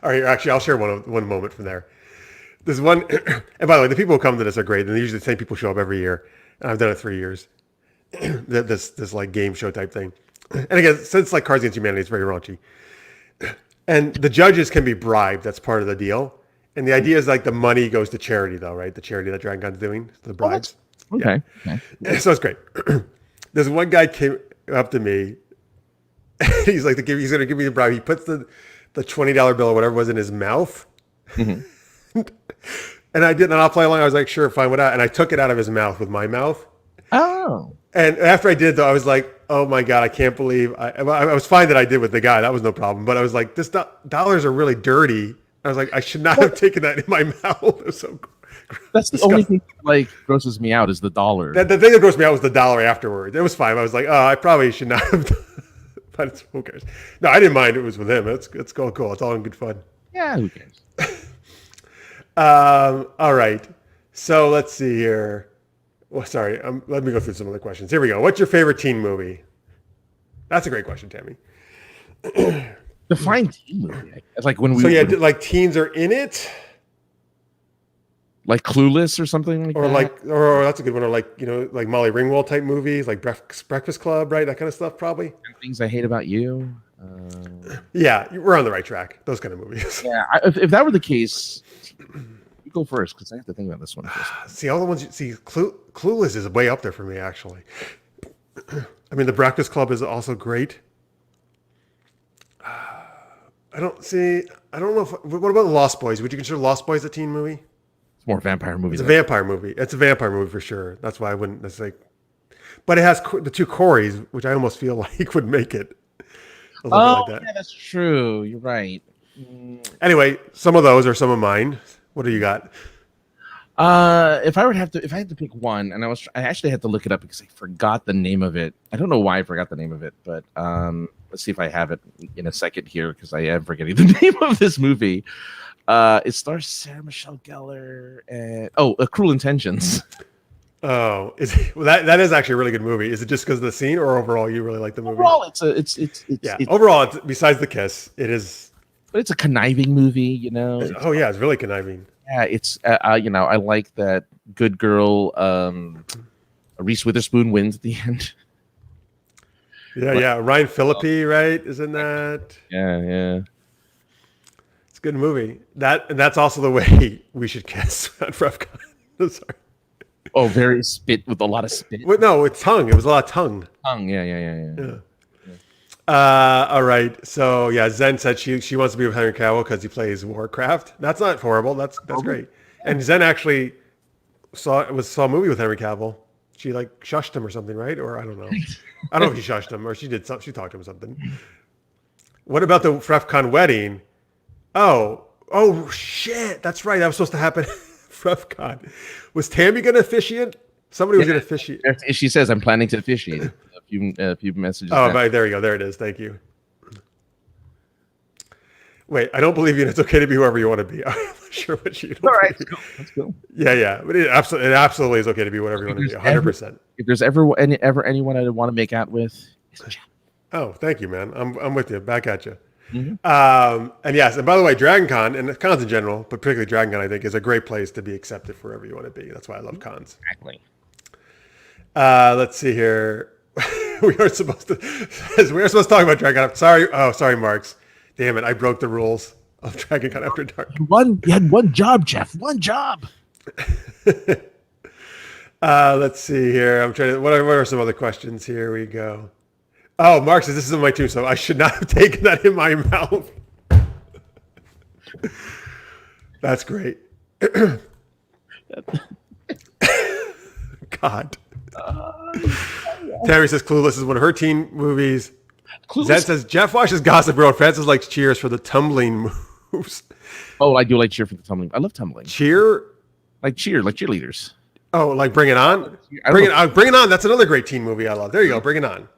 right. Actually, I'll share one moment from there. There's one, and by the way, the people who come to this are great, and usually the same people show up every year. And I've done it 3 years. this like game show type thing. And again, since like Cards Against Humanity, it's very raunchy. And the judges can be bribed. That's part of the deal. And the idea is like the money goes to charity, though, right? The charity that Dragon Con's doing, the bribes. Okay. So it's great. There's one guy came up to me. He's like, he's going to give me the bribe. He puts the $20 bill or whatever was in his mouth. Mm-hmm. And I didn't. And I'll play along. I was like, sure, fine, whatever. And I took it out of his mouth with my mouth. Oh. And after I did, though, I was like, oh my God, I can't believe. I was fine that I did with the guy. That was no problem. But I was like, this dollars are really dirty. I was like, I should not have taken that in my mouth. It was so That's the only thing that like grosses me out is the dollar. The thing that grossed me out was the dollar afterwards. It was fine. I was like, oh, I probably should not have done. But who cares? No, I didn't mind. It was with him. It's cool. It's all in good fun. Yeah, who cares? All right. So let's see here. Well, sorry. Let me go through some of the questions. Here we go. What's your favorite teen movie? That's a great question, Tammy. Define teen movie. It's like when we. So yeah, like teens are in it. Like Clueless or something like that? Or that's a good one. Or like, like Molly Ringwald type movies, like Breakfast Club, right? That kind of stuff, probably. Things I Hate About You. Yeah, we're on the right track. Those kind of movies. Yeah, if that were the case, you go first because I have to think about this one first. See, all the ones Clueless is way up there for me, actually. I mean, The Breakfast Club is also great. I don't know what about Lost Boys? Would you consider Lost Boys a teen movie? It's more vampire movie. It's a vampire movie. It's a vampire movie for sure. That's why I wouldn't. It's like, but it has the two Corys, which I almost feel like would make it. Oh, like that. Yeah, that's true. You're right. Anyway, some of those are some of mine. What do you got? If I had to pick one, and I actually had to look it up because I forgot the name of it. I don't know why I forgot the name of it, but let's see if I have it in a second here because I am forgetting the name of this movie. It stars Sarah Michelle Gellar and Cruel Intentions. Oh, that is actually a really good movie. Is it just because of the scene, or overall you really like the movie? Overall, overall, besides the kiss, it is. But it's a conniving movie, It's really conniving. Yeah, it's I like that good girl. Reese Witherspoon wins at the end. Yeah. Ryan Phillippe, right, is in that. Yeah. It's a good movie. That's also the way we should kiss on FrefCon. Sorry. Oh, very spit with a lot of spit. Well, no, with tongue. It was a lot of tongue. Yeah. All right. So yeah, Zen said she wants to be with Henry Cavill because he plays Warcraft. That's not horrible. That's great. And Zen actually saw a movie with Henry Cavill. She like shushed him or something, right? Or I don't know. I don't know if he shushed him or she did something. She talked to him or something. What about the FrefCon wedding? Oh shit! That's right. That was supposed to happen. FrefCon. Was Tammy going to officiate? Somebody was going to officiate. She says, "I'm planning to officiate." few messages. Oh, right, there you go. There it is. Thank you. Wait, I don't believe you. And it's okay to be whoever you want to be. I'm not sure what you. All right, that's cool. Yeah, but it absolutely is okay to be whatever you want to be. 100%. If there's ever anyone I want to make out with, it's Jeff. Oh, thank you, man. I'm with you. Back at you. Mm-hmm. And yes, and by the way, Dragon Con and cons in general, but particularly Dragon Con, I think, is a great place to be accepted for wherever you want to be. That's why I love cons. Exactly. Let's see here. we are supposed to talk about Dragon Con. Sorry, Marks. Damn it, I broke the rules of Dragon Con After Dark. You had one job, Jeff. One job. Let's see here. I'm trying to. What are some other questions? Here we go. Oh, Mark says this is on my tombstone. I should not have taken that in my mouth. That's great. God. Terry says Clueless is one of her teen movies. Zed says Jeff watches Gossip Girl. Francis likes Cheers for the tumbling moves. Oh, I do like Cheer for the tumbling. I love tumbling. Cheer? Like cheerleaders. Oh, like Bring It On? Bring It On. That's another great teen movie I love. There you go. Bring It On.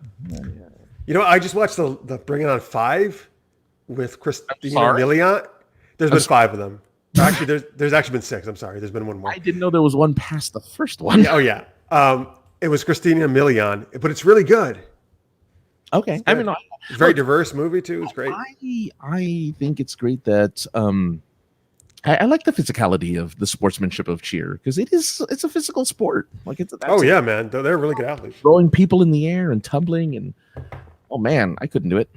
You know, I just watched the Bring It On 5 with Christina Milian. There's been 5 of them. Actually, there's actually been 6. I'm sorry. There's been one more. I didn't know there was one past the first one. Yeah. It was Christina Milian, but it's really good. Okay. I mean, it's a very diverse movie too. It's great. I think it's great that I like the physicality of the sportsmanship of cheer because it's a physical sport. Like yeah, man. They're really good athletes. Throwing people in the air and tumbling and oh man, I couldn't do it.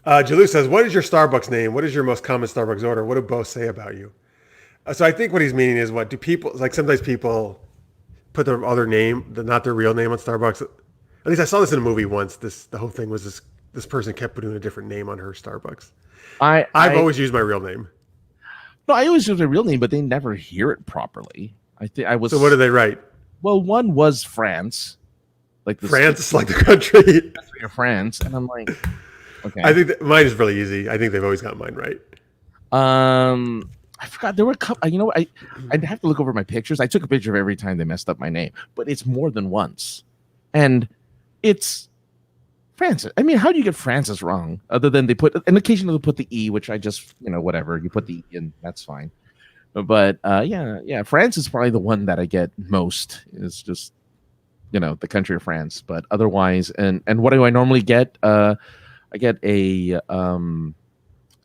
Jalou says, "What is your Starbucks name? What is your most common Starbucks order? What do both say about you?" So I think what he's meaning is, what do people like? Sometimes people put their other name, not their real name, on Starbucks. At least I saw this in a movie once. The whole thing was this person kept putting a different name on her Starbucks. I've always used my real name. No, I always use my real name, but they never hear it properly. So what do they write? Well, one was France, like France, like the country. France, and I'm like, okay. I think mine is really easy. I think they've always got mine right. I forgot there were a couple. You know what? I'd have to look over my pictures. I took a picture of every time they messed up my name, but it's more than once, and it's Francis. I mean, how do you get Francis wrong? Other than they put, and occasionally they put the E, which I just, whatever. You put the E in, that's fine. But yeah, France is probably the one that I get most. Is just, the country of France. But otherwise, and what do I normally get? I get a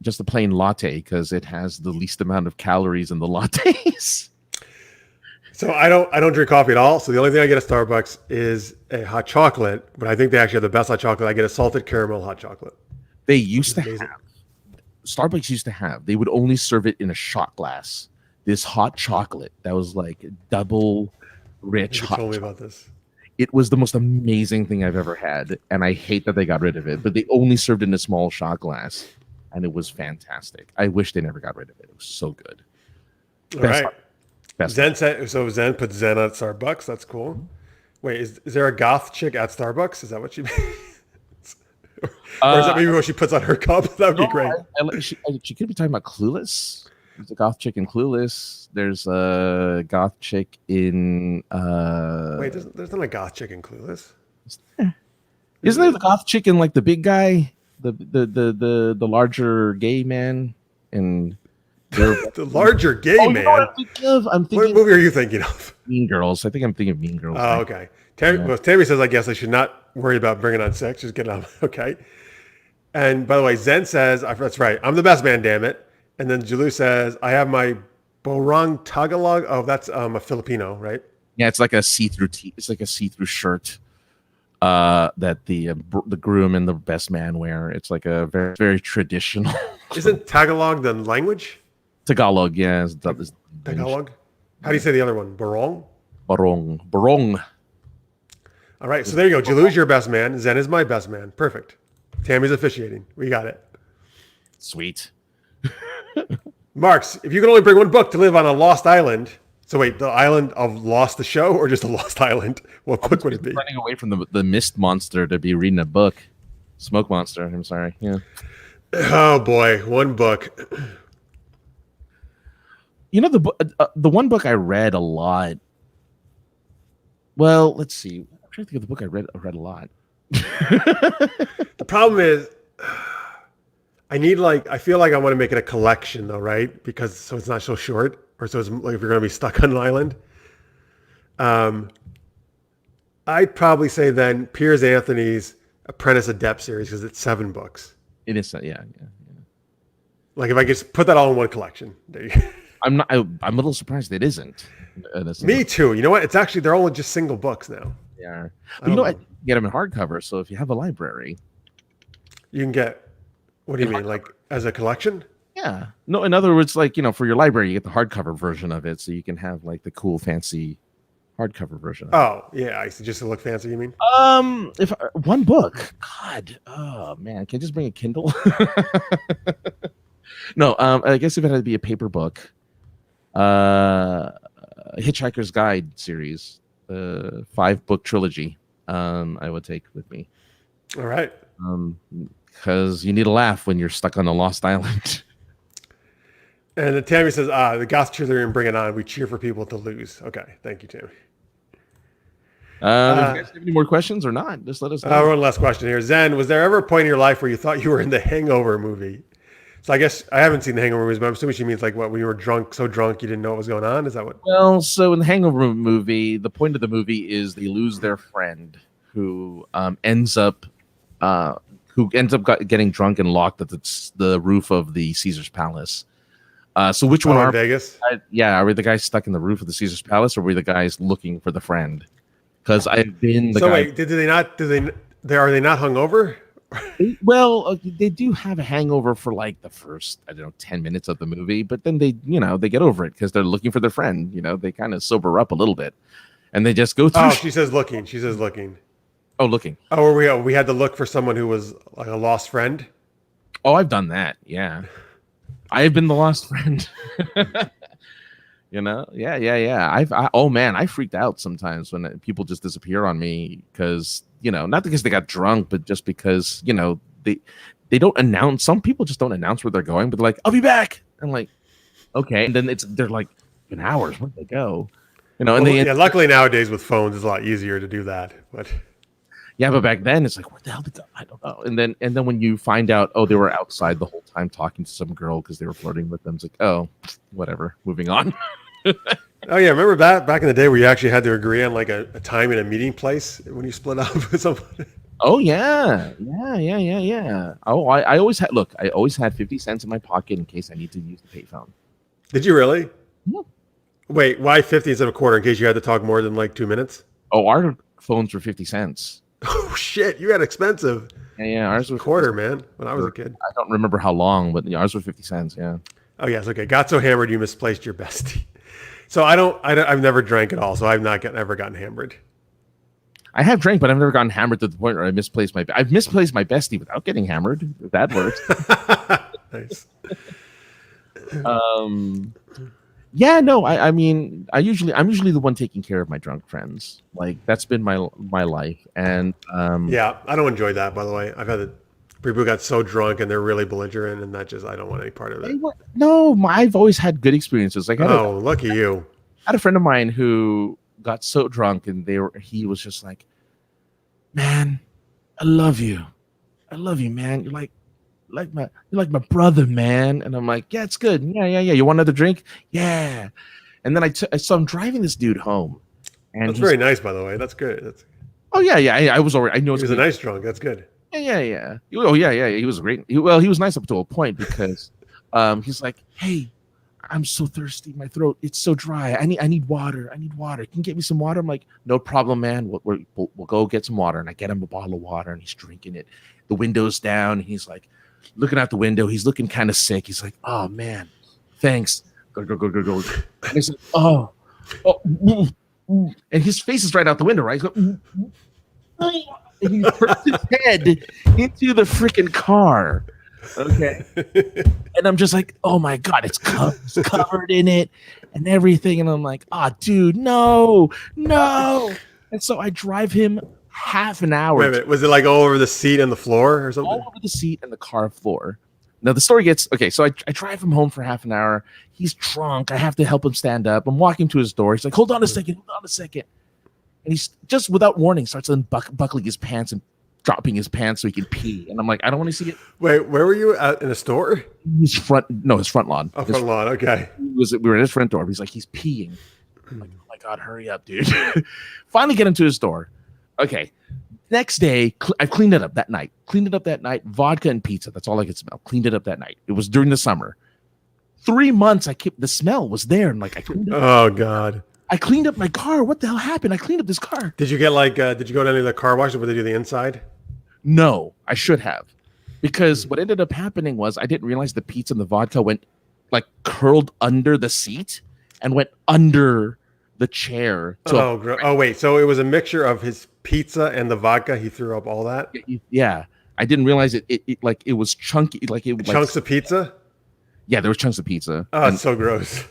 just a plain latte because it has the least amount of calories in the lattes. So I don't drink coffee at all. So the only thing I get at Starbucks is a hot chocolate. But I think they actually have the best hot chocolate. I get a salted caramel hot chocolate. They used to have. Starbucks used to have. They would only serve it in a shot glass. This hot chocolate that was like double rich. You told me about this. It was the most amazing thing I've ever had, and I hate that they got rid of it. But they only served it in a small shot glass, and it was fantastic. I wish they never got rid of it. It was so good. All right. Zen put Zen at Starbucks. That's cool. Wait, is there a goth chick at Starbucks? Is that what she means? Or is that maybe what she puts on her cup? That would be great. She could be talking about Clueless. There's a goth chick in Clueless. There's a goth chick in. Wait, there's not a goth chick in Clueless. Isn't there the goth chick in like the big guy, the larger gay man, and the larger gay man. You know what I'm thinking what movie are you thinking of? Mean Girls. I think I'm thinking of Mean Girls. Oh, okay. Tammy says, I guess I should not worry about bringing on sex. Just get on. Okay. And by the way, Zen says, that's right. I'm the best man, damn it. And then Jalou says, I have my Borong Tagalog. Oh, that's a Filipino, right? Yeah, it's like a see-through it's like a see-through shirt that the groom and the best man wear. It's like a very, very traditional. Isn't Tagalog the language? Tagalog, yeah. Tagalog? How do you say the other one? Borong? Borong. All right, so there you go. Jalou's your best man. Zen is my best man. Perfect. Tammy's officiating. We got it. Sweet. Marks, if you could only bring one book to live on a lost island. So wait, the island of Lost the show or just a lost island? What book would it be? Running away from the mist monster to be reading a book. Smoke monster, I'm sorry. Yeah. Oh boy, one book. The one book I read a lot. Well, let's see. trying to think of the book I read. I read a lot. The problem is, I feel like I want to make it a collection though, right? Because so it's not so short, or so it's like if you're going to be stuck on an island. I'd probably say then Piers Anthony's Apprentice Adept series because it's 7 books. It is, yeah. Like if I could put that all in one collection. There you go. I'm a little surprised it isn't. Me too. You know what? It's actually they're all just single books now. Yeah. But you know what? Get them in hardcover. So if you have a library, you can get. What do you mean, like as a collection? Yeah. No, in other words, like for your library, you get the hardcover version of it, so you can have like the cool, fancy hardcover version. Oh yeah, I see. Just to look fancy. You mean? If one book, God, oh man, can I just bring a Kindle? No, I guess if it had to be a paper book, Hitchhiker's Guide series, 5-book trilogy, I would take with me. All right. Because you need a laugh when you're stuck on a lost island. And then Tammy says, the goth cheerleader, bring it on. We cheer for people to lose. Okay. Thank you, Tammy. You guys have any more questions or not? Just let us know. One last question here. Zen, was there ever a point in your life where you thought you were in the Hangover movie? So I guess I haven't seen the Hangover movies, but I'm assuming she means like what, when you were so drunk you didn't know what was going on? Is that what? Well, so in the Hangover movie, the point of the movie is they lose their friend who ends up getting drunk and locked at the roof of the Caesar's Palace. So which one are Vegas? Are we the guys stuck in the roof of the Caesar's Palace, or were we the guys looking for the friend? Because I've been the guy. Wait, are they not hungover? Well, they do have a hangover for like the first 10 minutes of the movie, but then they get over it because they're looking for their friend. They kind of sober up a little bit, and they just go through. Oh, she says looking. Oh, looking. Oh, we had to look for someone who was like a lost friend. Oh, I've done that. Yeah, I've been the lost friend. Yeah. I freaked out sometimes when people just disappear on me because not because they got drunk, but just because they don't announce. Some people just don't announce where they're going, but they're like, "I'll be back." I'm like, okay, and then they're like, in hours, where'd they go? Luckily nowadays with phones, it's a lot easier to do that, but. Yeah, but back then it's like, where the hell did they go? I don't know. And then when you find out, they were outside the whole time talking to some girl because they were flirting with them. It's like, oh, whatever. Moving on. Oh yeah, remember that back in the day where you actually had to agree on like a time and a meeting place when you split up with somebody? Oh yeah. Oh, I always had 50 cents in my pocket in case I need to use the payphone. Did you really? Yeah. Wait, why 50 instead of a quarter in case you had to talk more than like 2 minutes? Oh, our phones were 50 cents. Oh shit, you had expensive. Yeah, ours was quarter, man. When I was a kid, I don't remember how long, but ours were 50 cents. Yeah. Oh yes, okay. Got so hammered you misplaced your bestie. So I've never drank at all, so I've ever gotten hammered. I have drank, but I've never gotten hammered to the point where I've misplaced my bestie without getting hammered. If that works. Nice. Yeah, no, I'm usually the one taking care of my drunk friends. Like that's been my life, and yeah, I don't enjoy that. By the way, I've had people who got so drunk and they're really belligerent, and that I don't want any part of it. I've always had good experiences. Like, lucky you. I had a friend of mine who got so drunk, and he was just like, "Man, I love you, man. You're like my brother, man." And I'm like, "Yeah, it's good. Yeah. You want another drink? Yeah." And then so I'm driving this dude home, and that's very nice, by the way. That's good. Oh yeah. I was already. I know he was a nice drunk. That's good. Yeah. Oh yeah. He was great. He was nice up to a point because, he's like, "Hey, I'm so thirsty. My throat, it's so dry. I need water. Can you get me some water?" I'm like, "No problem, man. We'll go get some water." And I get him a bottle of water, and he's drinking it. The window's down. And he's like, looking out the window, he's looking kind of sick. He's like, "Oh man, thanks." Go. And he's like, oh, and his face is right out the window, right? And he puts his head into the freaking car. Okay, and I'm just like, oh my god, it's covered in it and everything, and I'm like, dude, no. And so I drive him half an hour. Wait a minute. Was it like all over the seat and the floor or something? All over the seat and the car floor. Now the story gets okay. So I drive him home for half an hour. He's drunk. I have to help him stand up. I'm walking to his door. He's like, hold on a second. and he's just without warning starts buckling his pants and dropping his pants so he can pee. And I'm like, I don't want to see it. Wait, where were you at, in a store? His front lawn. Oh, front lawn. Okay. We were at his front door. He's like, he's peeing. I'm like, oh my God, hurry up, dude. Finally get into his door. Okay. Next day, I cleaned it up that night. Vodka and pizza. That's all I could smell. Cleaned it up that night. It was during the summer. 3 months, the smell was there. And like, I cleaned it up. Oh, God. I cleaned up my car. What the hell happened? I cleaned up this car. Did you get did you go to any of the car washes where they do the inside? No, I should have. Because what ended up happening was I didn't realize the pizza and the vodka went curled under the seat and went under the chair. Oh, wait. So it was a mixture of his pizza and the vodka. He threw up all that? Yeah. I didn't realize it was chunky. Chunks of pizza? Yeah, there was chunks of pizza. Oh, it's so gross.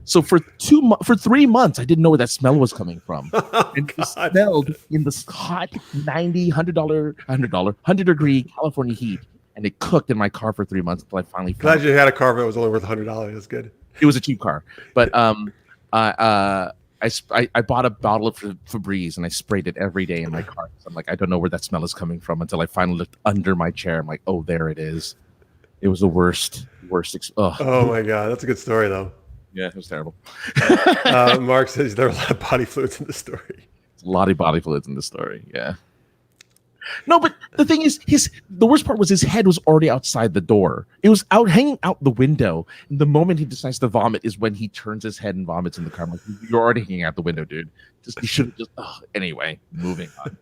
So for 3 months, I didn't know where that smell was coming from. Oh, and it smelled in this hot $100 degree California heat, and it cooked in my car for 3 months until I finally glad you had a car that was only worth $100. That's good. It was a cheap car, but I bought a bottle of Febreze and I sprayed it every day in my car. So I'm like, I don't know where that smell is coming from until I finally looked under my chair. I'm like, oh, there it is. It was the worst. Oh my God, that's a good story though. Yeah, it was terrible. Mark says there are a lot of body fluids in the story. A lot of body fluids in the story. Yeah. No, but the thing is, the worst part was his head was already outside the door. It was hanging out the window. And the moment he decides to vomit is when he turns his head and vomits in the car. I'm like, you're already hanging out the window, dude. You should have just. Anyway, moving on.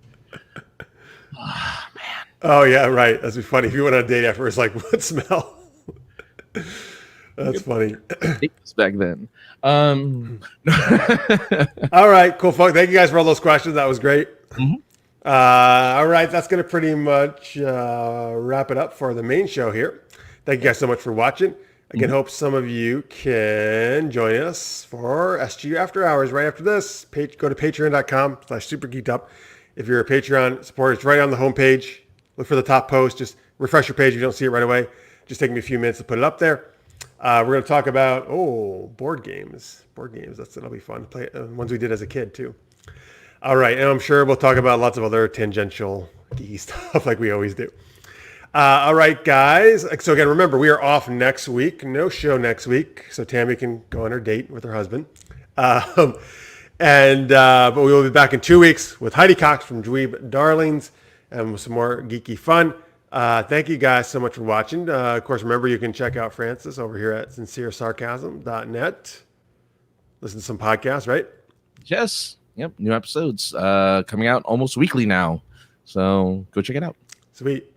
Oh, man. Oh yeah, right. That's funny. If you went on a date after, it's like, what smell? That's funny. Back then. All right, cool, folks. Thank you guys for all those questions. That was great. Mm-hmm. All right, that's going to pretty much wrap it up for the main show here. Thank you guys so much for watching. Again, hope some of you can join us for SGU After Hours right after this. Go to patreon.com/supergeekedup. If you're a Patreon supporter, it's right on the homepage. Look for the top post. Just refresh your page if you don't see it right away. Just take me a few minutes to put it up there. We're going to talk about, board games. That'll be fun. Play ones we did as a kid, too. All right, and I'm sure we'll talk about lots of other tangential geeky stuff like we always do. All right, guys. So again, remember, we are off next week. No show next week, so Tammy can go on her date with her husband. But we will be back in 2 weeks with Heidi Cox from Dweeb Darlings and with some more geeky fun. Thank you guys so much for watching. Of course, remember, you can check out Francis over here at sinceresarcasm.net. Listen to some podcasts, right? Yes. Yep. New episodes coming out almost weekly now. So go check it out. Sweet.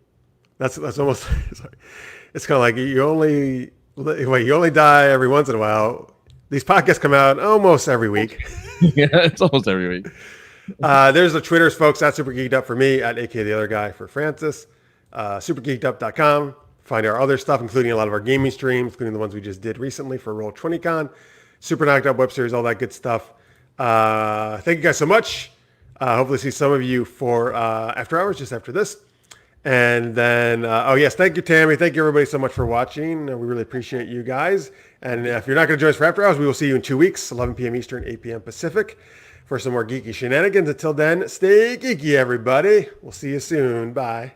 That's almost, sorry. It's kind of like you only die every once in a while. These podcasts come out almost every week. Yeah, it's almost every week. There's the Twitters, folks, at Super Geeked Up for me, at AK the Other Guy for Francis. Supergeekedup.com. Find our other stuff, including a lot of our gaming streams, including the ones we just did recently for Roll20Con, Super Knocked Up web series, all that good stuff. Thank you guys so much. Hopefully see some of you for After Hours just after this. And then, yes, thank you, Tammy. Thank you, everybody, so much for watching. We really appreciate you guys. And if you're not going to join us for After Hours, we will see you in 2 weeks, 11 p.m. Eastern, 8 p.m. Pacific, for some more geeky shenanigans. Until then, stay geeky, everybody. We'll see you soon. Bye.